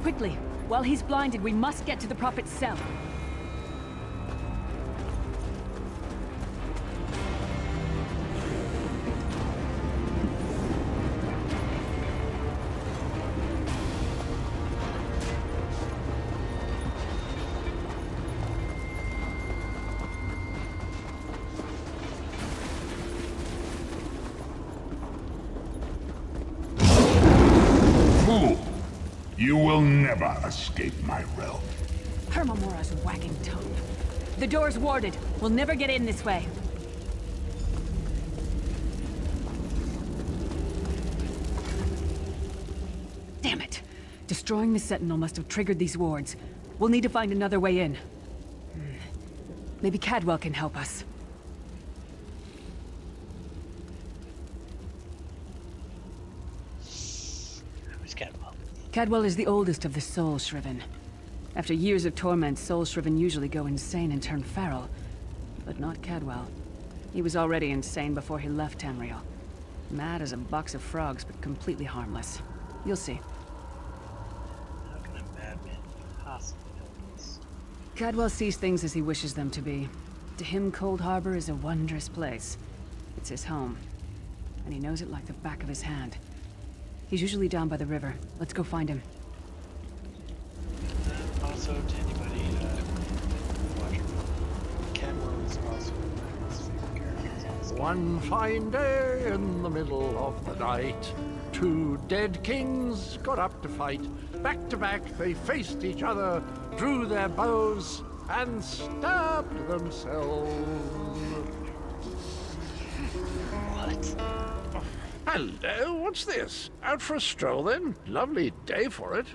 Quickly! While he's blinded, we must get to the Prophet's cell. Fool! You will never escape my realm. Hermamora's wagging tongue. The door's warded. We'll never get in this way. Damn it! Destroying the Sentinel must have triggered these wards. We'll need to find another way in. Maybe Cadwell can help us. Who's Cadwell? Cadwell is the oldest of the Soul Shriven. After years of torment, Soul Shriven usually go insane and turn feral. But not Cadwell. He was already insane before he left Tamriel. Mad as a box of frogs, but completely harmless. You'll see. How can a madman possibly know this? Cadwell sees things as he wishes them to be. To him, Cold Harbor is a wondrous place. It's his home. And he knows it like the back of his hand. He's usually down by the river. Let's go find him. Also, to anybody watching, Cadwell is also one of his favorite characters. One fine day in the middle of the night, 2 dead kings got up to fight. Back to back, they faced each other, drew their bows, and stabbed themselves. What? Hello, what's this? Out for a stroll then? Lovely day for it.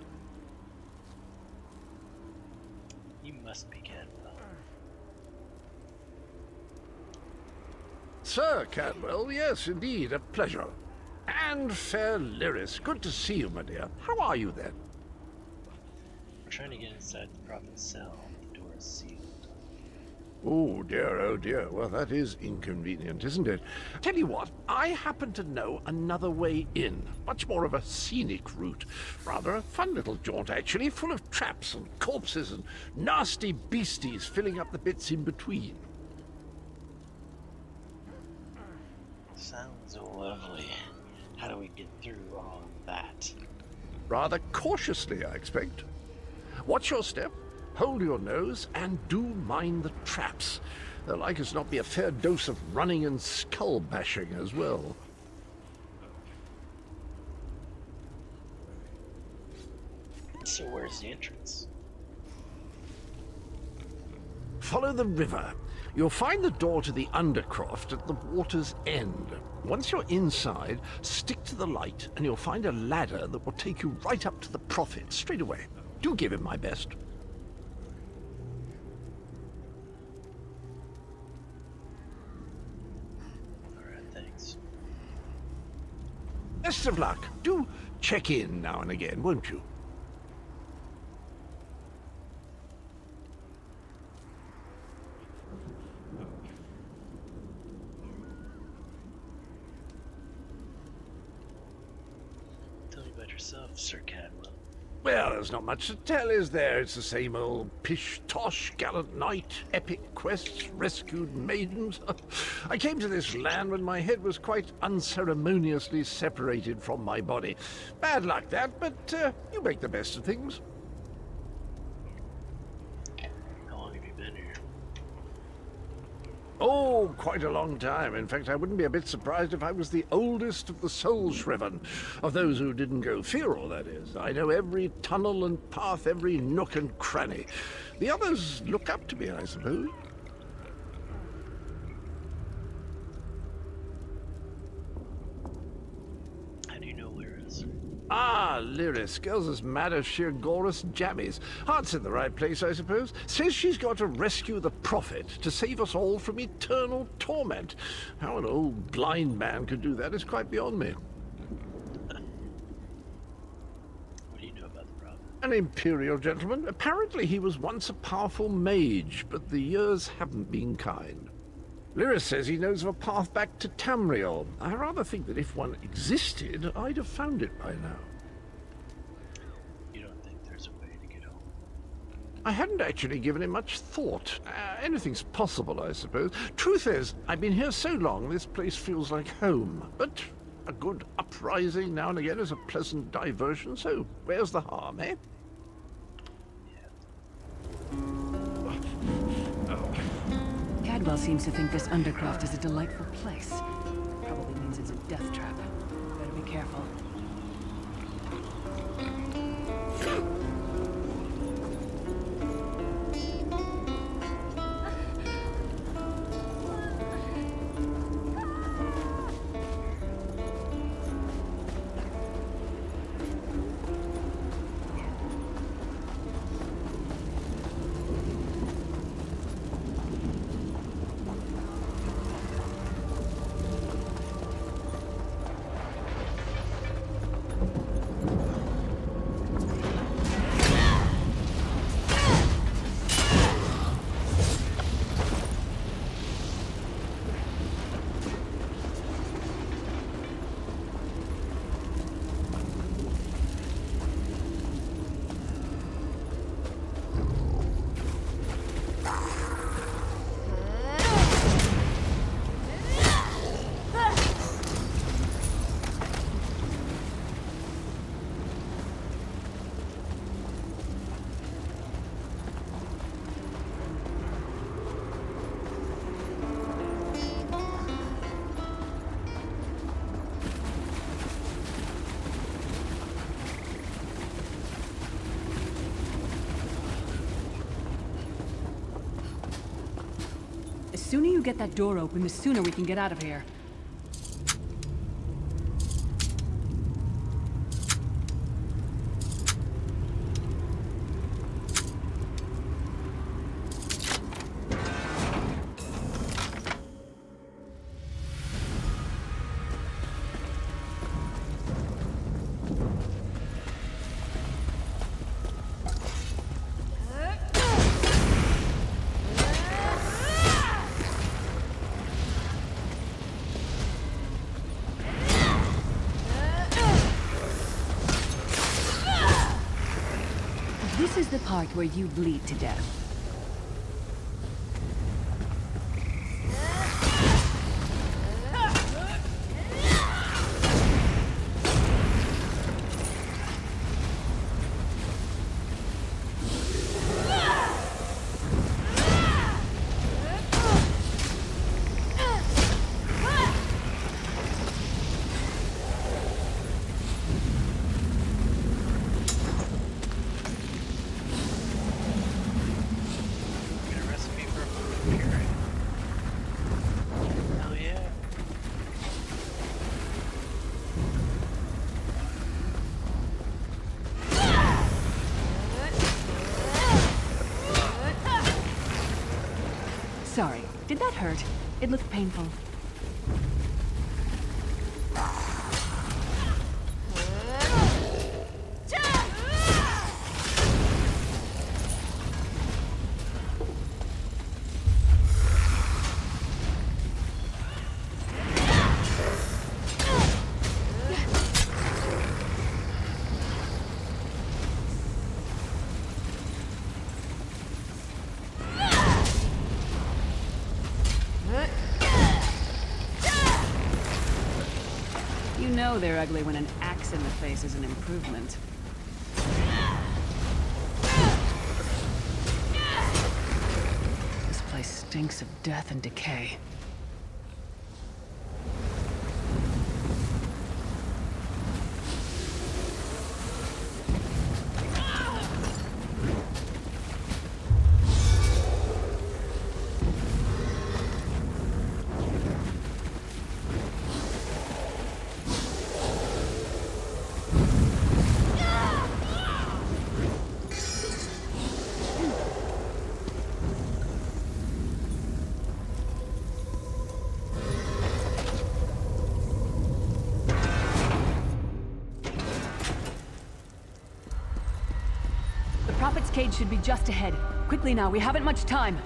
You must be Cadwell. Sir Cadwell, yes, indeed, a pleasure. And fair Lyris, good to see you, my dear. How are you then? We're trying to get inside the Prophet's cell. The door is sealed. Oh dear, well that is inconvenient, isn't it? Tell you what, I happen to know another way in. Much more of a scenic route. Rather a fun little jaunt, actually, full of traps and corpses and nasty beasties filling up the bits in between. Sounds lovely. How do we get through all that? Rather cautiously, I expect. Watch your step. Hold your nose, and do mind the traps. There'll like as not be a fair dose of running and skull bashing as well. So where's the entrance? Follow the river. You'll find the door to the Undercroft at the water's end. Once you're inside, stick to the light, and you'll find a ladder that will take you right up to the Prophet straight away. Do give him my best. Best of luck. Do check in now and again, won't you? yourself, Sir Cadwell? Well, there's not much to tell, is there? It's the same old pish-tosh, gallant knight, epic quests, rescued maidens. I came to this land when my head was quite unceremoniously separated from my body. Bad luck, that, but you make the best of things. How long have you been here? Oh, quite a long time. In fact, I wouldn't be a bit surprised if I was the oldest of the soul shriven. Of those who didn't go feral, that is. I know every tunnel and path, every nook and cranny. The others look up to me, I suppose. How do you know Lyris? Ah, Lyris. Girl's as mad as sheer Gorus jammies. Heart's in the right place, I suppose. Says she's got to rescue the Prophet to save us all from eternal torment. How an old blind man could do that is quite beyond me. What do you know about the Prophet? An imperial gentleman. Apparently he was once a powerful mage, but the years haven't been kind. Lyris says he knows of a path back to Tamriel. I rather think that if one existed, I'd have found it by now. You don't think there's a way to get home? I hadn't actually given it much thought. Anything's possible, I suppose. Truth is, I've been here so long, this place feels like home. But a good uprising now and again is a pleasant diversion, so where's the harm, eh? Cadwell seems to think this undercroft is a delightful place. Probably means it's a death trap. Better be careful. The sooner you get that door open, the sooner we can get out of here. This is the part where you bleed to death. Sorry, did that hurt? It looked painful. You know they're ugly when an axe in the face is an improvement. This place stinks of death and decay. The Prophet's cage should be just ahead. Quickly now, we haven't much time.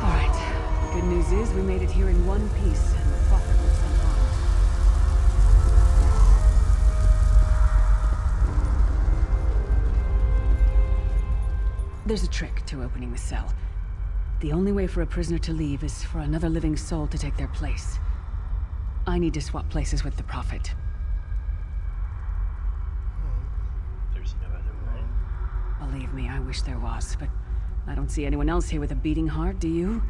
All right. Good news is we made it here in one piece, and the Prophet was unharmed. There's a trick to opening the cell. The only way for a prisoner to leave is for another living soul to take their place. I need to swap places with the Prophet. There's no other way. Believe me, I wish there was, but I don't see anyone else here with a beating heart, do you?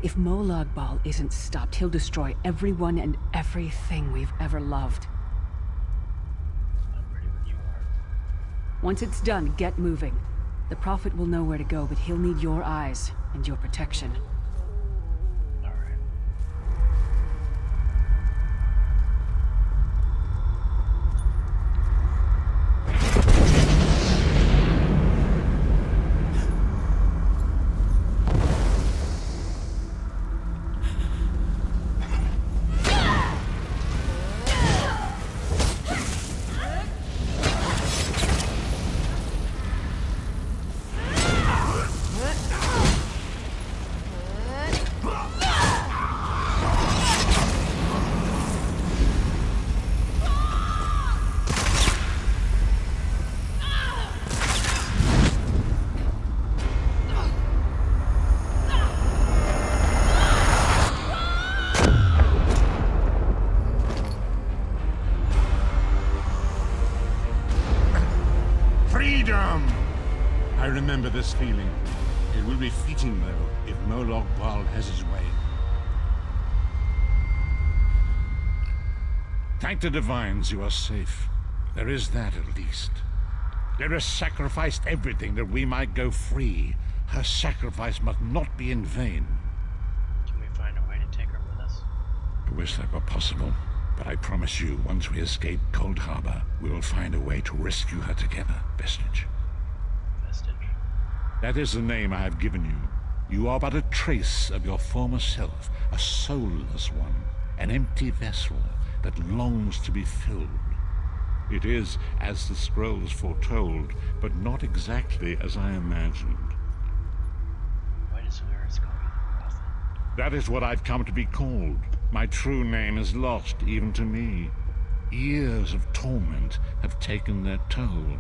If Molag Bal isn't stopped, he'll destroy everyone and everything we've ever loved. I'm ready when you are. Once it's done, get moving. The Prophet will know where to go, but he'll need your eyes and your protection. Freedom! I remember this feeling. It will be fleeting, though, if Molag Bal has his way. Thank the Divines you are safe. There is that, at least. Lyra sacrificed everything that we might go free. Her sacrifice must not be in vain. Can we find a way to take her with us? I wish that were possible, but I promise you, once we escape Cold Harbor, we will find a way to rescue her together, Vestige. Vestige? That is the name I have given you. You are but a trace of your former self, a soulless one, an empty vessel that longs to be filled. It is as the scrolls foretold, but not exactly as I imagined. Why does Lyris call you the Prophet? That is what I've come to be called. My true name is lost even to me. Years of torment have taken their toll.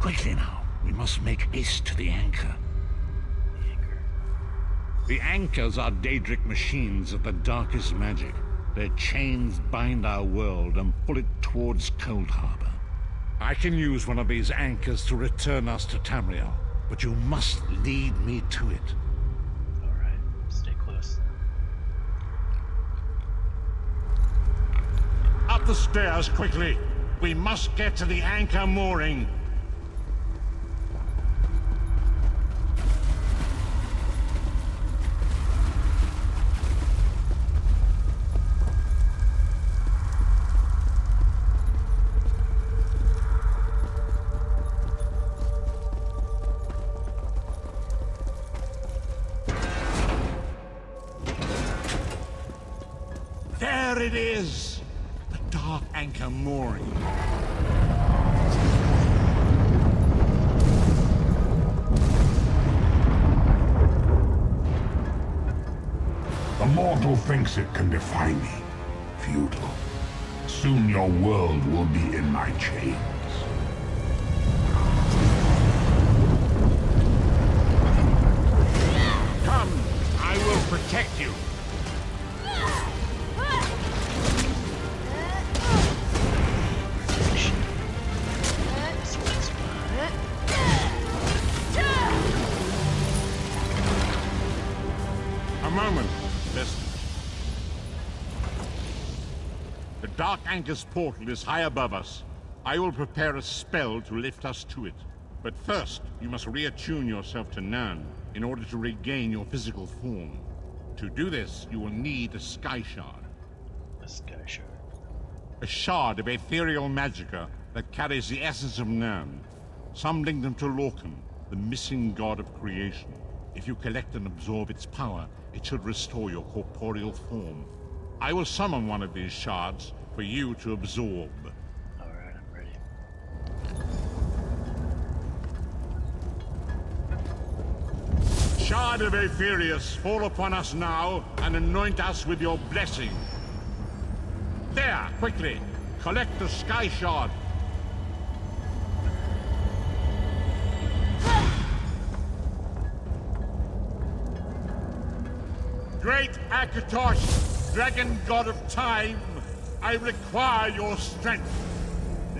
Quickly now, we must make haste to the anchor. The anchor? The anchors are Daedric machines of the darkest magic. Their chains bind our world and pull it towards Cold Harbor. I can use one of these anchors to return us to Tamriel, but you must lead me to it. Alright, stay close then. Up the stairs, quickly! We must get to the anchor mooring! There it is! The dark anchor mooring. The mortal thinks it can defy me. Futile. Soon your world will be in my chains. Come, I will protect you. you! A moment, Vestige. The Dark Anchor's portal is high above us. I will prepare a spell to lift us to it. But first, you must reattune yourself to Nan in order to regain your physical form. To do this, you will need a Sky Shard. A Sky Shard? A shard of ethereal magicka that carries the essence of Nan. Some link them to Lorcan, the missing god of creation. If you collect and absorb its power, it should restore your corporeal form. I will summon one of these shards for you to absorb. Alright, I'm ready. Shard of Aetherius, fall upon us now and anoint us with your blessing. There, quickly! Collect the Sky Shard. Great Akatosh, dragon god of time, I require your strength.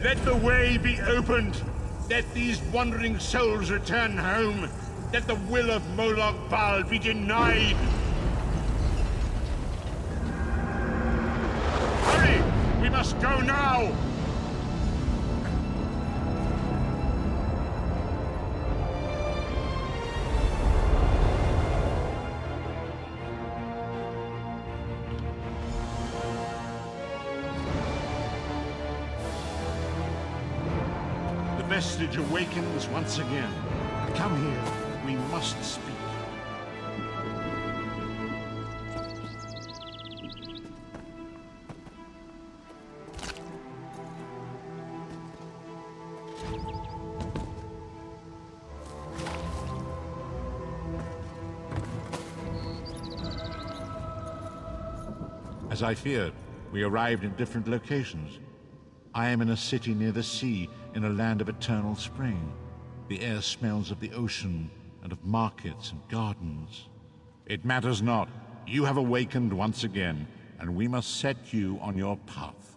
Let the way be opened. Let these wandering souls return home. Let the will of Molag Bal be denied. Hurry! We must go now! The Vestige awakens once again. Come here. We must speak. As I feared, we arrived in different locations. I am in a city near the sea, in a land of eternal spring. The air smells of the ocean and of markets and gardens. It matters not. You have awakened once again, and we must set you on your path.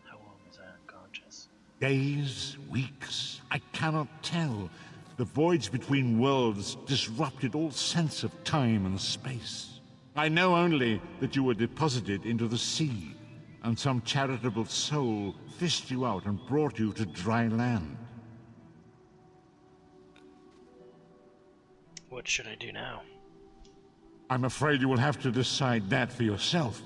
How long was I unconscious? Days, weeks, I cannot tell. The voids between worlds disrupted all sense of time and space. I know only that you were deposited into the sea, and some charitable soul fished you out and brought you to dry land. What should I do now? I'm afraid you will have to decide that for yourself.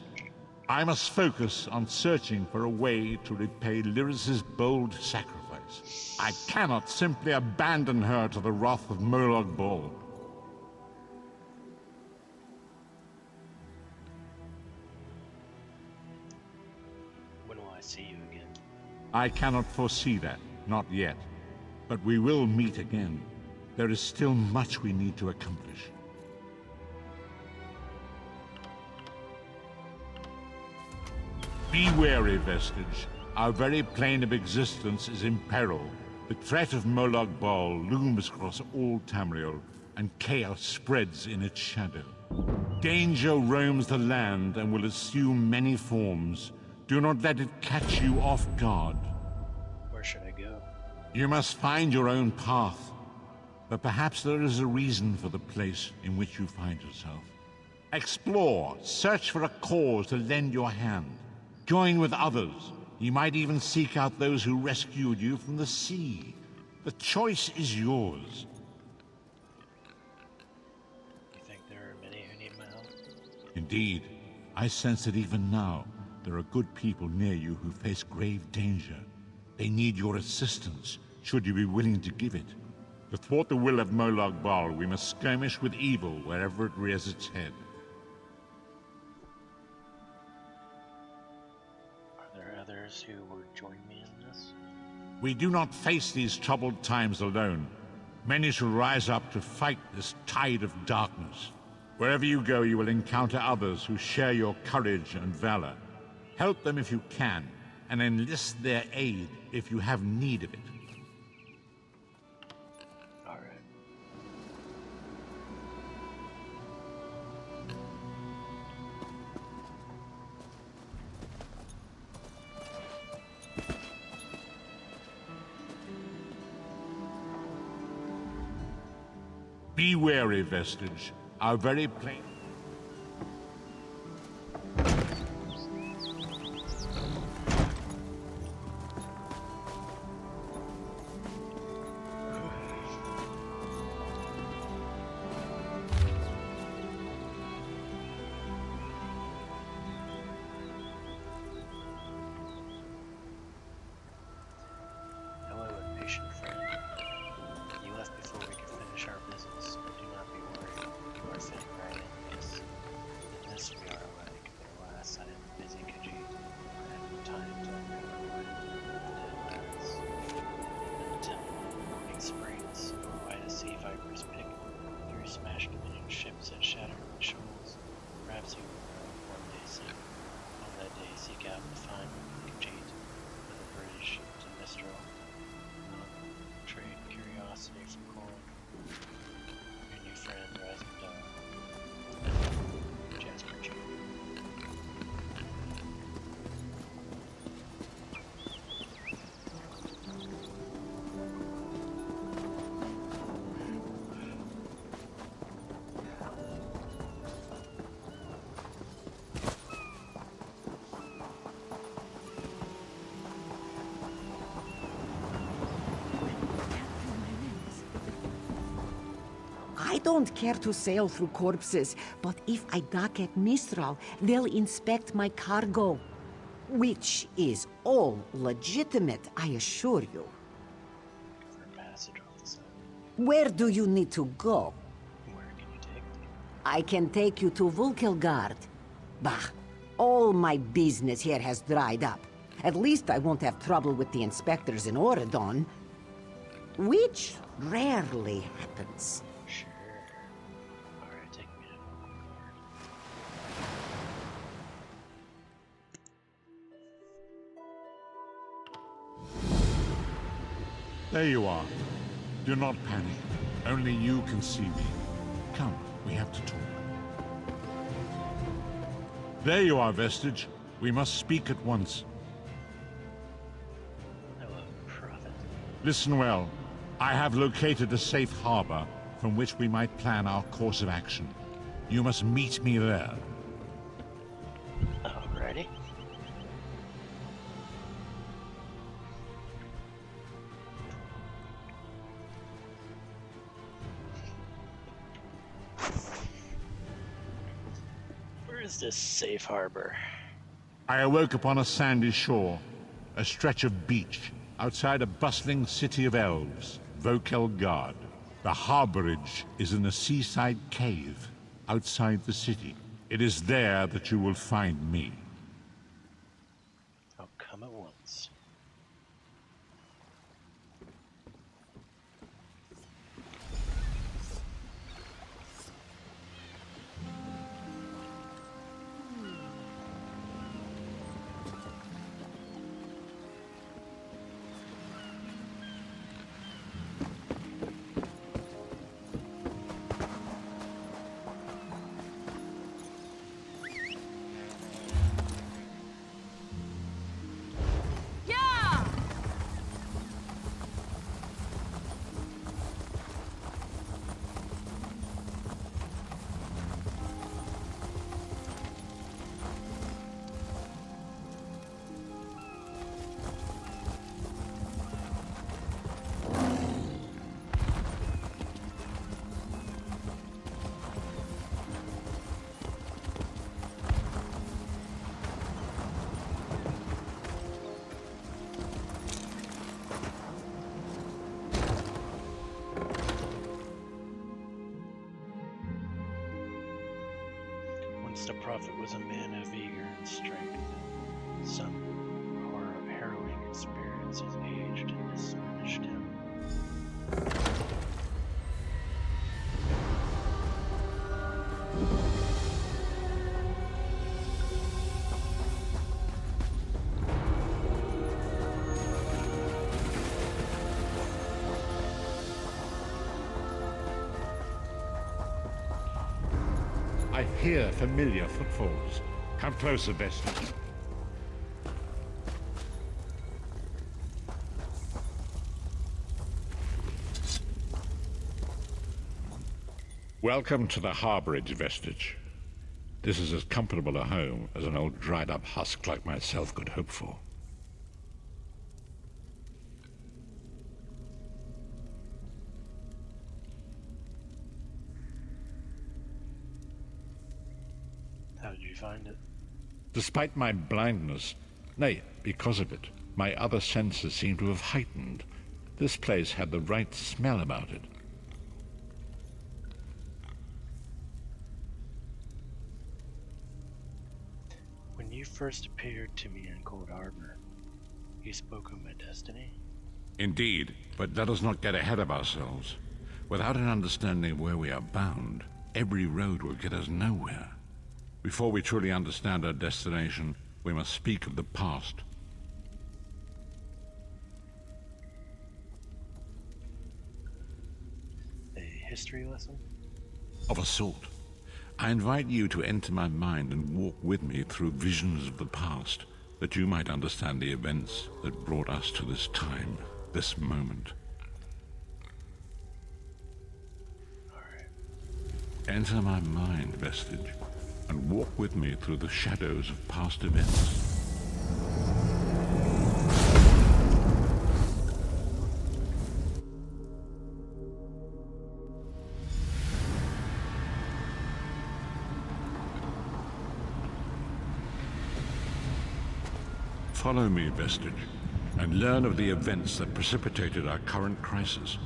I must focus on searching for a way to repay Lyris's bold sacrifice. I cannot simply abandon her to the wrath of Molag Bal. When will I see you again? I cannot foresee that, not yet. But we will meet again. There is still much we need to accomplish. Be wary, Vestige. Our very plane of existence is in peril. The threat of Molag Bal looms across all Tamriel, and chaos spreads in its shadow. Danger roams the land and will assume many forms. Do not let it catch you off guard. Where should I go? You must find your own path. But perhaps there is a reason for the place in which you find yourself. Explore, search for a cause to lend your hand. Join with others. You might even seek out those who rescued you from the sea. The choice is yours. You think there are many who need my help? Indeed. I sense that even now, there are good people near you who face grave danger. They need your assistance, should you be willing to give it. To thwart the will of Molag Bal, we must skirmish with evil wherever it rears its head. Are there others who would join me in this? We do not face these troubled times alone. Many shall rise up to fight this tide of darkness. Wherever you go, you will encounter others who share your courage and valor. Help them if you can, and enlist their aid if you have need of it. Be wary, Vestige. Our very plain... Hello, impatient friend. You left before we could finish our business, but do not be worried. You are fitting right in, yes. In this we are alike, but alas, I am busy, Khajiit. I have no time to uncover my dead lads. Until morning springs, or why the sea vipers pick through smashed Dominion ships and shattered shoals. Perhaps you will one day seek, on that day seek out and find Khajiit with a British to Mistral. Trade curiosity from Colin. Your new friend, Rising Dawn. Jasper G. I don't care to sail through corpses, but if I dock at Mistral, they'll inspect my cargo. Which is all legitimate, I assure you. For passage off the side. Where do you need to go? Where can you take me? I can take you to Vulkelgard. Bah, all my business here has dried up. At least I won't have trouble with the inspectors in Oredon. Which rarely happens. Sure. Alright, take me to There you are. Do not panic. Only you can see me. Come, we have to talk. There you are, Vestige. We must speak at once. Hello, Prophet. Listen well. I have located a safe harbor from which we might plan our course of action. You must meet me there. Alrighty. Where is this safe harbor? I awoke upon a sandy shore, a stretch of beach, outside a bustling city of elves, Vulkelgard. The harborage is in a seaside cave, outside the city. It is there that you will find me. I'll come at once. Once the prophet was a man of eager and strength. Some harrowing experiences aged and astonished him. I hear familiar footfalls. Come closer, Vestige. Welcome to the Harborage, Vestige. This is as comfortable a home as an old dried-up husk like myself could hope for. How did you find it? Despite my blindness, nay, because of it, my other senses seem to have heightened. This place had the right smell about it. When you first appeared to me in Cold Harbor, you spoke of my destiny. Indeed, but let us not get ahead of ourselves. Without an understanding of where we are bound, every road will get us nowhere. Before we truly understand our destination, we must speak of the past. A history lesson? Of a sort. I invite you to enter my mind and walk with me through visions of the past, that you might understand the events that brought us to this time, this moment. All right. Enter my mind, Vestige, and walk with me through the shadows of past events. Follow me, Vestige, and learn of the events that precipitated our current crisis.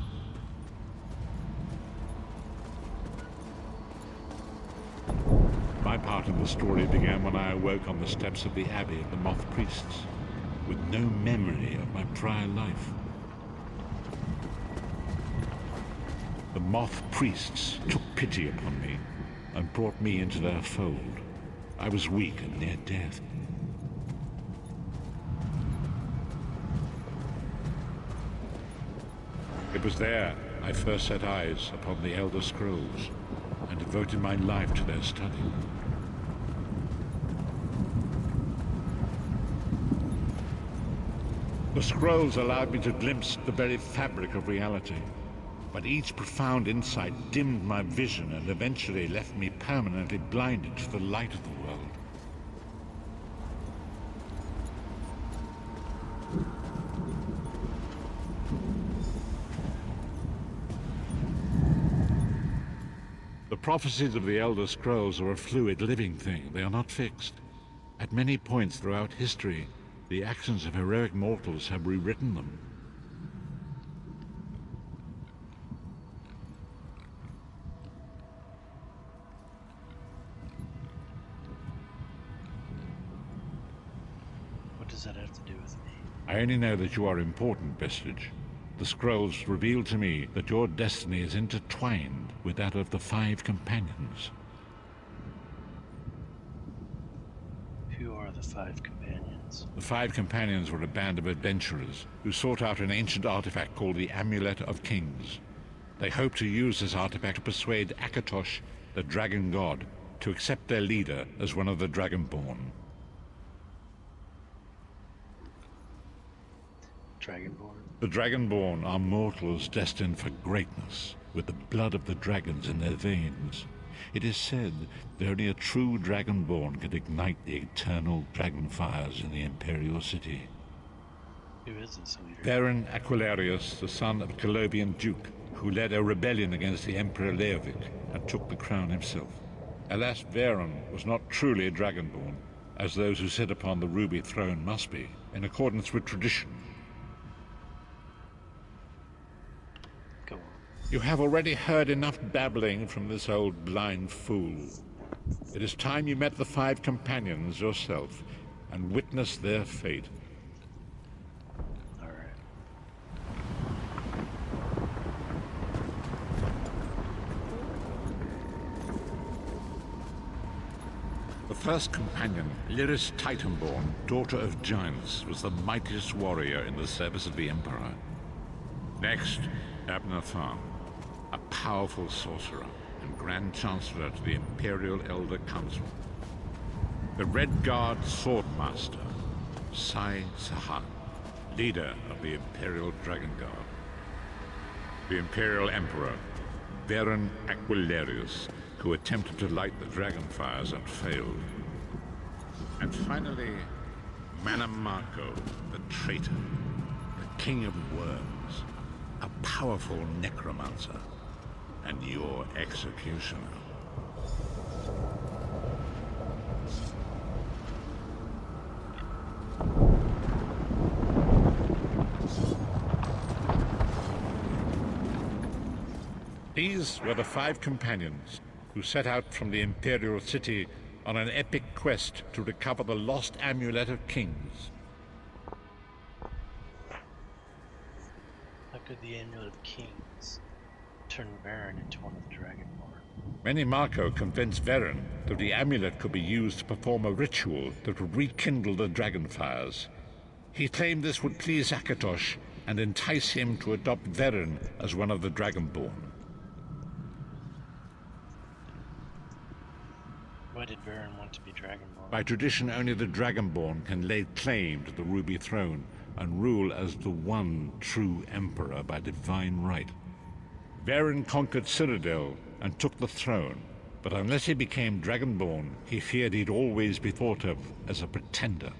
My part in the story began when I awoke on the steps of the Abbey of the Moth Priests, with no memory of my prior life. The Moth Priests took pity upon me and brought me into their fold. I was weak and near death. It was there I first set eyes upon the Elder Scrolls and devoted my life to their study. The scrolls allowed me to glimpse the very fabric of reality, but each profound insight dimmed my vision and eventually left me permanently blinded to the light of the world. The prophecies of the Elder Scrolls are a fluid, living thing. They are not fixed. At many points throughout history, the actions of heroic mortals have rewritten them. What does that have to do with me? I only know that you are important, Vestige. The scrolls reveal to me that your destiny is intertwined with that of the Five Companions. Who are the Five Companions? The Five Companions were a band of adventurers who sought out an ancient artifact called the Amulet of Kings. They hoped to use this artifact to persuade Akatosh, the dragon god, to accept their leader as one of the Dragonborn. Dragonborn? The Dragonborn are mortals destined for greatness, with the blood of the dragons in their veins. It is said that only a true Dragonborn can ignite the eternal dragon fires in the Imperial City. Who is this leader? Baron Aquilarius, the son of a Colovian duke, who led a rebellion against the Emperor Leovic and took the crown himself. Alas, Baron was not truly a Dragonborn, as those who sit upon the ruby throne must be, in accordance with tradition. Go on. You have already heard enough babbling from this old blind fool. It is time you met the Five Companions yourself and witnessed their fate. All right. The first companion, Lyris Titanborn, daughter of giants, was the mightiest warrior in the service of the Emperor. Next, Abner Tharn, a powerful sorcerer and Grand Chancellor to the Imperial Elder Council. The Red Guard Swordmaster, Sai Sahan, leader of the Imperial Dragon Guard. The Imperial Emperor, Varen Aquilarius, who attempted to light the dragon fires and failed. And finally, Manamako, the traitor, the king of worms, a powerful necromancer, and your executioner. These were the 5 companions who set out from the Imperial City on an epic quest to recover the lost Amulet of Kings. How could the Amulet of Kings turn Varen into one of the Dragonborn? Manamako convinced Varen that the amulet could be used to perform a ritual that would rekindle the dragon fires. He claimed this would please Akatosh and entice him to adopt Varen as one of the Dragonborn. Why did Varen want to be Dragonborn? By tradition, only the Dragonborn can lay claim to the Ruby Throne and rule as the one true Emperor by divine right. Varen conquered Cyrodiil and took the throne, but unless he became Dragonborn, he feared he'd always be thought of as a pretender.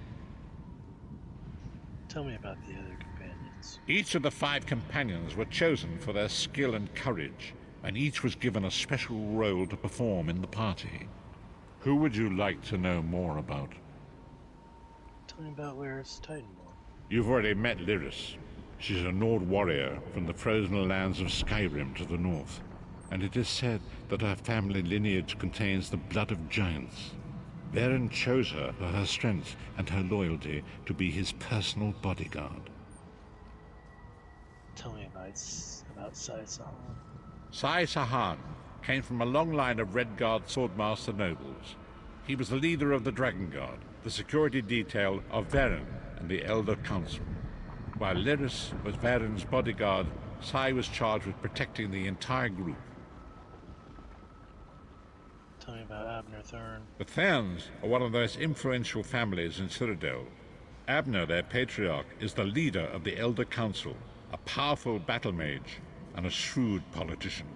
Tell me about the other companions. Each of the 5 companions were chosen for their skill and courage, and each was given a special role to perform in the party. Who would you like to know more about? Tell me about where's Titanborn. You've already met Lyris. She's a Nord warrior from the frozen lands of Skyrim to the north, and it is said that her family lineage contains the blood of giants. Varen chose her for her strength and her loyalty to be his personal bodyguard. Tell me about Sai Sahan. Sai Sahan came from a long line of Red Guard swordmaster nobles. He was the leader of the Dragon Guard, the security detail of Varen and the Elder Council. While Lyris was Varen's bodyguard, Sai was charged with protecting the entire group. Tell me about Abner Thurn. The Therns are one of the most influential families in Cyrodiil. Abner, their patriarch, is the leader of the Elder Council, a powerful battle mage and a shrewd politician.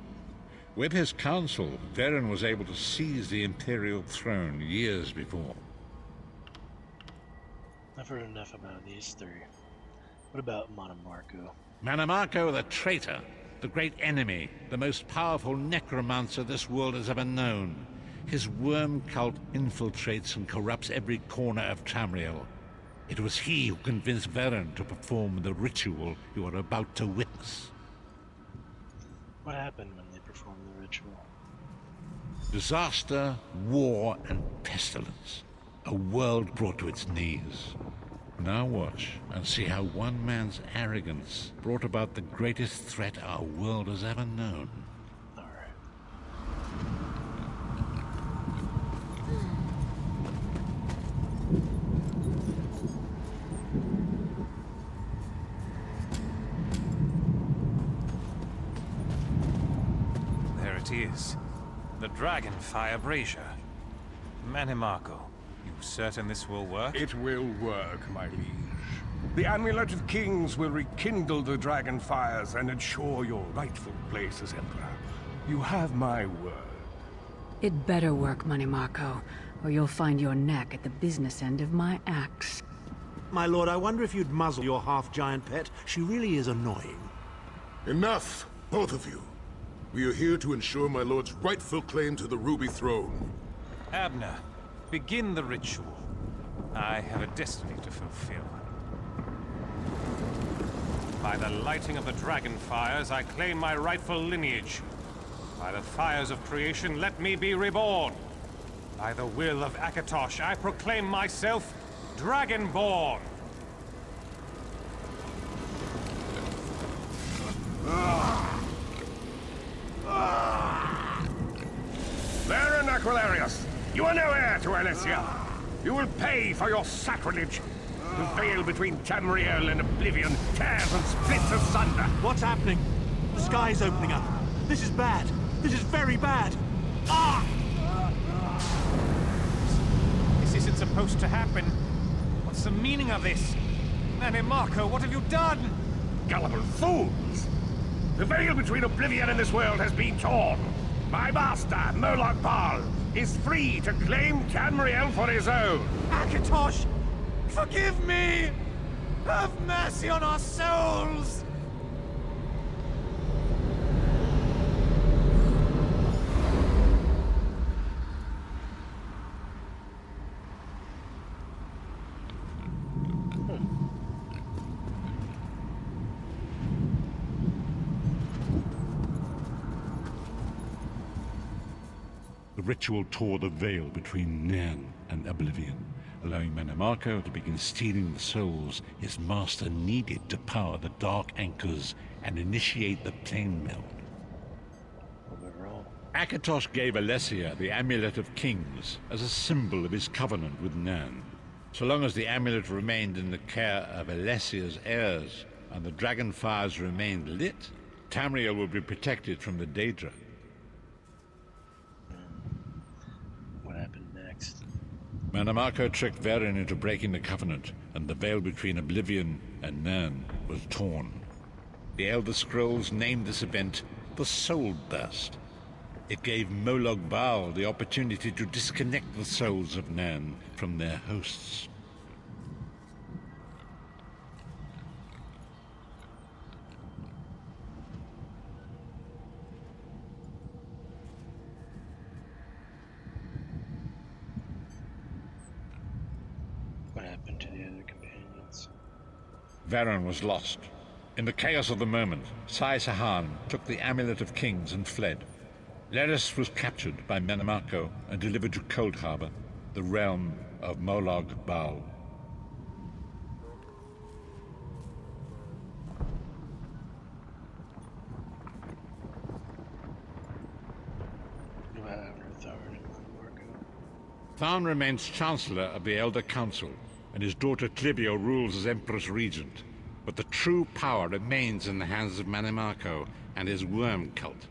With his council, Varen was able to seize the Imperial throne years before. I've heard enough about these 3. What about Manamako? Manamako the traitor, the great enemy, the most powerful necromancer this world has ever known. His worm cult infiltrates and corrupts every corner of Tamriel. It was he who convinced Varen to perform the ritual you are about to witness. What happened when they performed the ritual? Disaster, war, and pestilence. A world brought to its knees. Now watch and see how one man's arrogance brought about the greatest threat our world has ever known. There it is. The Dragonfire Brazier. Manamako, you certain this will work? It will work, my liege. The Amulet of Kings will rekindle the dragon fires and ensure your rightful place as Emperor. You have my word. It better work, Manamako, or you'll find your neck at the business end of my axe. My lord, I wonder if you'd muzzle your half-giant pet. She really is annoying. Enough, both of you. We are here to ensure my lord's rightful claim to the Ruby Throne. Abner, begin the ritual. I have a destiny to fulfill. By the lighting of the dragon fires, I claim my rightful lineage. By the fires of creation, let me be reborn. By the will of Akatosh, I proclaim myself Dragonborn. Varen Aquilarius, you are no heir to Elysia. You will pay for your sacrilege. The veil between Tamriel and Oblivion tears and splits asunder. What's happening? The sky's opening up. This is bad. This is very bad. Ah! This isn't supposed to happen. What's the meaning of this? Manamako, what have you done? Gullible fools! The veil between oblivion and this world has been torn. My master, Moloch Baal, is free to claim Tamriel for his own. Akatosh, forgive me! Have mercy on our souls! The ritual tore the veil between Nan and Oblivion, allowing Manamako to begin stealing the souls his master needed to power the Dark Anchors and initiate the Plane Meld. Akatosh gave Alessia the Amulet of Kings as a symbol of his covenant with Nan. So long as the amulet remained in the care of Alessia's heirs and the dragon fires remained lit, Tamriel would be protected from the Daedra. What happened next? Manamako tricked Varen into breaking the covenant, and the veil between Oblivion and Nan was torn. The Elder Scrolls named this event the Soul Burst. It gave Moloch Baal the opportunity to disconnect the souls of Nan from their hosts. What happened to the other companions? Varen was lost. In the chaos of the moment, Sai Sahan took the Amulet of Kings and fled. Leris was captured by Manamako and delivered to Cold Harbor, the realm of Moloch Baal. What happened to Tharn and Manamako? Tharn remains Chancellor of the Elder Council, and his daughter Clivio rules as Empress Regent. But the true power remains in the hands of Manamako and his worm cult.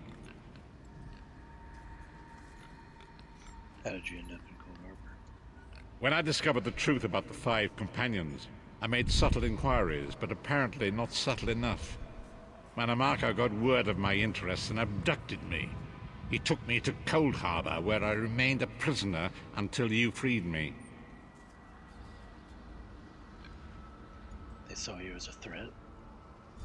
How did you end up in Cold Harbor? When I discovered the truth about the 5 companions, I made subtle inquiries, but apparently not subtle enough. Manamako got word of my interests and abducted me. He took me to Cold Harbor, where I remained a prisoner until you freed me. They saw you as a threat?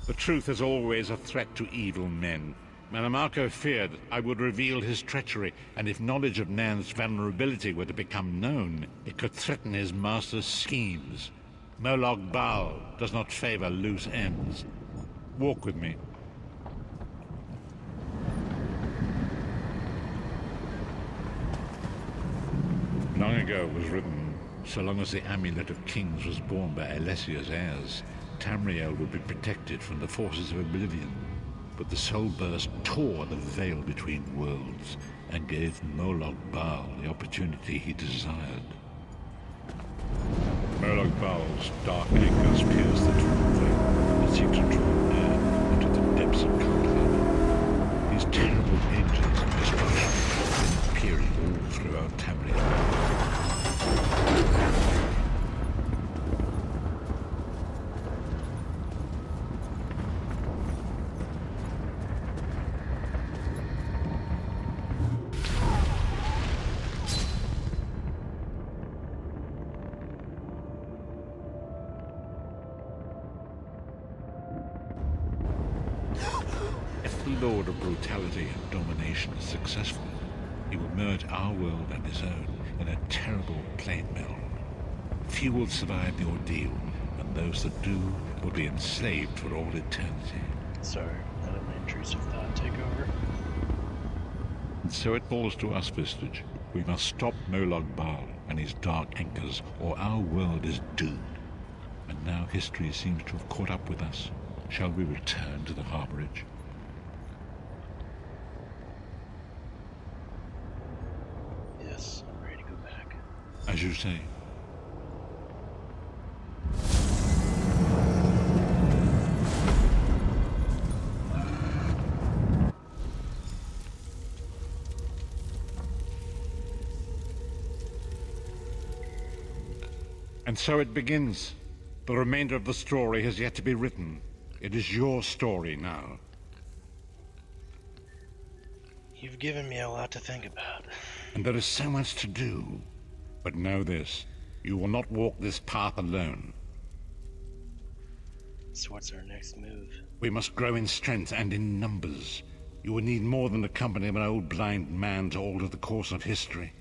The truth is always a threat to evil men. Manamako feared I would reveal his treachery, and if knowledge of Nan's vulnerability were to become known, it could threaten his master's schemes. Moloch Baal does not favor loose ends. Walk with me. Long ago was written, so long as the Amulet of Kings was borne by Alessia's heirs, Tamriel would be protected from the forces of Oblivion. But the Soul Burst tore the veil between worlds and gave Moloch Baal the opportunity he desired. Moloch Baal's dark anchors pierced the torn veil and seemed to draw near into the depths of Cold Harbor. These terrible engines of destruction have been appearing all throughout Tamriel. If the Lord of Brutality and Domination is successful, he will merge our world and his own in a terrible plane meld. Few will survive the ordeal, and those that do will be enslaved for all eternity. Sorry, let my intrusive thought take over. And so it falls to us, Vistage. We must stop Moloch Baal and his dark anchors, or our world is doomed. And now history seems to have caught up with us. Shall we return to the harborage? Yes, I'm ready to go back. As you say. And so it begins. The remainder of the story has yet to be written. It is your story now. You've given me a lot to think about. And there is so much to do. But know this, you will not walk this path alone. So what's our next move? We must grow in strength and in numbers. You will need more than the company of an old blind man to alter the course of history.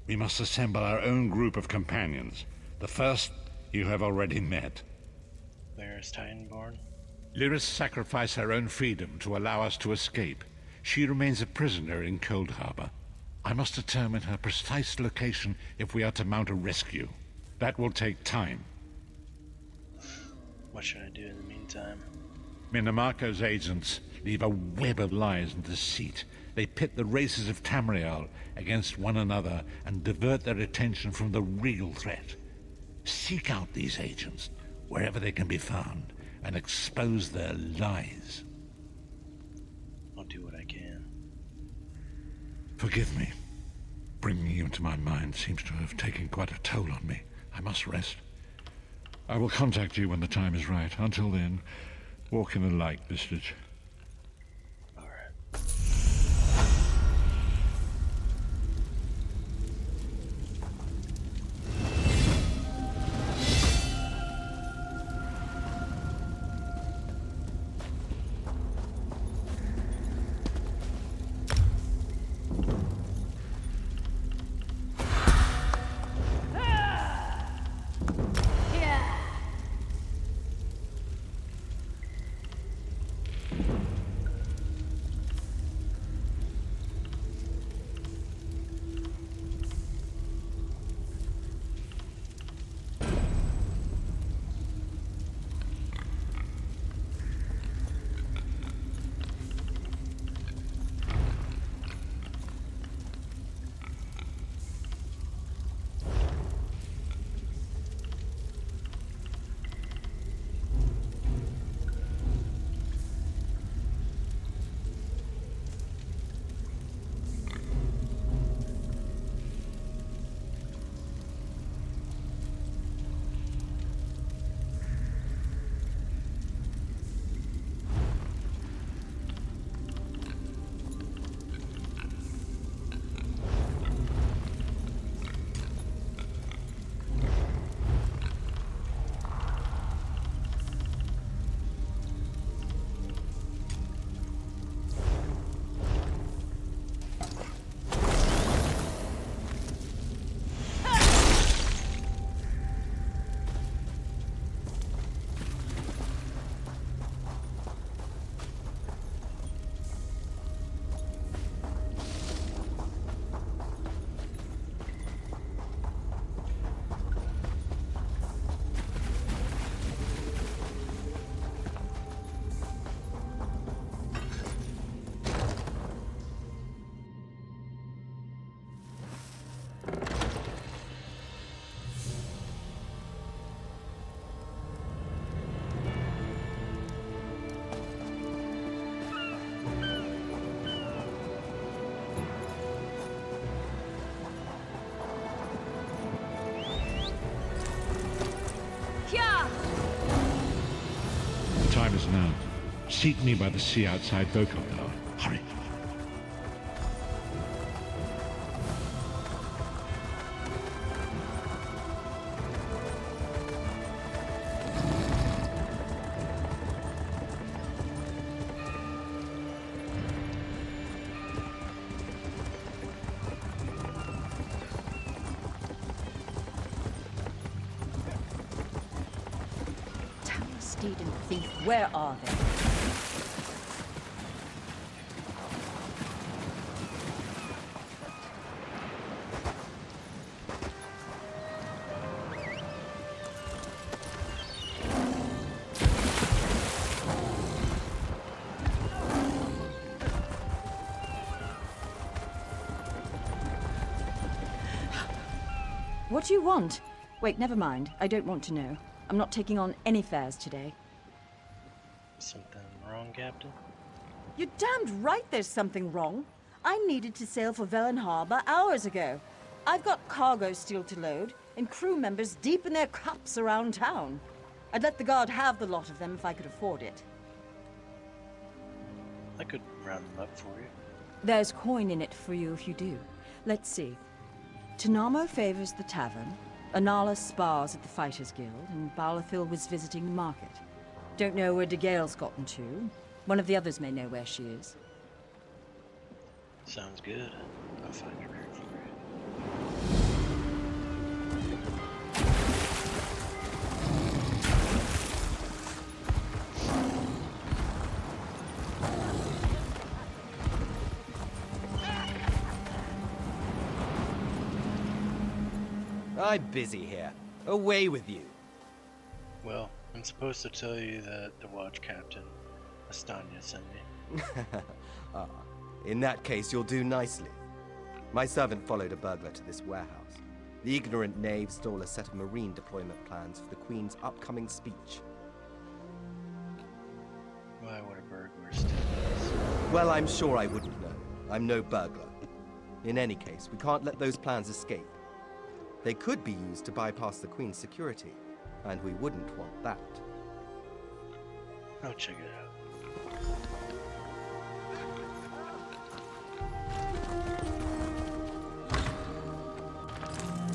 We must assemble our own group of companions. The first you have already met. Where is Titanborn? Lyris sacrificed her own freedom to allow us to escape. She remains a prisoner in Cold Harbor. I must determine her precise location if we are to mount a rescue. That will take time. What should I do in the meantime? Minamarco's agents leave a web of lies and deceit. They pit the races of Tamriel against one another and divert their attention from the real threat. Seek out these agents, wherever they can be found, and expose their lies. I'll do what I can. Forgive me. Bringing you into my mind seems to have taken quite a toll on me. I must rest. I will contact you when the time is right. Until then, walk in the light, Vistage. The time is now. Seek me by the sea outside Vokoldar. Hurry. Steed and thief, where are they? What do you want? Wait, never mind. I don't want to know. I'm not taking on any fares today. Something wrong, Captain? You're damned right there's something wrong. I needed to sail for Velen Harbor hours ago. I've got cargo still to load, and crew members deep in their cups around town. I'd let the guard have the lot of them if I could afford it. I could round them up for you. There's coin in it for you if you do. Let's see. Tanamo favors the tavern, Anala spars at the Fighters Guild, and Balathil was visiting the market. Don't know where DeGale's gotten to. One of the others may know where she is. Sounds good. I'll find her for you. I'm busy here. Away with you. Well, I'm supposed to tell you that the watch captain, Astanya, sent me. Ah, in that case, you'll do nicely. My servant followed a burglar to this warehouse. The ignorant knave stole a set of marine deployment plans for the Queen's upcoming speech. Why would a burglar steal this? Well, I'm sure I wouldn't know. I'm no burglar. In any case, we can't let those plans escape. They could be used to bypass the Queen's security, and we wouldn't want that. I'll check it out.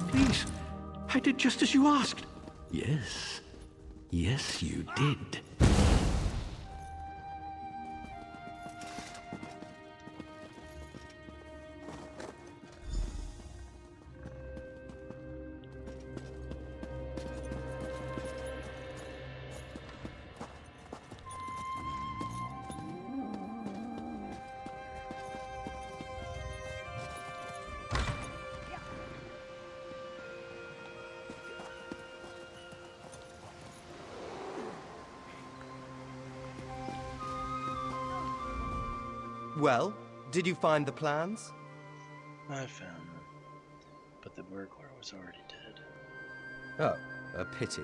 Please, I did just as you asked. Yes. Yes, you did. Well, did you find the plans? I found them, but the burglar was already dead. Oh, a pity.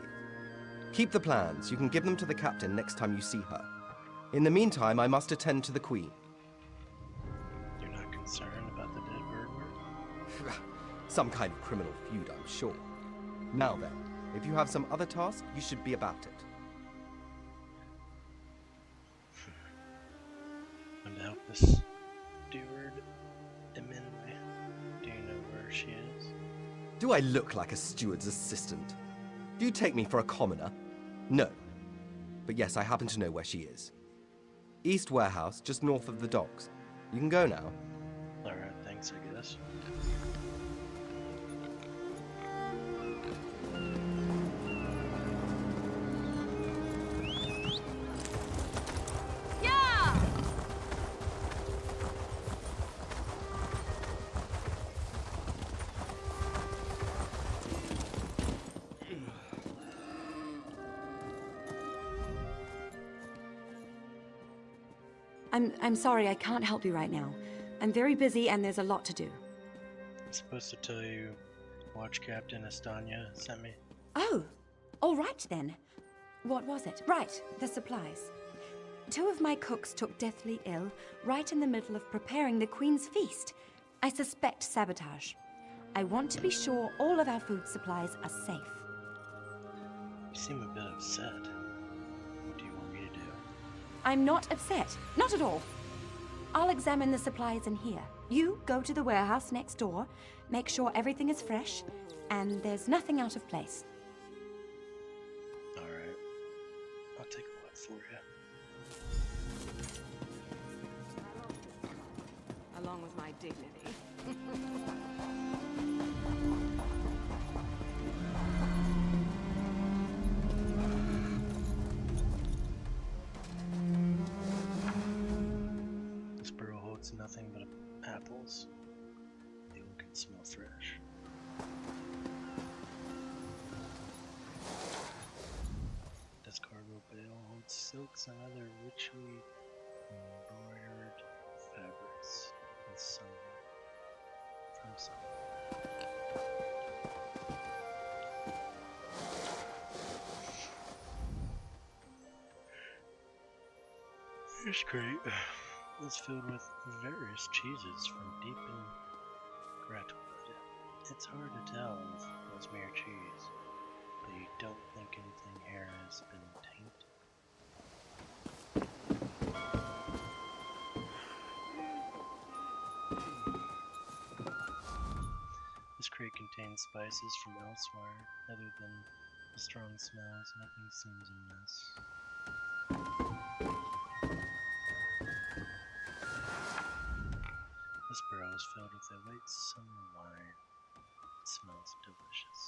Keep the plans. You can give them to the captain next time you see her. In the meantime, I must attend to the Queen. You're not concerned about the dead burglar? Some kind of criminal feud, I'm sure. Now then, if you have some other task, you should be about it. I'm to help this steward, Emin. Do you know where she is? Do I look like a steward's assistant? Do you take me for a commoner? No. But yes, I happen to know where she is. East Warehouse, just north of the docks. You can go now. Alright, thanks, I guess. I'm sorry, I can't help you right now. I'm very busy and there's a lot to do. I'm supposed to tell you Watch Captain Astanya sent me. Oh, all right then. What was it? Right, the supplies. 2 of my cooks took deathly ill right in the middle of preparing the Queen's feast. I suspect sabotage. I want to be sure all of our food supplies are safe. You seem a bit upset. What do you want me to do? I'm not upset. Not at all. I'll examine the supplies in here. You go to the warehouse next door, make sure everything is fresh, and there's nothing out of place. Alright. I'll take a look for you. Along with my dignity. This barrel holds nothing but apples. They look and smell fresh. This cargo bale holds silks and other richly embroidered fabrics and from some. This crate is filled with various cheeses from deep in Gratwood. It's hard to tell if it's mere cheese, but you don't think anything here has been tainted? crate contains spices from elsewhere. Other than the strong smells, nothing seems amiss. This barrel is filled with a white summer wine. It smells delicious.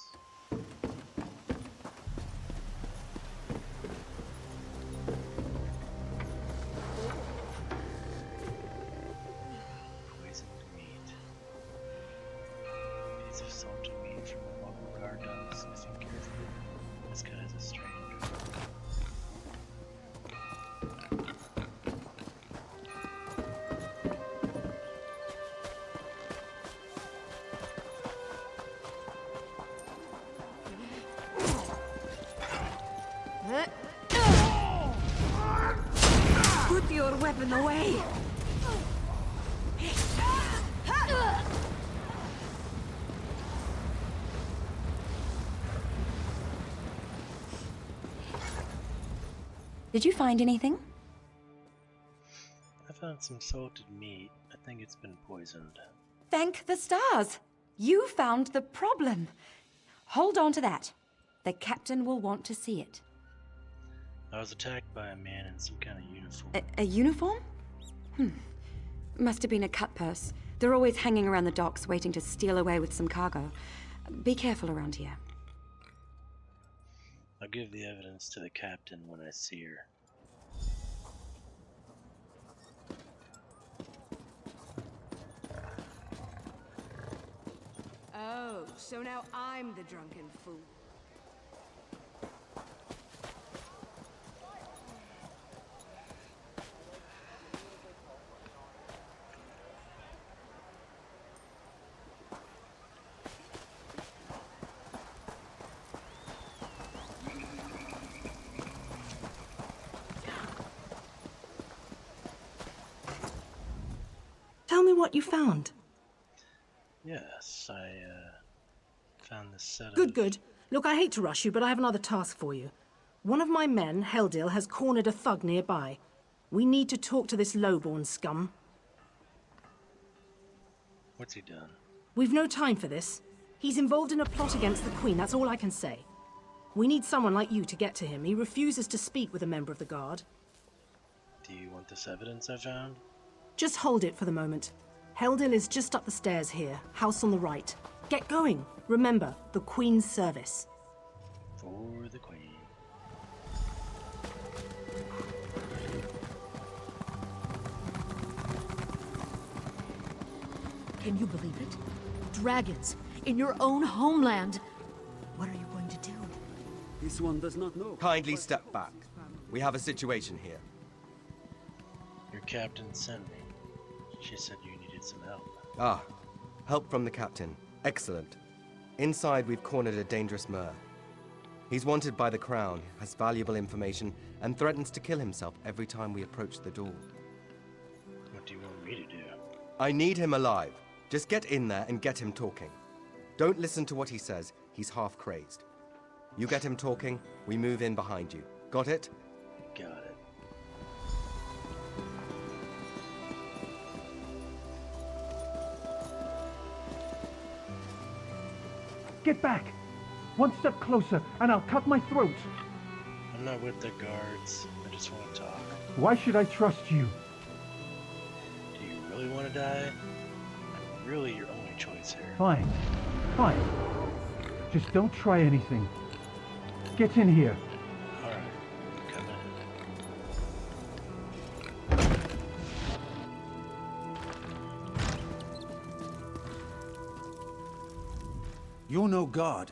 Poisoned meat. A piece of salted meat from a local guard dog sniffing carefully. This guy is a stranger. Put your weapon away! Did you find anything? I found some salted meat. I think it's been poisoned. Thank the stars! You found the problem. Hold on to that. The captain will want to see it. I was attacked by a man in some kind of uniform. A uniform? Must have been a cut purse. They're always hanging around the docks waiting to steal away with some cargo. Be careful around here. I'll give the evidence to the captain when I see her. Oh, so now I'm the drunken fool. Tell me what you found. Yes, I found this set Good, of... good. Look, I hate to rush you, but I have another task for you. One of my men, Heldil, has cornered a thug nearby. We need to talk to this lowborn scum. What's he done? We've no time for this. He's involved in a plot against the Queen, that's all I can say. We need someone like you to get to him. He refuses to speak with a member of the Guard. Do you want this evidence I found? Just hold it for the moment. Heldil is just up the stairs here, house on the right. Get going. Remember, the Queen's service. For the Queen. Can you believe it? Dragons in your own homeland. What are you going to do? This one does not know. Kindly step back. We have a situation here. Your captain sent me. She said you needed some help. Ah, help from the captain. Excellent. Inside, we've cornered a dangerous Mer. He's wanted by the Crown, has valuable information, and threatens to kill himself every time we approach the door. What do you want me to do? I need him alive. Just get in there and get him talking. Don't listen to what he says. He's half crazed. You get him talking, we move in behind you. Got it? Got it. Get back! One step closer, and I'll cut my throat! I'm not with the guards. I just want to talk. Why should I trust you? Do you really want to die? I'm really your only choice here. Fine. Fine. Just don't try anything. Get in here. Alright, come in. You're no god.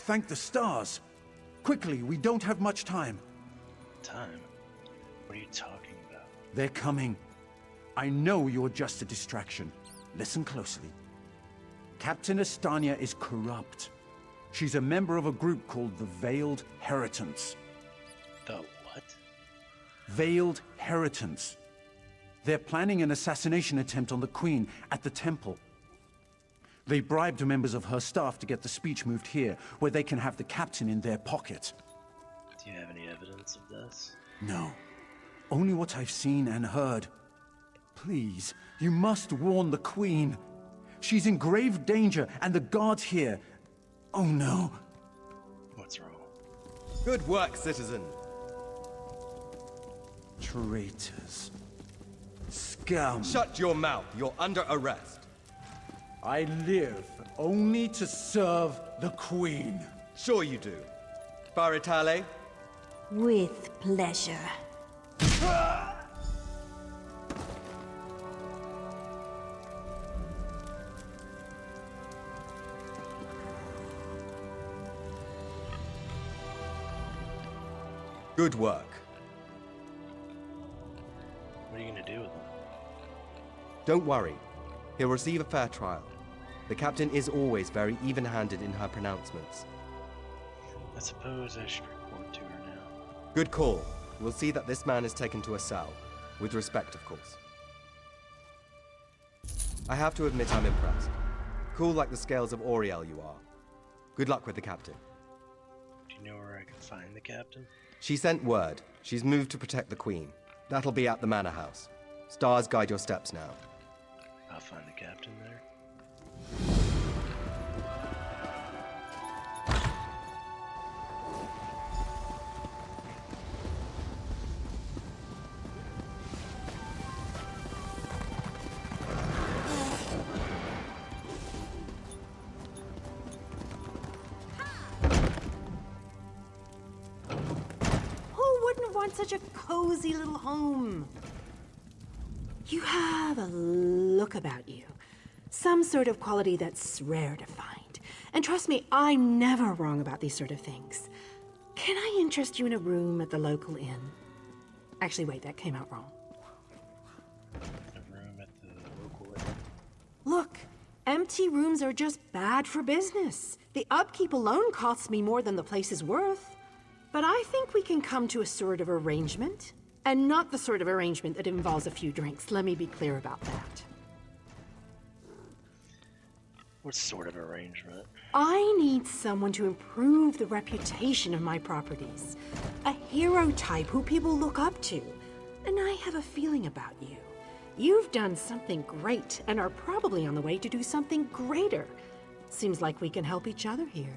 Thank the stars. Quickly, we don't have much time. Time? What are you talking about? They're coming. I know you're just a distraction. Listen closely. Captain Estania is corrupt. She's a member of a group called the Veiled Heritants. The what? Veiled Heritants. They're planning an assassination attempt on the Queen at the temple. They bribed members of her staff to get the speech moved here, where they can have the captain in their pocket. Do you have any evidence of this? No. Only what I've seen and heard. Please, you must warn the Queen. She's in grave danger, and the guards here. Oh no. What's wrong? Good work, citizen. Traitors. Scum. Shut your mouth. You're under arrest. I live only to serve the Queen. Sure you do. Baritale? With pleasure. Good work. What are you gonna do with him? Don't worry. He'll receive a fair trial. The captain is always very even-handed in her pronouncements. I suppose I should report to her now. Good call. We'll see that this man is taken to a cell. With respect, of course. I have to admit I'm impressed. Cool like the scales of Auriel you are. Good luck with the captain. Do you know where I can find the captain? She sent word. She's moved to protect the Queen. That'll be at the Manor House. Stars guide your steps now. I'll find the captain there. Who wouldn't want such a cozy little home? You have a look about you. Some sort of quality that's rare to find. And trust me, I'm never wrong about these sort of things. Can I interest you in a room at the local inn? Actually, wait, that came out wrong. A room at the local inn. Look, empty rooms are just bad for business. The upkeep alone costs me more than the place is worth. But I think we can come to a sort of arrangement. And not the sort of arrangement that involves a few drinks. Let me be clear about that. What sort of arrangement? I need someone to improve the reputation of my properties. A hero type who people look up to. And I have a feeling about you. You've done something great and are probably on the way to do something greater. Seems like we can help each other here.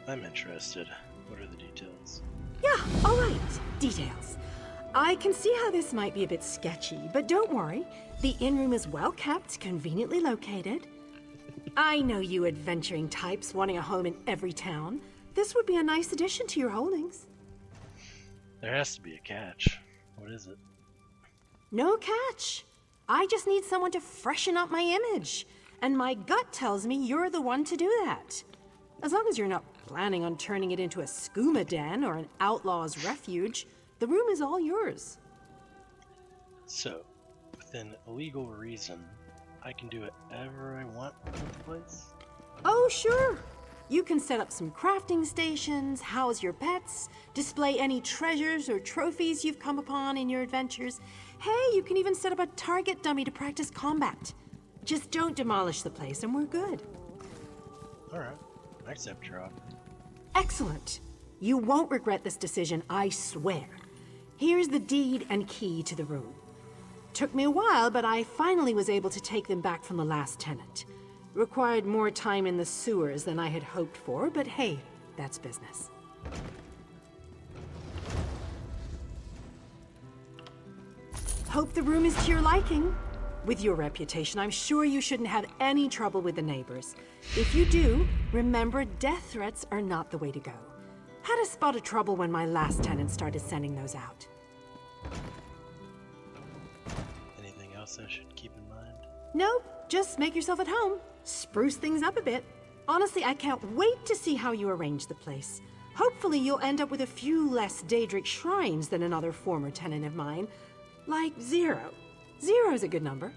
I'm interested. What are the details? Yeah, all right. Details. I can see how this might be a bit sketchy, but don't worry. The inn room is well kept, conveniently located. I know you adventuring types wanting a home in every town. This would be a nice addition to your holdings. There has to be a catch. What is it? No catch. I just need someone to freshen up my image. And my gut tells me you're the one to do that. As long as you're not planning on turning it into a skooma den or an outlaw's refuge, the room is all yours. So, within a legal reason, I can do whatever I want with the place? Oh, sure. You can set up some crafting stations, house your pets, display any treasures or trophies you've come upon in your adventures. Hey, you can even set up a target dummy to practice combat. Just don't demolish the place and we're good. Alright, I accept your offer. Excellent. You won't regret this decision, I swear. Here's the deed and key to the room. Took me a while, but I finally was able to take them back from the last tenant. Required more time in the sewers than I had hoped for, but hey, that's business. Hope the room is to your liking. With your reputation, I'm sure you shouldn't have any trouble with the neighbors. If you do, remember death threats are not the way to go. Had a spot of trouble when my last tenant started sending those out. Anything else I should keep in mind? Nope, just make yourself at home. Spruce things up a bit. Honestly, I can't wait to see how you arrange the place. Hopefully you'll end up with a few less Daedric shrines than another former tenant of mine. Like 0. 0's a good number.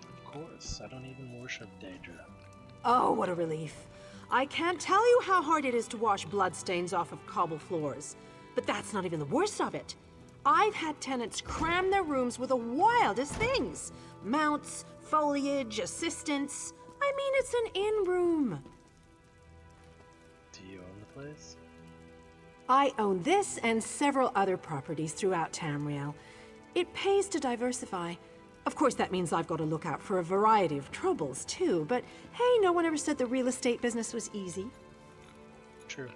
Of course, I don't even worship Daedra. Oh, what a relief. I can't tell you how hard it is to wash bloodstains off of cobble floors. But that's not even the worst of it. I've had tenants cram their rooms with the wildest things. Mounts, foliage, assistants. I mean, it's an inn room. Do you own the place? I own this and several other properties throughout Tamriel. It pays to diversify. Of course, that means I've got to look out for a variety of troubles, too. But hey, no one ever said the real estate business was easy. True.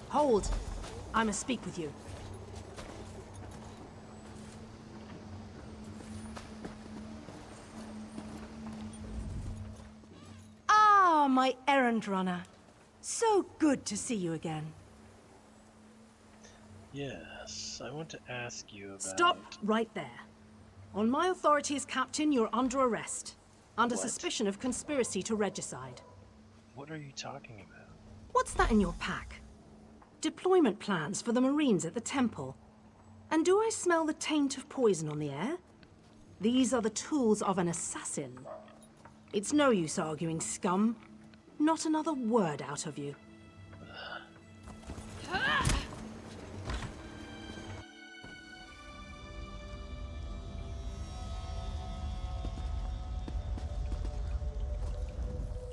Hold. I must speak with you. Ah, my errand runner. So good to see you again. Yes, I want to ask you about... Stop right there. On my authority as captain, you're under arrest. Under suspicion of conspiracy to regicide. What are you talking about? What's that in your pack? Deployment plans for the Marines at the temple. And do I smell the taint of poison on the air? These are the tools of an assassin. It's no use arguing, scum. Not another word out of you.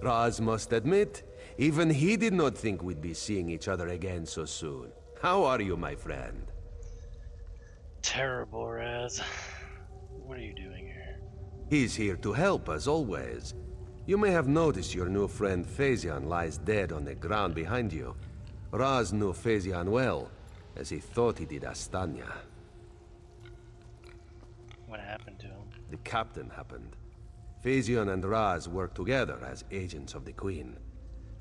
Raz must admit, even he did not think we'd be seeing each other again so soon. How are you, my friend? Terrible, Raz. What are you doing here? He's here to help, as always. You may have noticed your new friend Phazion lies dead on the ground behind you. Raz knew Phazion well, as he thought he did Astanya. What happened to him? The captain happened. Phazion and Raz worked together as agents of the Queen.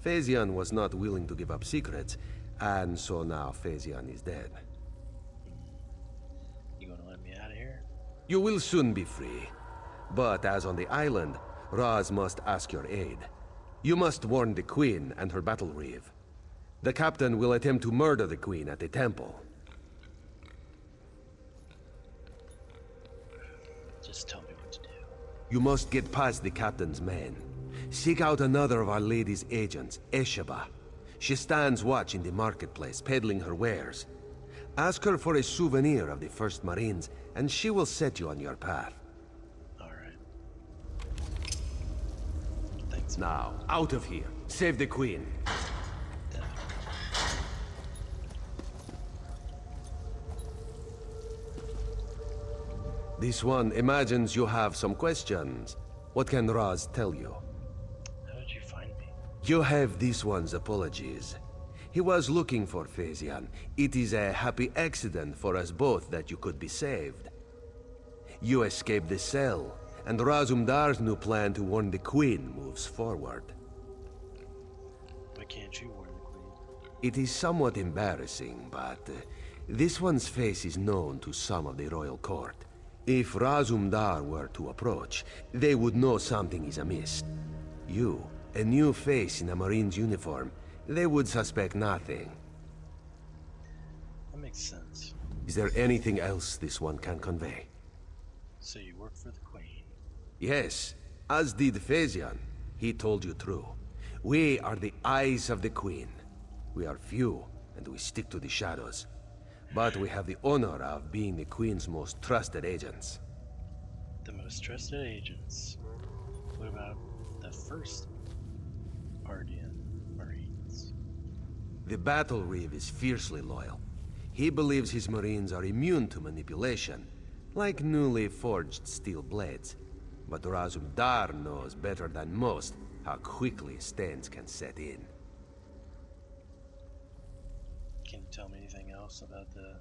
Phazion was not willing to give up secrets, and so now Phazion is dead. You gonna let me out of here? You will soon be free. But as on the island, Raz must ask your aid. You must warn the Queen and her battle reeve. The captain will attempt to murder the Queen at the temple. Just tell me what to do. You must get past the captain's men. Seek out another of Our Lady's agents, Esheba. She stands watch in the marketplace, peddling her wares. Ask her for a souvenir of the First Marines, and she will set you on your path. Alright. Now, out of here. Save the Queen. This one imagines you have some questions. What can Raz tell you? How did you find me? You have this one's apologies. He was looking for Phazion. It is a happy accident for us both that you could be saved. You escaped the cell, and Razumdar's new plan to warn the Queen moves forward. Why can't you warn the Queen? It is somewhat embarrassing, but this one's face is known to some of the royal court. If Razumdar were to approach, they would know something is amiss. You, a new face in a Marine's uniform, they would suspect nothing. That makes sense. Is there anything else this one can convey? So you work for the Queen? Yes, as did Phazion. He told you true. We are the eyes of the Queen. We are few, and we stick to the shadows. But we have the honor of being the Queen's most trusted agents. The most trusted agents? What about the first Ardian Marines? The Battle Reeve is fiercely loyal. He believes his Marines are immune to manipulation, like newly forged steel blades. But Razumdar knows better than most how quickly stains can set in. Can you tell me anything else about the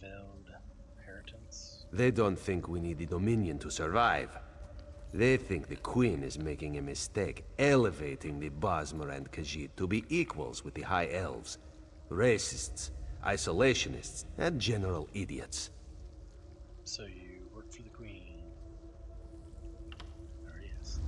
veiled inheritance? They don't think we need the Dominion to survive. They think the Queen is making a mistake, elevating the Bosmer and Khajiit to be equals with the High Elves. Racists, isolationists, and general idiots. So you work for the Queen? Or yes.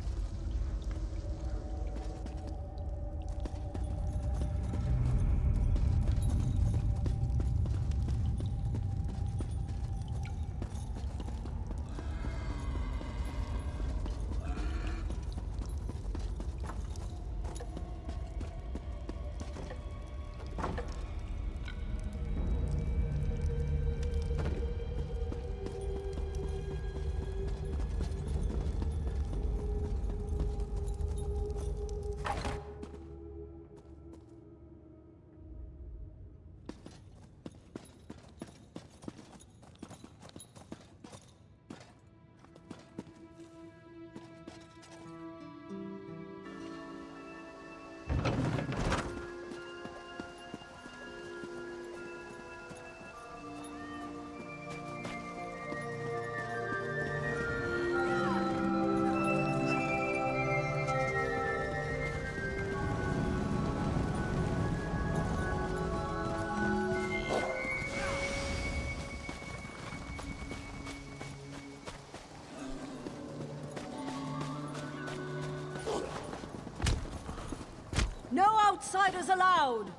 outsiders allowed.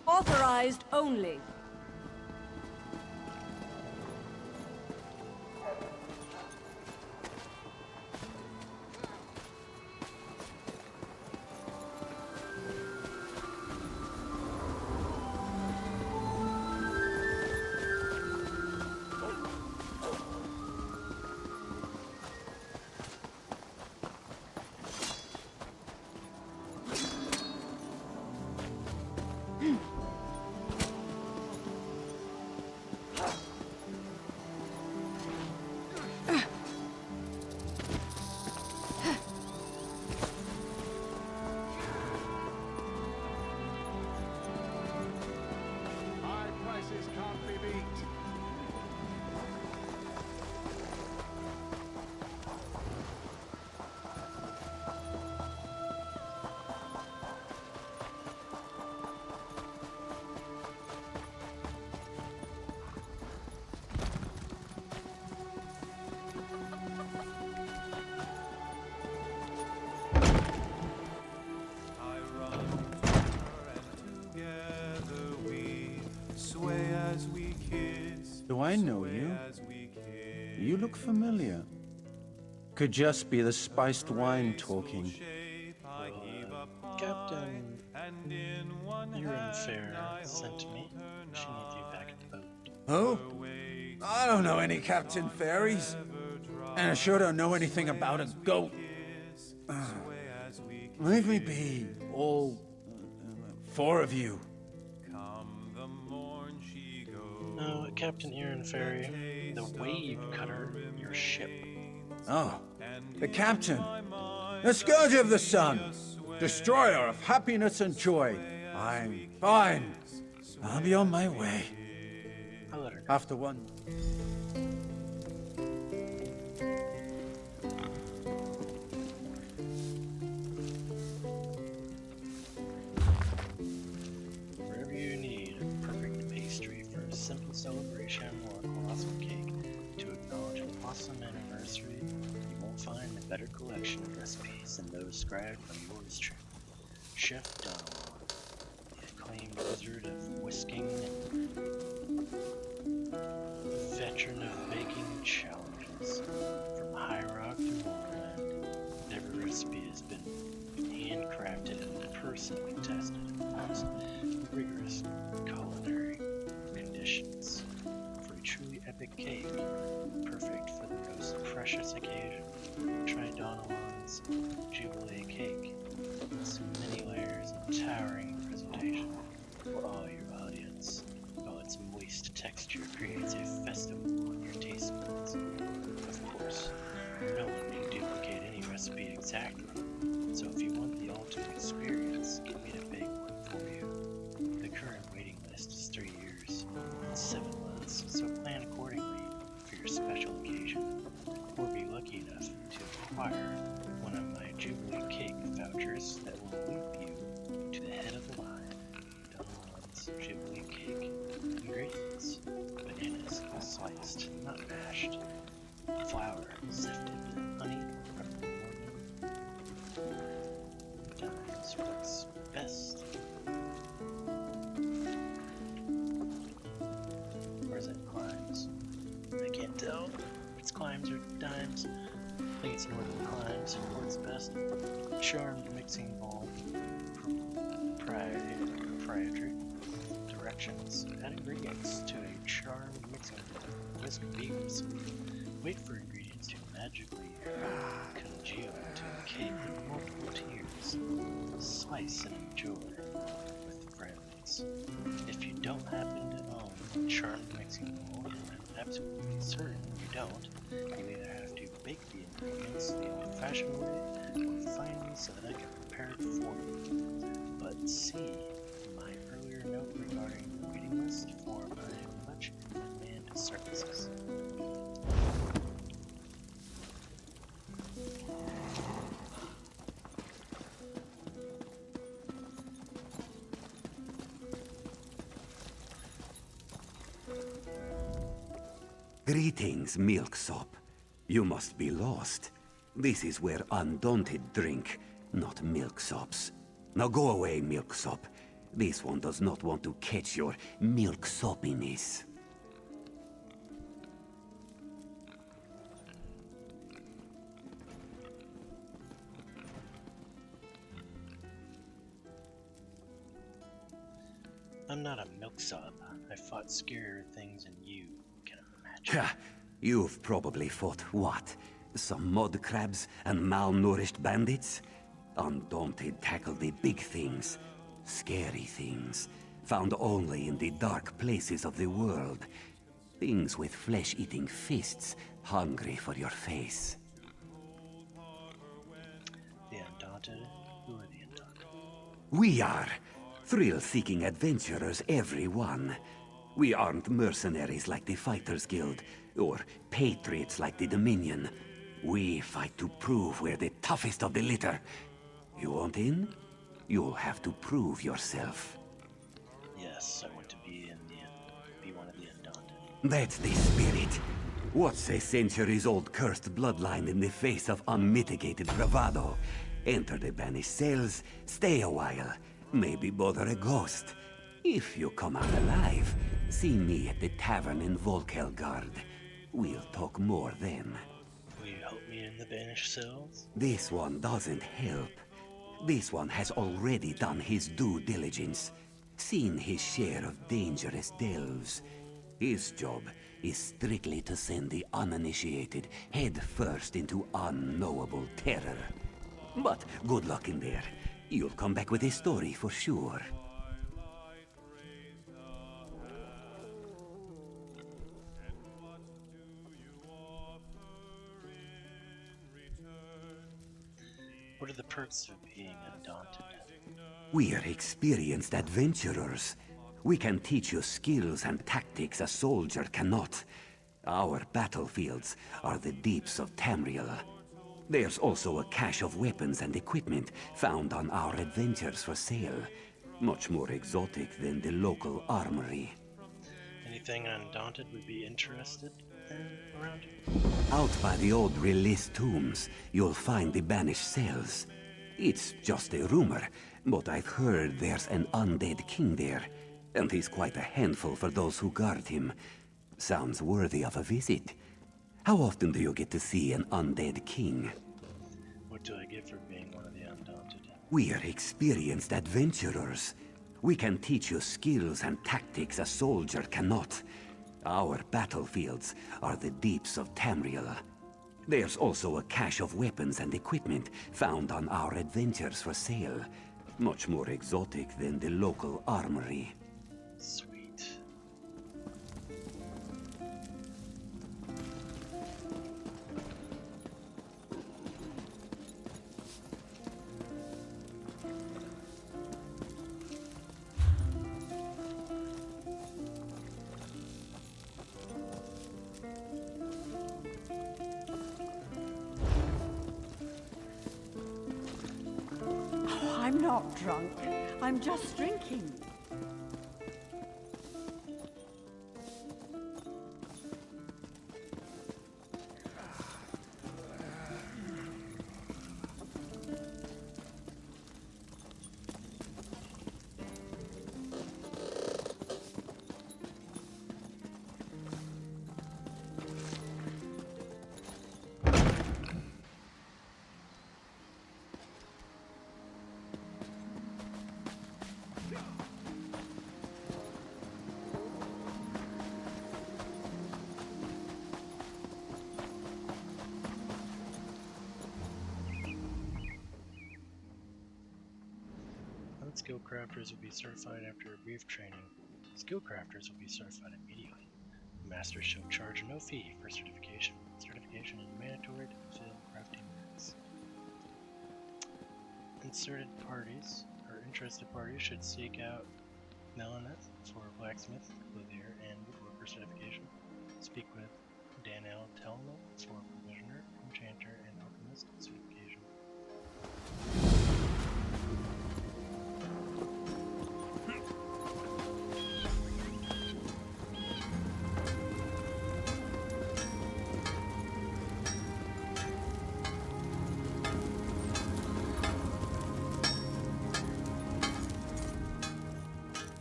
Authorized only. High prices can't be beat. I run to her and together we sway as we kiss. Do I know you? You look familiar. Could just be the spiced wine talking. Captain Erin Fair sent me. She needs you back at the boat. Oh? I don't know any Captain Fairies. And I sure don't know anything about a goat. Leave me be, all four of you. No, Captain Erin Ferry, the wave cutter, your ship. Oh, the captain. The scourge of the sun. Destroyer of happiness and joy. I'm fine. I'll be on my way. I'll let her know. After one. Wherever you need a perfect pastry for a simple celebration or a colossal cake to acknowledge an awesome anniversary, you won't find a better collection of recipes than those scribed by yours truly, Chef Donald, the acclaimed wizard of whisking and veteran of baking challenges. From High Rock to Moorland, every recipe has been handcrafted and personally tested in the most rigorous culinary conditions for a truly epic cake, perfect for the most precious occasion. Try Donalon's Jubilee cake. Its many layers and towering presentation for all your audience, while its moist texture creates a festival on your taste buds. Of course, no one can duplicate any recipe exactly, so if you want the ultimate experience, get me to bake one for you. The current waiting list is 3 years and 7 months, so plan accordingly for your special occasion, or be lucky enough to acquire one of my Jubilee cake vouchers that will loop you to the head of the line. Donalon's Jubilee cake. Ingredients: bananas sliced, not mashed, flour sifted, honey from the morning. Dimes works best. Or is it climbs? I can't tell if it's climbs or dimes. I think it's northern climbs works best. Charmed mixing bowl. Proprietary directions. Add ingredients to a charmed mixing bowl. Whisk beans. Wait for ingredients to magically congeal into a cake with multiple tiers. Slice and enjoy with friends. If you don't happen to own a charmed mixing bowl, and I'm absolutely certain you don't, you either have to bake the ingredients the old-fashioned way, or find me so that I can prepare it for you. But see my earlier note regarding the waiting list for my much in-demand services. Greetings, Milksop. You must be lost. This is where Undaunted drink, not milksops. Now go away, Milksop. This one does not want to catch your milksopiness. I'm not a milksop. I fought scarier things than you can imagine. Ha! You've probably fought what? Some mud crabs and malnourished bandits? Undaunted tackle the big things. Scary things. Found only in the dark places of the world. Things with flesh-eating fists, hungry for your face. The Undaunted? Who are the Undaunted? We are. Thrill-seeking adventurers, every one. We aren't mercenaries like the Fighters Guild, or patriots like the Dominion. We fight to prove we're the toughest of the litter. You want in? You'll have to prove yourself. Yes, I want to be one of the Undaunted. That's the spirit. What's a centuries-old cursed bloodline in the face of unmitigated bravado? Enter the banished cells, stay a while, maybe bother a ghost. If you come out alive, see me at the tavern in Volkelgard. We'll talk more then. Will you help me in the banished cells? This one doesn't help. This one has already done his due diligence, seen his share of dangerous delves. His job is strictly to send the uninitiated head first into unknowable terror. But good luck in there. You'll come back with a story for sure. What are the perks of being Undaunted? We're experienced adventurers. We can teach you skills and tactics a soldier cannot. Our battlefields are the deeps of Tamriel. There's also a cache of weapons and equipment found on our adventures for sale. Much more exotic than the local armory. Anything Undaunted would be interested in around here? Out by the old release tombs, you'll find the banished cells. It's just a rumor, but I've heard there's an undead king there, and he's quite a handful for those who guard him. Sounds worthy of a visit. How often do you get to see an undead king? What do I get for being one of the Undaunted? We're experienced adventurers. We can teach you skills and tactics a soldier cannot. Our battlefields are the deeps of Tamriel. There's also a cache of weapons and equipment found on our adventures for sale. Much more exotic than the local armory. Sweet. I'm not drunk. I'm just drinking. Skill crafters will be certified after a brief training. Skill crafters will be certified immediately. Masters shall charge no fee for certification. Certification is mandatory to fulfill crafting needs. Inserted parties, or interested parties, should seek out Melaneth for blacksmith, clothier, and woodworker certification. Speak with Danel Telma for provisioner, enchanter, and alchemist certification.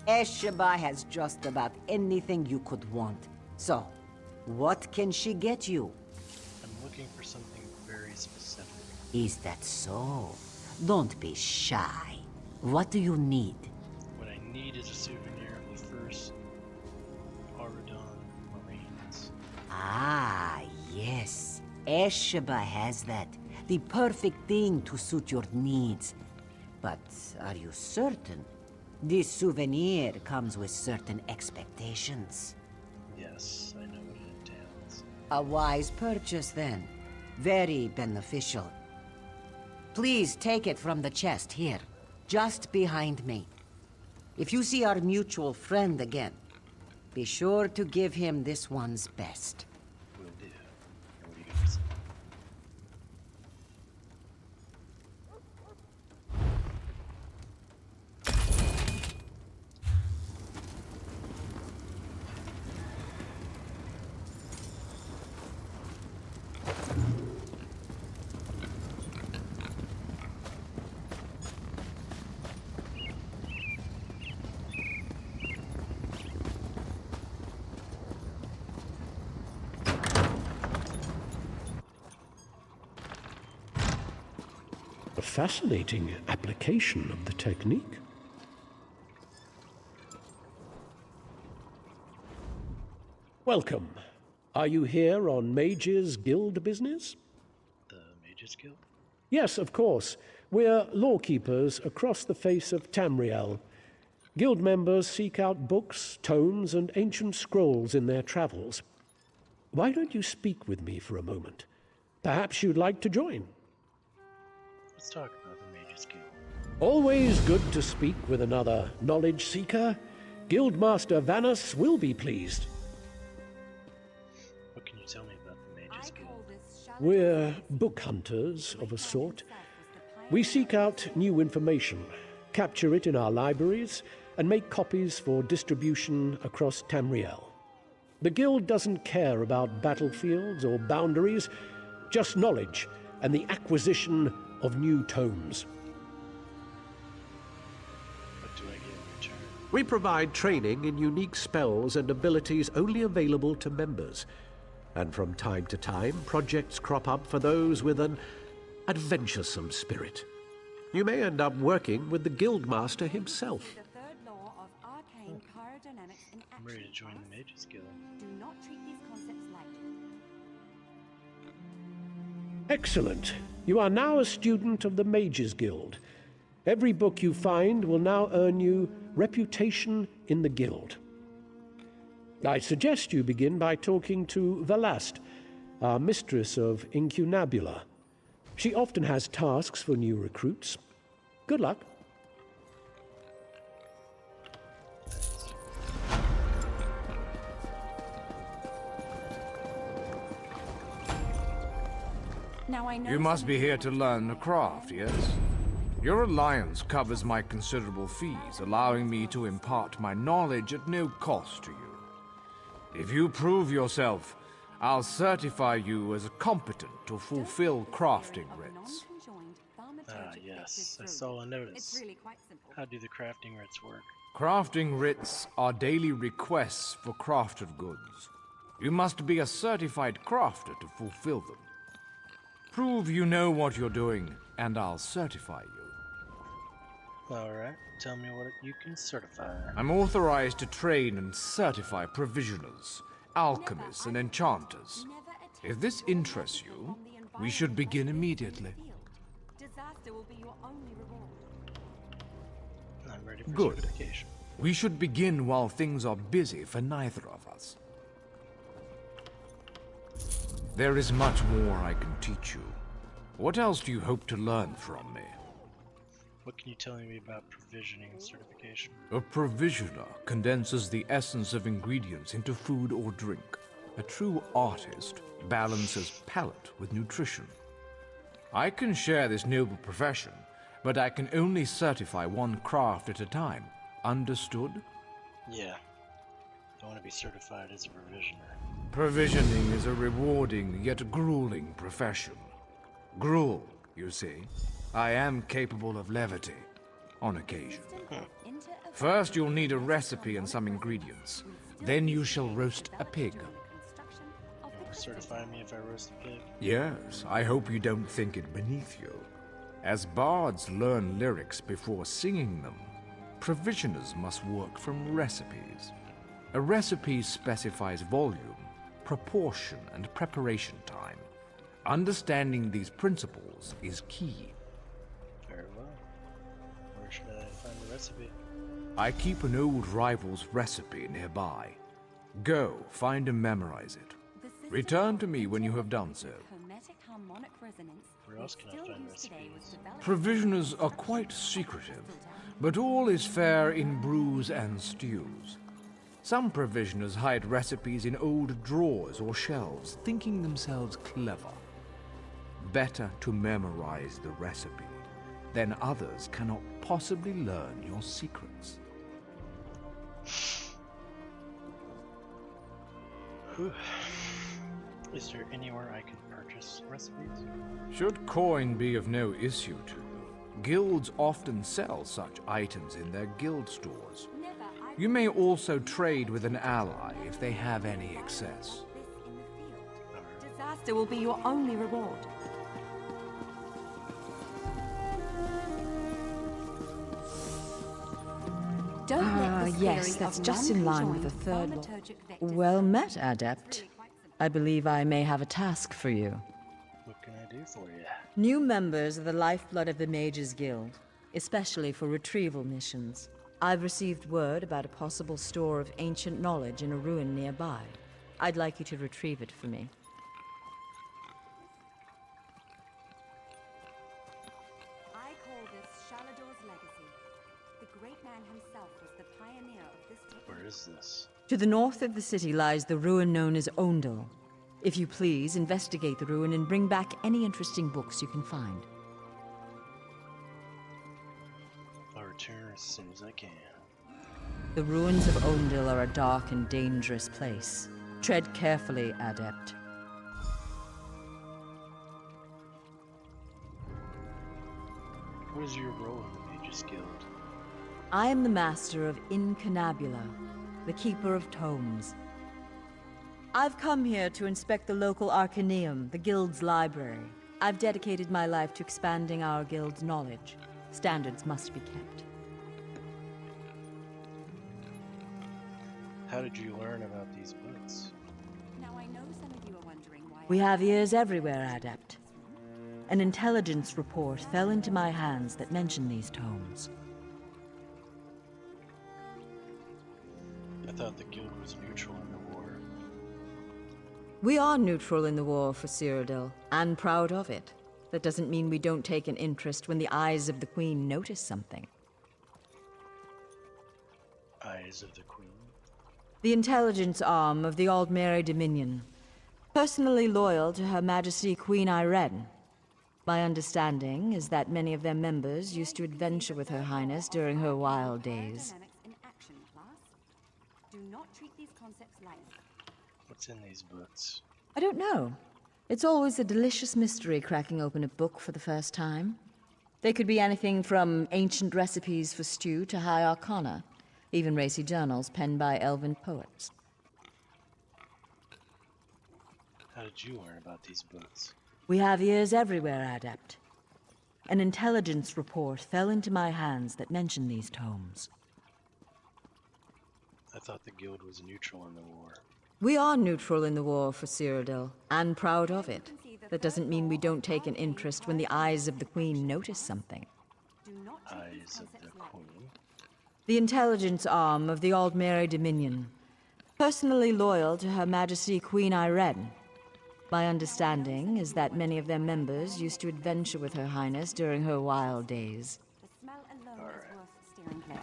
Esheba has just about anything you could want. So, what can she get you? I'm looking for something very specific. Is that so? Don't be shy. What do you need? What I need is a souvenir of the first Aradon Marines. Ah, yes. Esheba has that. The perfect thing to suit your needs. But are you certain? This souvenir comes with certain expectations. Yes, I know what it entails. A wise purchase, then. Very beneficial. Please take it from the chest here, just behind me. If you see our mutual friend again, be sure to give him this one's best. Will do. Now what are you gonna say? A fascinating application of the technique. Welcome. Are you here on Mages Guild business? The Mages Guild? Yes, of course. We're lawkeepers across the face of Tamriel. Guild members seek out books, tomes, and ancient scrolls in their travels. Why don't you speak with me for a moment? Perhaps you'd like to join. Let's talk about the Mages Guild. Always good to speak with another knowledge seeker. Guildmaster Vanus will be pleased. What can you tell me about the Mages Guild? We're book hunters of a sort. We seek out new information, capture it in our libraries, and make copies for distribution across Tamriel. The Guild doesn't care about battlefields or boundaries, just knowledge and the acquisition of new tomes. What do I get in return? We provide training in unique spells and abilities only available to members. And from time to time, projects crop up for those with an adventuresome spirit. You may end up working with the Guildmaster himself. I'm ready to join the Mages Guild. Do not treat these concepts lightly. Excellent. You are now a student of the Mages Guild. Every book you find will now earn you reputation in the Guild. I suggest you begin by talking to Velast, our mistress of Incunabula. She often has tasks for new recruits. Good luck. Now I know You must be here to learn the craft, yes? Your alliance covers my considerable fees, allowing me to impart my knowledge at no cost to you. If you prove yourself, I'll certify you as competent to fulfill crafting writs. Ah, yes. I saw a notice. It's really quite simple. How do the crafting writs work? Crafting writs are daily requests for crafted goods. You must be a certified crafter to fulfill them. Prove you know what you're doing, and I'll certify you. Alright, tell me what you can certify. I'm authorized to train and certify provisioners, alchemists, and enchanters. If this interests you, we should begin immediately. Disaster will be your only reward. I'm ready for Good. certification. We should begin while things are busy for neither of us. There is much more I can teach you. What else do you hope to learn from me? What can you tell me about provisioning and certification? A provisioner condenses the essence of ingredients into food or drink. A true artist balances palate with nutrition. I can share this noble profession, but I can only certify one craft at a time. Understood? Yeah. I want to be certified as a provisioner. Provisioning is a rewarding yet grueling profession. Gruel, you see. I am capable of levity. on occasion. First, you'll need a recipe and some ingredients. Then you shall roast a pig. Certify me if I roast a pig? Yes, I hope you don't think it beneath you. As bards learn lyrics before singing them, provisioners must work from recipes. A recipe specifies volume, proportion, and preparation time. Understanding these principles is key. Very well. Where should I find the recipe? I keep an old rival's recipe nearby. Go, find and memorize it. Return to me when you have done so. Where else can I find recipes? Provisioners are quite secretive, but all is fair in brews and stews. Some provisioners hide recipes in old drawers or shelves, thinking themselves clever. Better to memorize the recipe, then others cannot possibly learn your secrets. Is there anywhere I can purchase recipes? Should coin be of no issue to you, guilds often sell such items in their guild stores. You may also trade with an ally if they have any excess. Disaster will be your only reward. Yes, that's just in line with the third law. Well met, Adept. I believe I may have a task for you. What can I do for you? New members are the lifeblood of the Mages Guild, especially for retrieval missions. I've received word about a possible store of ancient knowledge in a ruin nearby. I'd like you to retrieve it for me. I call this Shalador's legacy. The great man himself was the pioneer of this technique. Where is this? To the north of the city lies the ruin known as Ondel. If you please, investigate the ruin and bring back any interesting books you can find. I'll return as soon as I can. The ruins of Ondel are a dark and dangerous place. Tread carefully, Adept. What is your role in the Mages Guild? I am the master of Incunabula, the keeper of tomes. I've come here to inspect the local Arcaneum, the guild's library. I've dedicated my life to expanding our guild's knowledge. Standards must be kept. How did you learn about these books? Now I know some of you are wondering why We have ears everywhere, Adept. An intelligence report fell into my hands that mentioned these tomes. I thought the guild was neutral in the war. We are neutral in the war for Cyrodiil, and proud of it. That doesn't mean we don't take an interest when the eyes of the Queen notice something. Eyes of the Queen? The intelligence arm of the Aldmeri Dominion. Personally loyal to Her Majesty Queen Irene. My understanding is that many of their members used to adventure with Her Highness during her wild days. in action, class. Do not treat these concepts lightly. What's in these books? I don't know. It's always a delicious mystery cracking open a book for the first time. They could be anything from ancient recipes for stew to high arcana, even racy journals penned by elven poets. How did you learn about these books? We have ears everywhere, Adept. An intelligence report fell into my hands that mentioned these tomes. I thought the guild was neutral in the war. We are neutral in the war for Cyrodiil, and proud of it. That doesn't mean we don't take an interest when the eyes of the Queen notice something. Eyes of the Queen? The intelligence arm of the Aldmeri Dominion. Personally loyal to Her Majesty Queen Irene. My understanding is that many of their members used to adventure with Her Highness during her wild days. The smell alone is worth steering clear.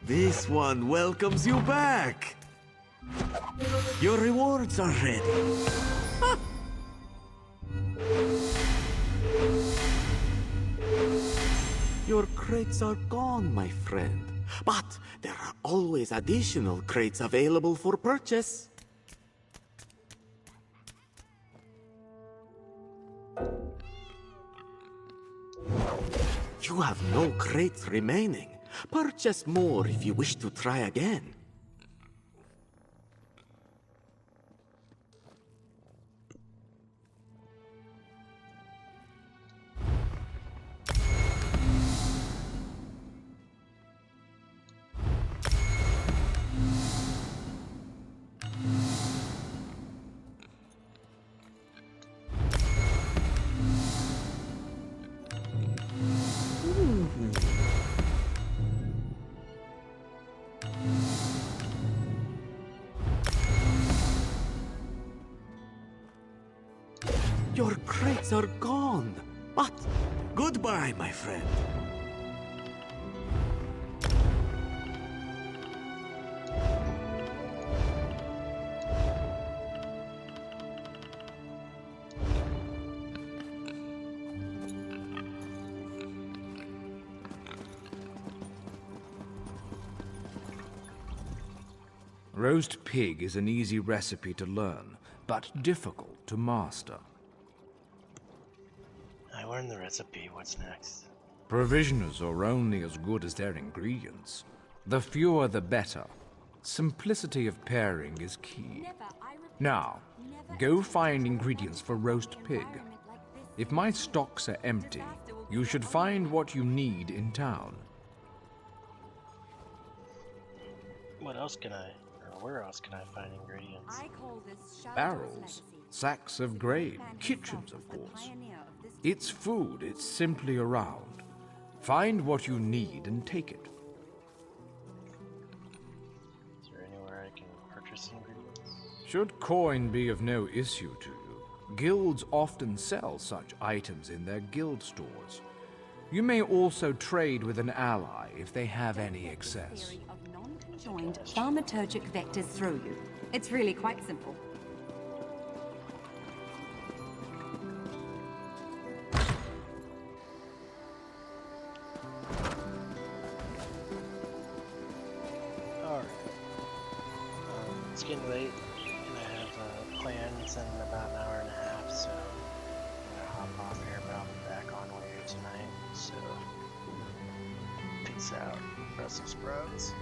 This one welcomes you back. Your rewards are ready. Your crates are gone, my friend. But there are always additional crates available for purchase. You have no crates remaining. Purchase more if you wish to try again. Your crates are gone. But goodbye, my friend. Roast pig is an easy recipe to learn, but difficult to master. I learned the recipe. What's next? Provisioners are only as good as their ingredients. The fewer the better. Simplicity of pairing is key. Now, go find ingredients for roast pig. If my stocks are empty, you should find what you need in town. What else can I, or where else can I find ingredients? Barrels, sacks of grain, kitchens, of course. It's food, it's simply around. Find what you need and take it. Is there anywhere I can purchase ingredients? Should coin be of no issue to you, guilds often sell such items in their guild stores. You may also trade with an ally if they have any excess. Joined thaumaturgic vectors through you. It's really quite simple. Alright. It's getting late, and I have plans in about an hour and a half, so I'm gonna hop off here, but I'll be back on later tonight, so peace out, Brussels sprouts.